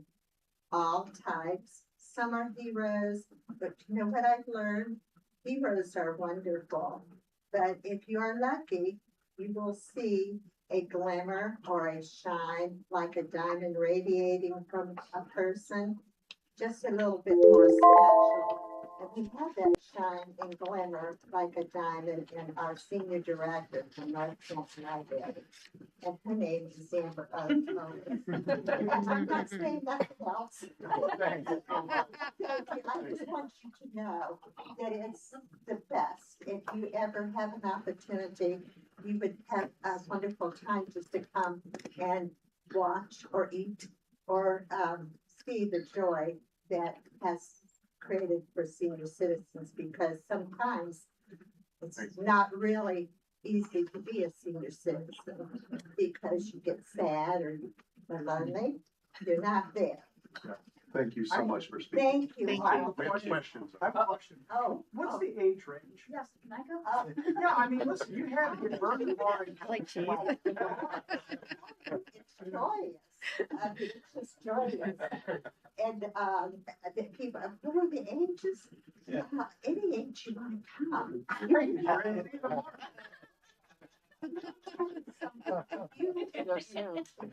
Speaker 21: all types. Some are heroes, but you know what I've learned? Heroes are wonderful, but if you are lucky, you will see a glimmer or a shine like a diamond radiating from a person, just a little bit more special. And we have that shine and glimmer like a diamond in our senior director from North Canton Library. And her name is Amber Otis. I'm not saying nothing else. Thank you. I just want you to know that it's the best. If you ever have an opportunity, you would have a wonderful time just to come and watch or eat or see the joy that has created for senior citizens, because sometimes it's not really easy to be a senior citizen because you get sad or you're lonely. You're not there.
Speaker 1: Yeah. Thank you so much for speaking.
Speaker 21: Thank you.
Speaker 1: We have questions.
Speaker 5: I have a question.
Speaker 21: Oh,
Speaker 5: What's the age range?
Speaker 21: yes, can I go?
Speaker 5: Yeah, I mean, listen, you have your burger bar.
Speaker 21: I like cheese. It's joyous. It's just joyous. And the people, what are the ages?
Speaker 5: Yeah.
Speaker 21: Any age you want to come. If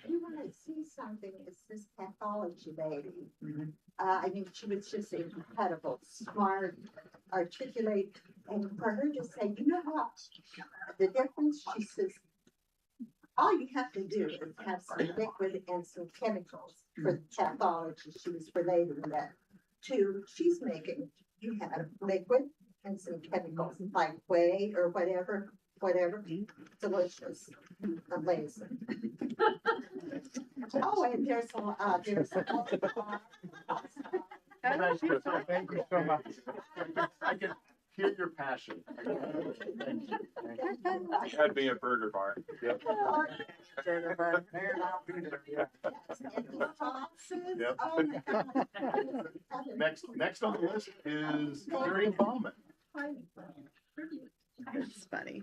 Speaker 21: you want to see something, it's this pathology lady. I mean, she was just incredible, smart, articulate, and for her to say, you know what, the difference, she says, all you have to do is have some liquid and some chemicals for the pathology she was relating that to. She's making, you have liquid and some chemicals like whey or whatever, delicious, amazing. Oh, and there's a,
Speaker 1: Thank you so much. I can hear your passion. Thank you.
Speaker 17: You had me at Burger Bar.
Speaker 1: Yep.
Speaker 21: Burger bar.
Speaker 1: Yep.
Speaker 21: Oh my God.
Speaker 1: Next on the list is Gary Bowman.
Speaker 14: That's funny.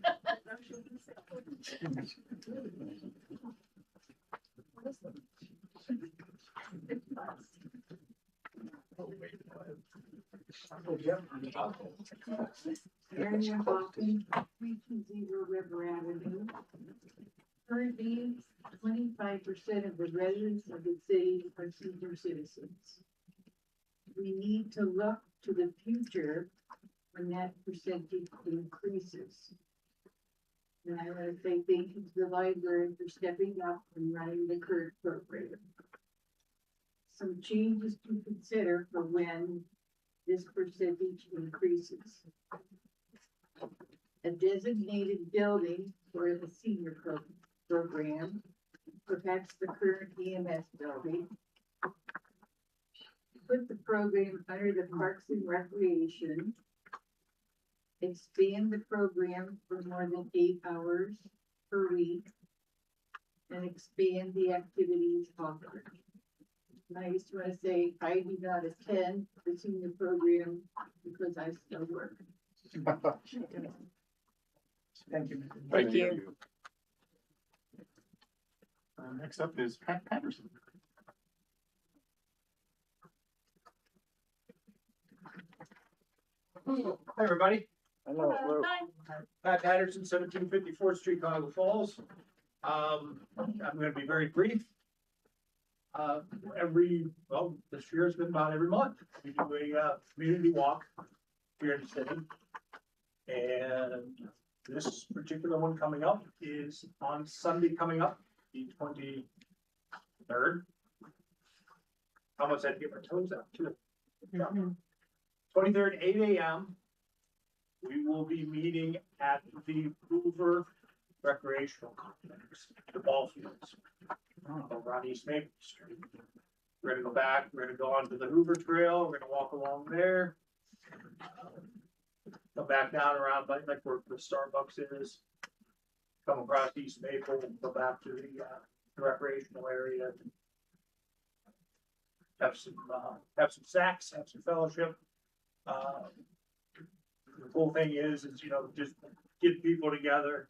Speaker 12: Area Hopping, 320 River Avenue. Currently, 25% of the residents of the city are senior citizens. We need to look to the future when that percentage increases. And I want to say thank you to the library for stepping up and running the current program. Some changes to consider for when this percentage increases. A designated building for the senior program, perhaps the current EMS building. Put the program under the Parks and Recreation. Expand the program for more than 8 hours per week. And expand the activities offered. And I just want to say, I do not attend the senior program because I still work.
Speaker 5: Thank you.
Speaker 1: Thank you. Next up is Pat Patterson.
Speaker 7: Hi, everybody.
Speaker 15: Hello.
Speaker 7: Pat Patterson, 1754th Street, Cuyahoga Falls. I'm gonna be very brief. This year's been about every month. We do a community walk here in the city. And this particular one coming up is on Sunday coming up, the 23rd. I almost had to get my toes out too. 23rd, 8 a.m. we will be meeting at the Hoover Recreational Complex, the ball fields, over on East Maple Street. We're gonna go back, we're gonna go onto the Hoover Trail, we're gonna walk along there. Come back down around like where the Starbucks is. Come across East Maple, go back to the recreational area. Have some snacks, have some fellowship. The cool thing is, you know, just get people together,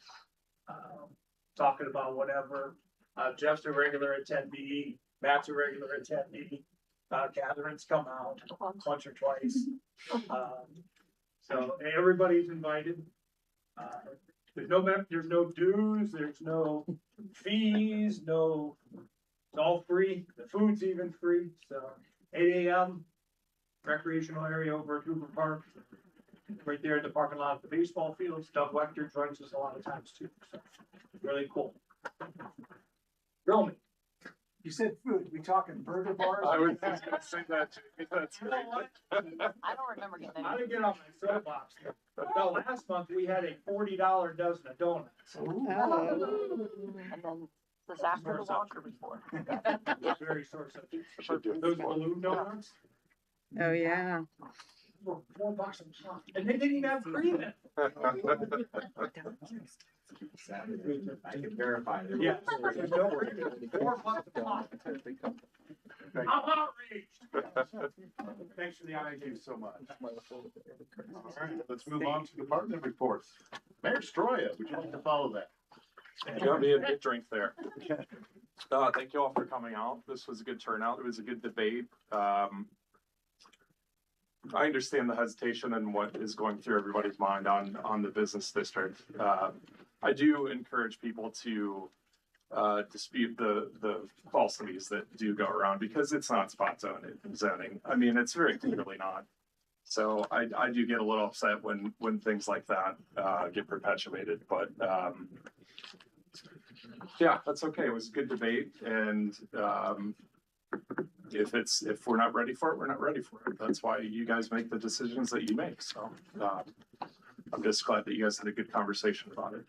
Speaker 7: talking about whatever. Jeff's a regular attendee, Matt's a regular attendee. Catherine's come out once or twice. So everybody's invited. There's no dues, there's no fees, it's all free. The food's even free. So 8 a.m. recreational area over at Hoover Park, right there at the parking lot of the baseball fields. Doug Wechter joins us a lot of times too. So really cool. Grill me.
Speaker 5: You said food, we talking burger bars?
Speaker 17: I was just gonna say that, Jamie. That's
Speaker 7: You know what?
Speaker 16: I don't remember getting
Speaker 7: I
Speaker 16: any.
Speaker 7: didn't get on my soapbox. No, last month we had a $40 dozen of donuts.
Speaker 16: And then this after the walk or before?
Speaker 7: Very sort of. Those balloon donuts
Speaker 6: Oh, yeah.
Speaker 7: were $4 a pop, and they didn't even have cream in it.
Speaker 10: I can verify that.
Speaker 7: Yeah. There's no cream in it. $4 a pop. I'm outraged.
Speaker 1: Thanks for the idea. Thank you so much. All right, let's move on to department reports. Mayor Stroya, would you like to follow that?
Speaker 17: You got me a good drink there. Thank you all for coming out. This was a good turnout. It was a good debate. I understand the hesitation and what is going through everybody's mind on the business district. I do encourage people to dispute the falsities that do go around because it's not spot zoning. I mean, it's very clearly not. So I do get a little upset when things like that get perpetuated, but yeah, that's okay. It was a good debate, and if we're not ready for it, we're not ready for it. That's why you guys make the decisions that you make. So I'm just glad that you guys had a good conversation about it.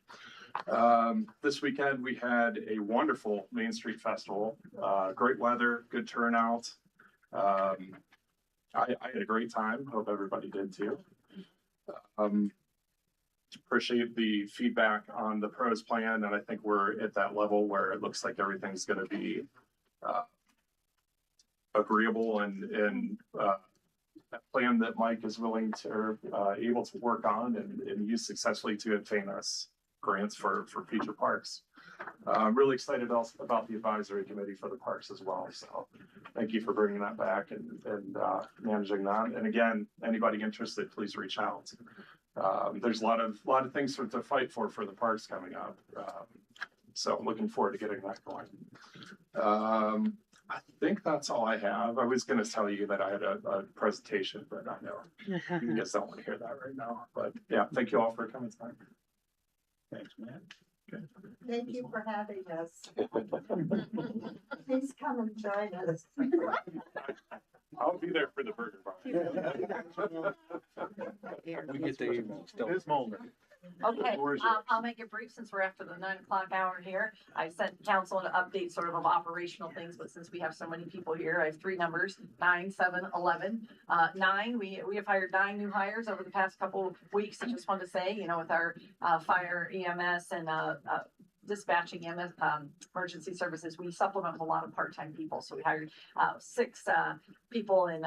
Speaker 17: This weekend we had a wonderful Main Street Festival. Great weather, good turnout. I had a great time. Hope everybody did too. Appreciate the feedback on the pros plan, and I think we're at that level where it looks like everything's going to be agreeable and a plan that Mike is willing to able to work on and use successfully to obtain us grants for future parks. I'm really excited also about the advisory committee for the parks as well. So thank you for bringing that back and managing that. And again, anybody interested, please reach out. There's a lot of things to fight for the parks coming up. So I'm looking forward to getting that going. I think that's all I have. I was going to tell you that I had a presentation, but I know you guys don't want to hear that right now. But yeah, thank you all for coming tonight.
Speaker 7: Thanks, man.
Speaker 1: Okay.
Speaker 21: Thank you for having us. Please come and join us.
Speaker 17: I'll be there for the burger bar.
Speaker 2: We get the email still.
Speaker 1: Ms. Molnar.
Speaker 16: Okay,
Speaker 1: Floor is yours.
Speaker 16: I'll make it brief since we're after the 9 o'clock hour here. I sent council an update sort of operational things, but since we have so many people here, I have 3 numbers, 9, 7, 11. 9, we have hired 9 new hires over the past couple of weeks. I just wanted to say, you know, with our fire, EMS, and dispatching emergency services, we supplement with a lot of part-time people. So we hired 6 people in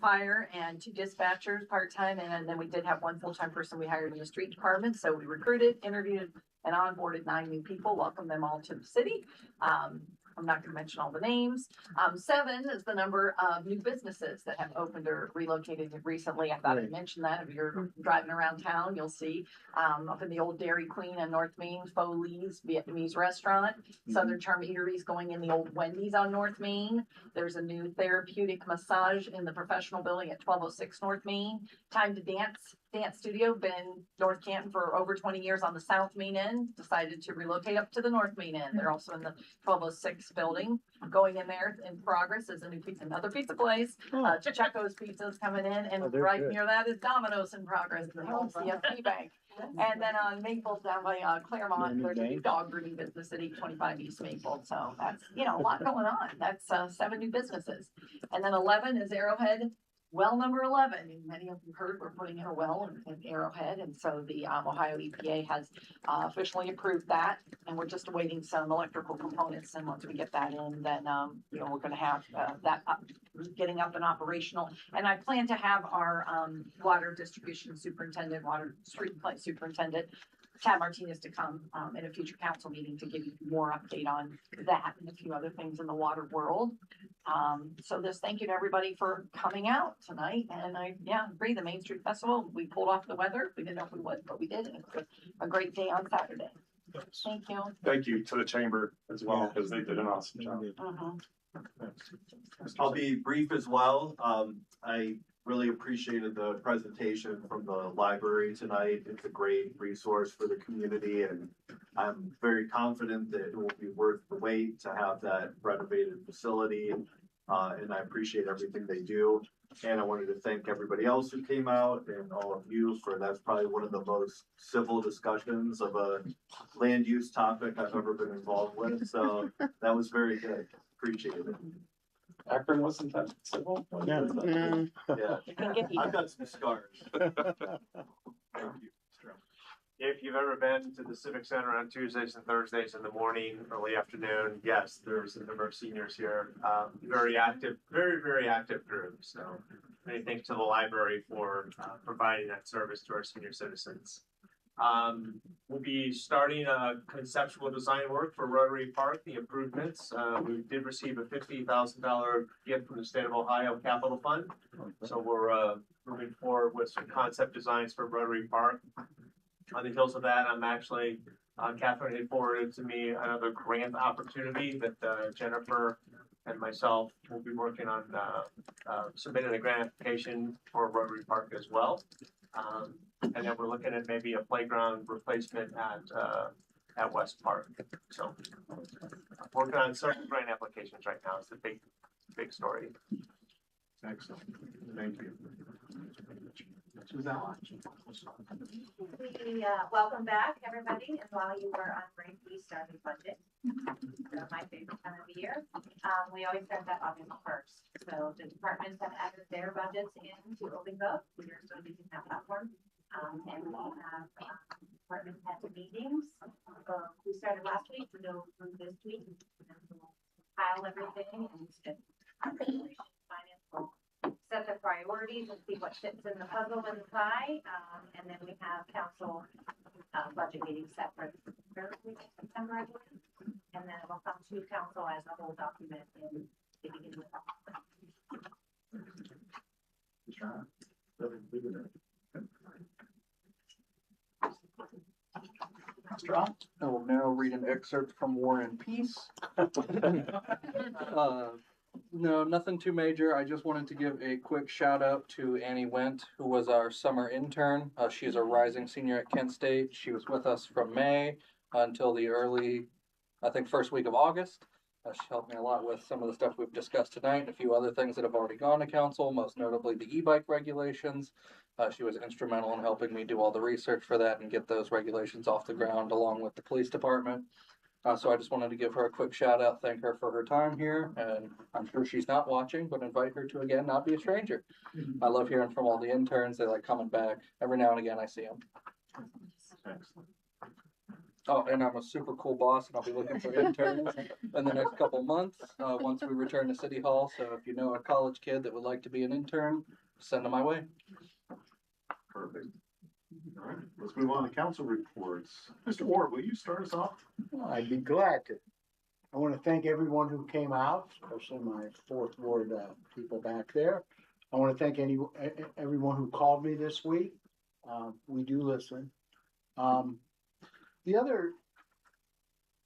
Speaker 16: fire and 2 dispatchers part-time, and then we did have 1 full-time person we hired in the street department. So we recruited, interviewed, and onboarded 9 new people. Welcome them all to the city. I'm not going to mention all the names. 7 is the number of new businesses that have opened or relocated recently. I thought I'd mention that. If you're driving around town, you'll see up in the old Dairy Queen in North Main, Faux Lee's Vietnamese restaurant, Southern Charm Eateries going in the old Wendy's on North Main. There's a new therapeutic massage in the professional building at 1206 North Main. Time to Dance dance studio, been North Canton for over 20 years on the south main end, decided to relocate up to the north main end. They're also in the 1206 building. Going in there in progress is another pizza place. Chicheco's Pizza's coming in, and
Speaker 15: they're
Speaker 16: right
Speaker 15: good.
Speaker 16: near that is Domino's in progress, the old CFP Bank. And then on Maple down by Claremont,
Speaker 15: New
Speaker 16: there's a new
Speaker 15: bank?
Speaker 16: dog grooming business at 825 East Maple. So that's, you know, a lot going on. That's 7 new businesses. And then 11 is Arrowhead. Well, number 11, and many of you heard we're putting in a well in Arrowhead, and so the Ohio EPA has officially approved that, and we're just awaiting some electrical components, and once we get that in, then, you know, we're gonna have that getting up and operational. And I plan to have our water distribution superintendent, water street supply superintendent, Chad Martinez, to come in a future council meeting to give you more update on that and a few other things in the water world. So just thank you to everybody for coming out tonight. And I agree, the Main Street Festival, we pulled off the weather. We didn't know if we would, but we did. And it was a great day on Saturday. Thank you.
Speaker 17: Thank you to the chamber as well, because they did an awesome job.
Speaker 4: I'll be brief as well. I really appreciated the presentation from the library tonight. It's a great resource for the community, and I'm very confident that it will be worth the wait to have that renovated facility. And I appreciate everything they do. And I wanted to thank everybody else who came out and all of you for, that's probably one of the most civil discussions of a land use topic I've ever been involved with. So that was very good. Appreciate it.
Speaker 17: Akron wasn't that civil?
Speaker 4: Yeah, I've got some scars. Thank you.
Speaker 11: If you've ever been to the Civic Center on Tuesdays and Thursdays in the morning, early afternoon, yes, there's a number of seniors here. Very active, very active group. So many thanks to the library for providing that service to our senior citizens. We'll be starting conceptual design work for Rotary Park, the improvements. We did receive a $50,000 gift from the state of Ohio Capital Fund. So we're moving forward with some concept designs for Rotary Park. On the heels of that, I'm actually, Catherine had forwarded to me another grant opportunity that Jennifer and myself will be working on, submitting a grant application for Rotary Park as well. And then we're looking at maybe a playground replacement at West Park. So working on several grant applications right now. It's a big story.
Speaker 1: Excellent. Thank you.
Speaker 22: Welcome back, everybody. And while you were on break, we started budget. So my favorite time of the year. We always start that August 1st. So the departments have added their budgets into OpenGov. We are still using that platform. And we have departments had meetings. We started last week. We go through this week. And we'll file everything and finance will set the priorities and see what fits in the puzzle and the pie. And then we have council budget meetings set for third week of September, I believe. And then it will come to council as a whole document in the beginning of
Speaker 2: I will now read an excerpt from War and Peace. No, nothing too major. I just wanted to give a quick shout out to Annie Wendt, who was our summer intern. She's a rising senior at Kent State. She was with us from May until the early, I think, first week of August. She helped me a lot with some of the stuff we've discussed tonight and a few other things that have already gone to council, most notably the e-bike regulations. She was instrumental in helping me do all the research for that and get those regulations off the ground along with the police department. So I just wanted to give her a quick shout out, thank her for her time here, and I'm sure she's not watching, but invite her to again not be a stranger. I love hearing from all the interns. They like coming back. Every now and again I see them. Oh, and I'm a super cool boss, and I'll be looking for interns in the next couple months once we return to City Hall. So if you know a college kid that would like to be an intern, send them my way.
Speaker 1: Perfect. All right, let's move on to council reports. Mr. Orr, will you start us off?
Speaker 15: I'd be glad to. I want to thank everyone who came out, especially my fourth ward people back there. I want to thank everyone who called me this week. We do listen. The other,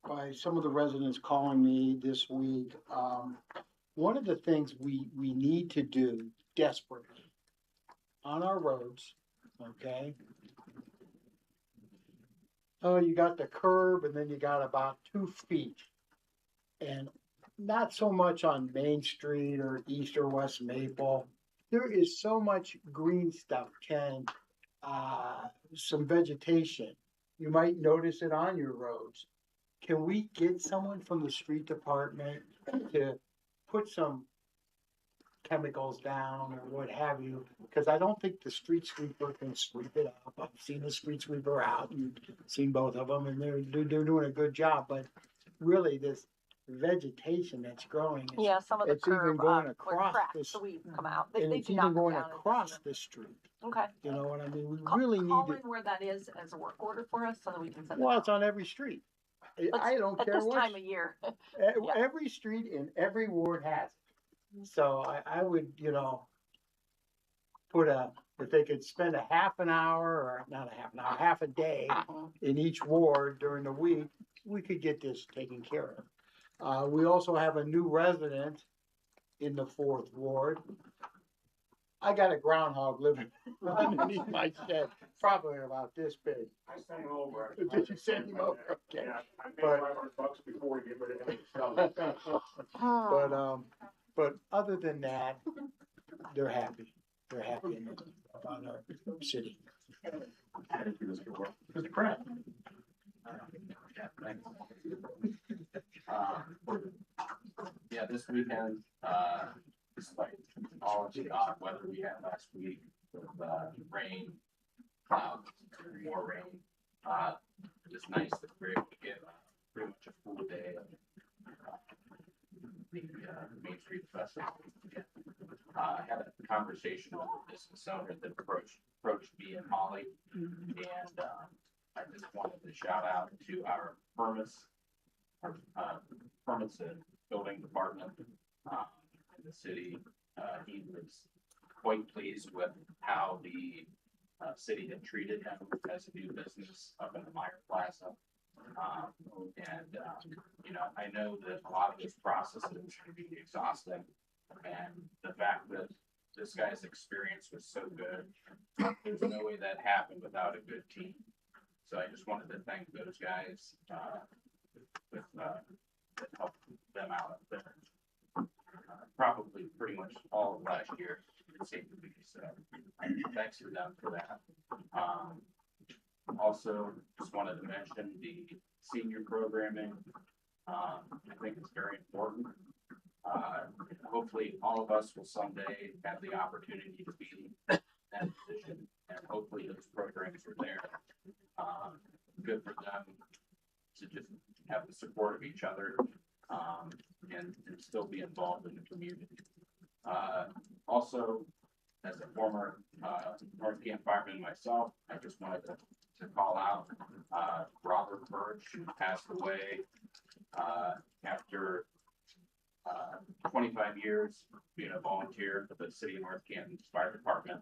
Speaker 15: by some of the residents calling me this week, one of the things we need to do desperately on our roads okay? Oh, you got the curb and then you got about 2 feet. And not so much on Main Street or East or West Maple. There is so much green stuff, Ken, some vegetation. You might notice it on your roads. Can we get someone from the street department to put some chemicals down or what have you? Because I don't think the street sweeper can sweep it up. I've seen the street sweeper out and seen both of them, and they're doing a good job. But really, this vegetation that's growing,
Speaker 16: Yeah, some of the
Speaker 15: it's even
Speaker 16: curb,
Speaker 15: going
Speaker 16: where
Speaker 15: across
Speaker 16: cracks,
Speaker 15: this,
Speaker 16: the weeds come out.
Speaker 15: and
Speaker 16: They
Speaker 15: it's
Speaker 16: do not
Speaker 15: even
Speaker 16: come
Speaker 15: going
Speaker 16: down into
Speaker 15: across the street.
Speaker 16: Okay.
Speaker 15: You know what I mean? We
Speaker 16: Call,
Speaker 15: really need
Speaker 16: call
Speaker 15: to.
Speaker 16: in where that is as a work order for us so that we can send it
Speaker 15: Well,
Speaker 16: out.
Speaker 15: it's on every street.
Speaker 16: Let's-
Speaker 15: I don't
Speaker 16: at
Speaker 15: care
Speaker 16: this
Speaker 15: what.
Speaker 16: time of year.
Speaker 15: Every street in every ward has it. So I would, put if they could spend a half an hour, or not a half an hour, half a day in each ward during the week, we could get this taken care of. We also have a new resident in the 4th ward. I got a groundhog living underneath my shed, probably about this big.
Speaker 7: I sent him over.
Speaker 15: Did you send him over? Okay.
Speaker 7: Yeah, I paid
Speaker 15: But-
Speaker 7: $500 before we get rid of him.
Speaker 15: But other than that, they're happy. They're happy about our city.
Speaker 1: Mr. Pratt?
Speaker 18: Yeah, this weekend, despite all of the odd weather we had last week with, rain, more rain, it's nice that we're able to get pretty much a full day of the Main Street Festival. I had a conversation with a business owner that approached me and Molly, and I just wanted to shout out to our permits and building department in the city. He was quite pleased with how the city had treated him as a new business up in the Meyer Plaza. I know that a lot of this process is going to be exhausting, and the fact that this guy's experience was so good, there's no way that happened without a good team. So I just wanted to thank those guys that helped them out up there. Probably pretty much all of last year, it seemed to be. So thanks to them for that. Also, just wanted to mention the senior programming. I think it's very important. Hopefully all of us will someday have the opportunity to be in that position, and hopefully those programs are there. Good for them to just have the support of each other, and still be involved in the community. Also, as a former North Canton fireman myself, I just wanted to call out Robert Birch, who passed away after 25 years being a volunteer for the City of North Canton Fire Department.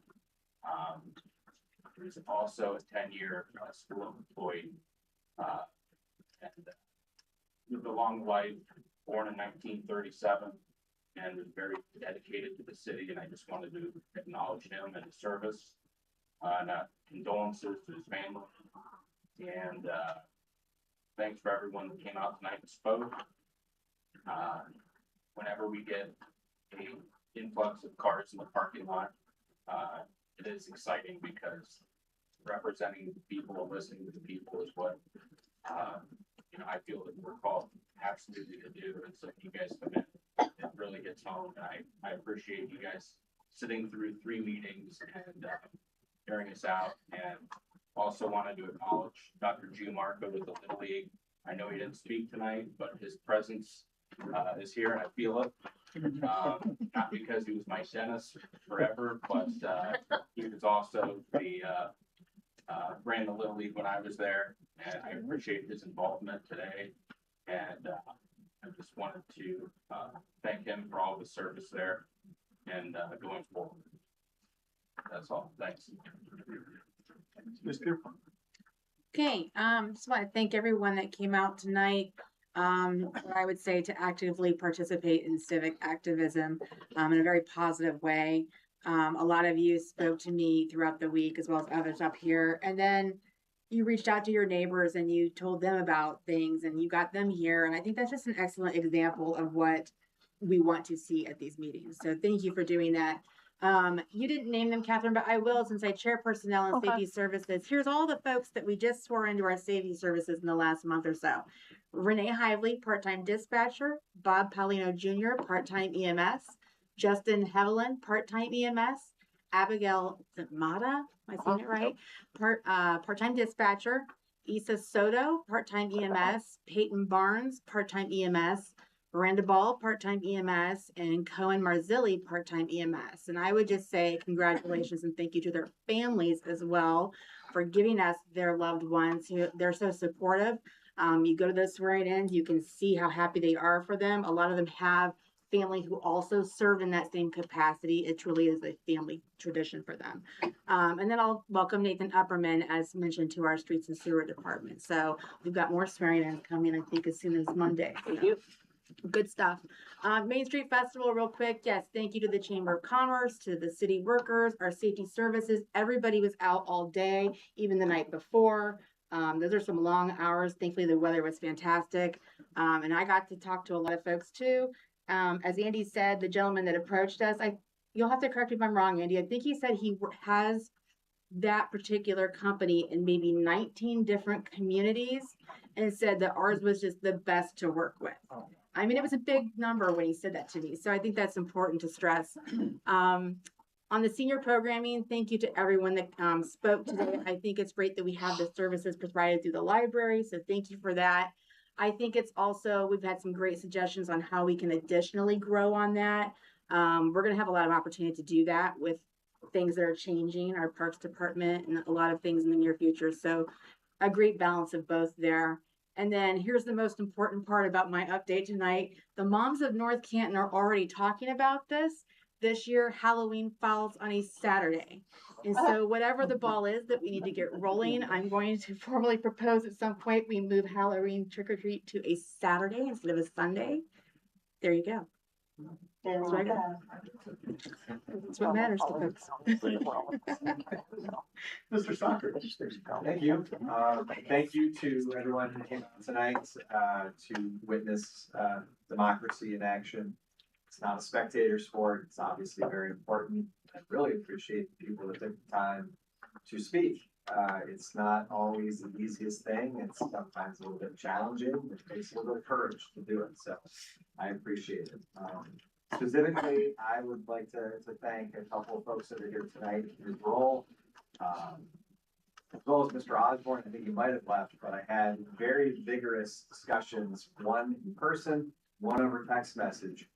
Speaker 18: He was also a 10-year school employee, and lived a long life, born in 1937, and was very dedicated to the city, and I just wanted to acknowledge him and his service. Condolences to his family, and thanks for everyone that came out tonight and spoke. Whenever we get a influx of cars in the parking lot, it is exciting because representing the people and listening to the people is what I feel that we're called absolutely to do. And so you guys come in, it really hits home. And I appreciate you guys sitting through 3 meetings and hearing us out. And also wanted to acknowledge Dr. Jew Marco with the Little League. I know he didn't speak tonight, but his presence is here, and I feel it. Not because he was my dentist forever, but he was also the ran the Little League when I was there, and I appreciate his involvement today. And I just wanted to thank him for all of his service there and going forward. That's all. Thanks.
Speaker 6: Okay, just want to thank everyone that came out tonight. What I would say to actively participate in civic activism in a very positive way. A lot of you spoke to me throughout the week as well as others up here. And then you reached out to your neighbors and you told them about things and you got them here. And I think that's just an excellent example of what we want to see at these meetings. So thank you for doing that. You didn't name them, Catherine, but I will since I chair personnel and safety services. Here's all the folks that we just swore into our safety services in the last month or so. Renee Hively, part-time dispatcher. Bob Paulino Jr., part-time EMS. Justin Hevelin, part-time EMS. Abigail Mata, am I saying it right? Part-time dispatcher. Issa Soto, part-time EMS. Peyton Barnes, part-time EMS. Miranda Ball, part-time EMS, and Cohen Marzilli, part-time EMS. And I would just say congratulations and thank you to their families as well for giving us their loved ones who they're so supportive. You go to those swearing in, you can see how happy they are for them. A lot of them have family who also serve in that same capacity. It truly is a family tradition for them. And then I'll welcome Nathan Upperman, as mentioned, to our streets and sewer department. So we've got more swearing in coming, I think, as soon as Monday. We do. Good stuff. Main Street Festival, real quick. Yes, thank you to the Chamber of Commerce, to the city workers, our safety services. Everybody was out all day, even the night before. Those are some long hours. Thankfully, the weather was fantastic. And I got to talk to a lot of folks too. As Andy said, the gentleman that approached us, you'll have to correct me if I'm wrong, Andy. I think he said he has that particular company in maybe 19 different communities and said that ours was just the best to work with. I mean, it was a big number when he said that to me. So I think that's important to stress. On the senior programming, thank you to everyone that spoke today. I think it's great that we have the services provided through the library. So thank you for that. I think it's also, we've had some great suggestions on how we can additionally grow on that. We're going to have a lot of opportunity to do that with things that are changing, our parks department and a lot of things in the near future. So a great balance of both there. And then here's the most important part about my update tonight. The moms of North Canton are already talking about this. This year, Halloween falls on a Saturday. And so whatever the ball is that we need to get rolling, I'm going to formally propose at some point we move Halloween trick-or-treat to a Saturday instead of a Sunday. There you go. That's what I got. That's what matters to folks.
Speaker 1: Mr. Soccer.
Speaker 10: Thank you. Thank you to everyone who came out tonight to witness democracy in action. It's not a spectator sport. It's obviously very important. I really appreciate the people that took the time to speak. It's not always the easiest thing. It's sometimes a little bit challenging. It takes a little bit of courage to do it. So I appreciate it. Specifically, I would like to thank a couple of folks that are here tonight in his role. As well as Mr. Osborne, I think he might have left, but I had very vigorous discussions, one in person, one over text message.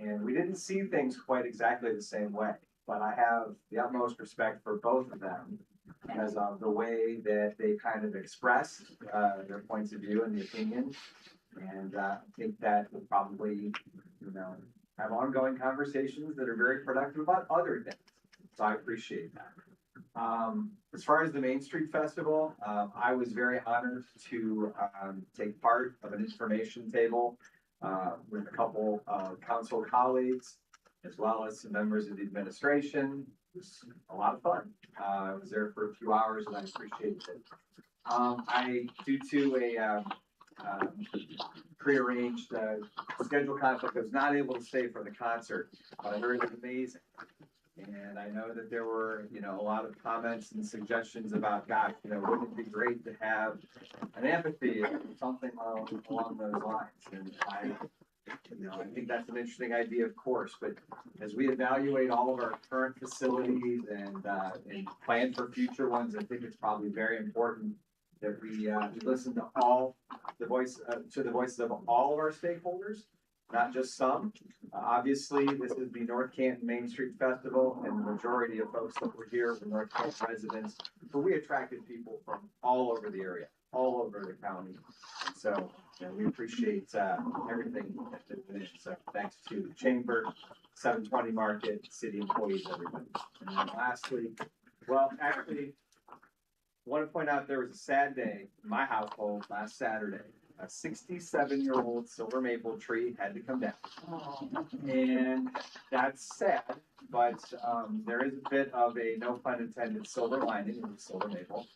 Speaker 10: And we didn't see things quite exactly the same way, but I have the utmost respect for both of them because of the way that they kind of expressed their points of view and the opinion. And I think that we'll probably, have ongoing conversations that are very productive about other things. So I appreciate that. As far as the Main Street Festival, I was very honored to take part of an information table with a couple of council colleagues, as well as some members of the administration. It was a lot of fun. I was there for a few hours and I appreciated it. Due to a prearranged schedule conflict, I was not able to stay for the concert, but I heard it was amazing. And I know that there were, a lot of comments and suggestions about, gosh, wouldn't it be great to have an amphitheater or something along those lines? And I think that's an interesting idea, of course, but as we evaluate all of our current facilities and plan for future ones, I think it's probably very important that we listen to the voices of all of our stakeholders, not just some. Obviously, this is the North Canton Main Street Festival, and the majority of folks that were here were North Canton residents, but we attracted people from all over the area, all over the county. And so we appreciate everything that went in. So thanks to the Chamber, 720 Market, city employees, everybody. And then lastly, I want to point out there was a sad day in my household last Saturday. A 67-year-old silver maple tree had to come down. And that's sad
Speaker 3: but, there is a bit of a, no pun intended, silver lining in the silver maple.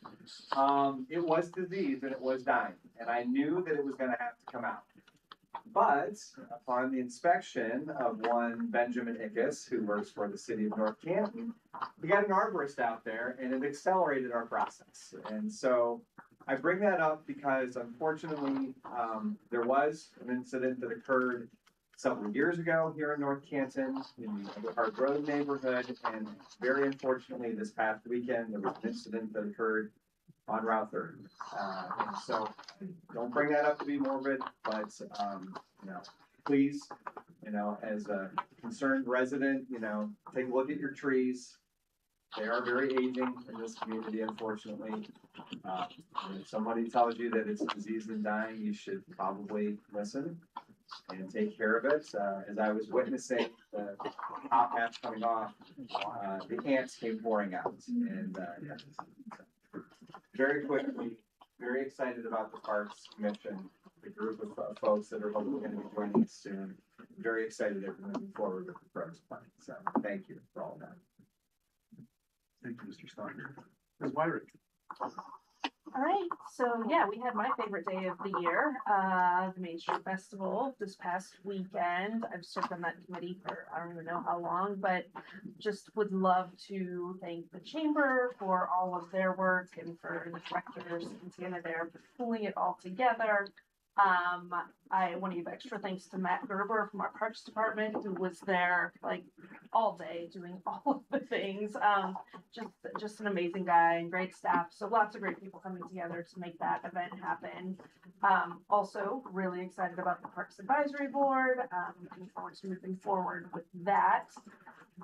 Speaker 3: It was diseased and it was dying, and I knew that it was gonna have to come out. But upon the inspection of one Benjamin Ickes, who works for the city of North Canton, we got an arborist out there and it accelerated our process. And so I bring that up because unfortunately, there was an incident that occurred several years ago here in North Canton in the Hard Road neighborhood. And very unfortunately, this past weekend, there was an incident that occurred on Route 30. And so don't bring that up to be morbid, but, you know, please, you know, as a concerned resident, you know, take a look at your trees. They are very aging in this community, unfortunately. If somebody tells you that it's diseased and dying, you should probably listen and take care of it. As I was witnessing the top half coming off, the ants came pouring out. And very quickly, very excited about the Parks Commission, the group of folks that are hopefully going to be joining us soon. Very excited that we're moving forward with the Parks Plan. So thank you for all that.
Speaker 1: Thank you, Mr. Stocker. Ms. Wyrick.
Speaker 13: All right, so yeah, we had my favorite day of the year, the Main Street Festival this past weekend. I've served on that committee for I don't even know how long, but just would love to thank the chamber for all of their work and for the directors and Tana there for pulling it all together. I want to give extra thanks to Matt Gerber from our Parks Department, who was there like all day doing all of the things. Just an amazing guy and great staff. So lots of great people coming together to make that event happen. Also really excited about the Parks Advisory Board. Looking forward to moving forward with that.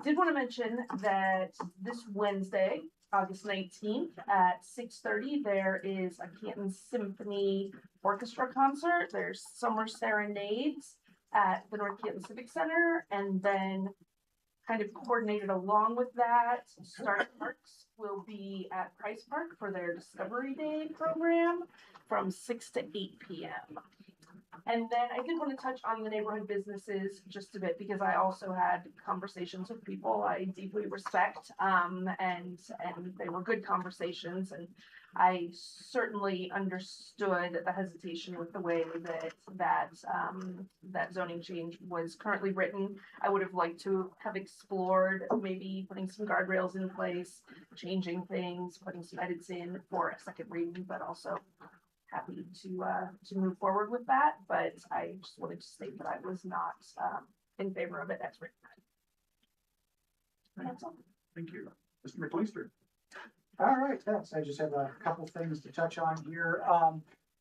Speaker 13: Did want to mention that this Wednesday, August 19th at 6:30, there is a Canton Symphony Orchestra concert. There's summer serenades at the North Canton Civic Center, and then kind of coordinated along with that, Stark Parks will be at Price Park for their Discovery Day program from 6 to 8 p.m. And then I did want to touch on the neighborhood businesses just a bit because I also had conversations with people I deeply respect, and they were good conversations, and I certainly understood the hesitation with the way that zoning change was currently written. I would have liked to have explored maybe putting some guardrails in place, changing things, putting some edits in for a second reading, but also happy to move forward with that, but I just wanted to state that I was not in favor of it as written. That's all.
Speaker 1: Thank you. Mr. McLeister.
Speaker 5: All right, thanks. I just have a couple things to touch on here.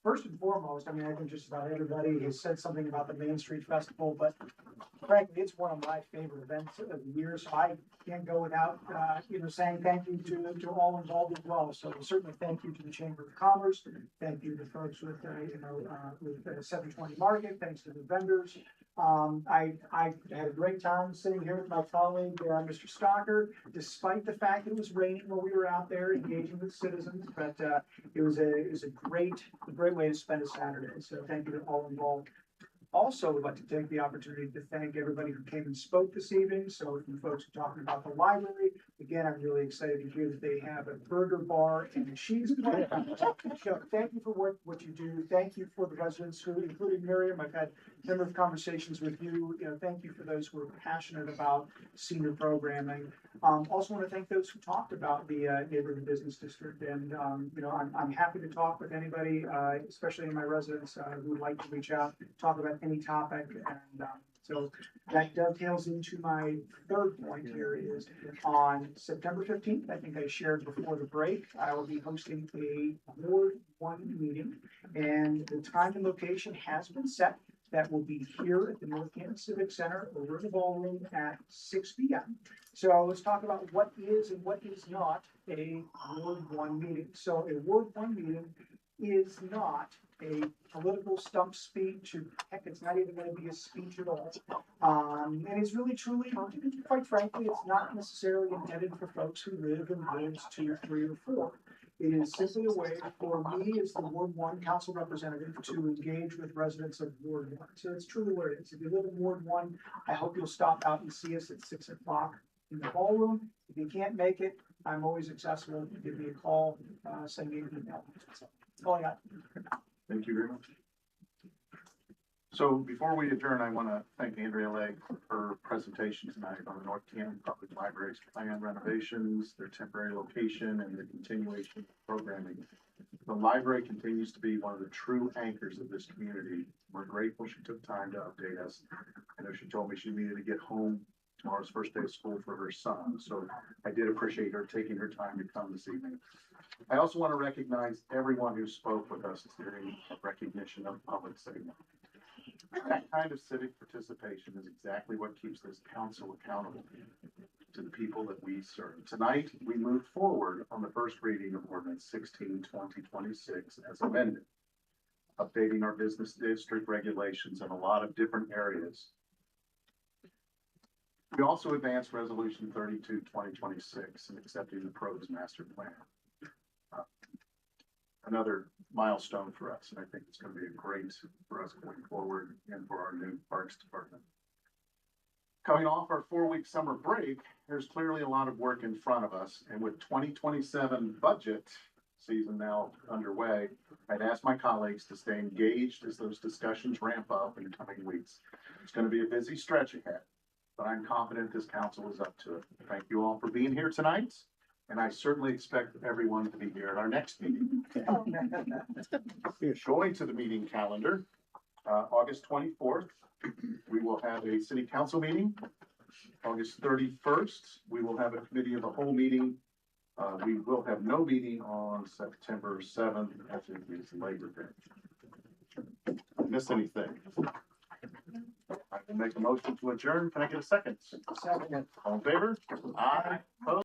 Speaker 5: First and foremost, I mean, I think just about everybody has said something about the Main Street Festival, but frankly, it's one of my favorite events of the year, so I can't go without, saying thank you to all involved as well. So certainly thank you to the Chamber of Commerce, thank you to folks with 720 Market, thanks to the vendors. I had a great time sitting here with my colleague, Mr. Stocker, despite the fact it was raining while we were out there engaging with citizens, but it was a great way to spend a Saturday. So thank you to all involved. Also, would like to take the opportunity to thank everybody who came and spoke this evening. So from folks who are talking about the library, again, I'm really excited to hear that they have a burger bar and a cheese plate. So thank you for what you do. Thank you for the residents who, including Miriam, I've had a number of conversations with you. Thank you for those who are passionate about senior programming. Also want to thank those who talked about the neighborhood business district. And, I'm happy to talk with anybody, especially my residents who would like to reach out, talk about any topic. And so that dovetails into my third point here is on September 15th, I think I shared before the break, I will be hosting a Ward 1 meeting, and the time and location has been set. That will be here at the North Canton Civic Center over in the ballroom at 6 p.m. So let's talk about what is and what is not a Ward 1 meeting. So a Ward 1 meeting is not a political stump speech. Heck, it's not even going to be a speech at all. And it's really, truly, quite frankly, it's not necessarily intended for folks who live in wards 2, 3, or 4. It is simply a way for me as the Ward 1 council representative to engage with residents of Ward 1. So it's truly what it is. If you live in Ward 1, I hope you'll stop out and see us at 6 o'clock in the ballroom. If you can't make it, I'm always accessible. Give me a call, send me an email. That's all I got.
Speaker 1: Thank you very much. So before we adjourn, I want to thank Andrea Legg for her presentation tonight on the North Canton Public Library's plan renovations, their temporary location, and the continuation of programming. The library continues to be one of the true anchors of this community. We're grateful she took time to update us. I know she told me she needed to get home. Tomorrow's first day of school for her son, so I did appreciate her taking her time to come this evening. I also want to recognize everyone who spoke with us during recognition of public segment. That kind of civic participation is exactly what keeps this council accountable to the people that we serve. Tonight, we move forward on the first reading of ordinance 16/2026 as amended, updating our business district regulations in a lot of different areas. We also advanced resolution 32/2026 and accepting the PRO's master plan. Another milestone for us, and I think it's going to be great for us going forward and for our new Parks Department. Coming off our 4-week summer break, there's clearly a lot of work in front of us, and with 2027 budget season now underway, I'd ask my colleagues to stay engaged as those discussions ramp up in the coming weeks. It's going to be a busy stretch ahead, but I'm confident this council is up to it. Thank you all for being here tonight. And I certainly expect everyone to be here at our next meeting. Going to the meeting calendar, August 24th, we will have a city council meeting. August 31st, we will have a committee of the whole meeting. We will have no meeting on September 7th, as it is Labor Day. Miss anything? I can make a motion to adjourn. Can I get a second?
Speaker 5: Second.
Speaker 1: All in favor? Aye. Opposed?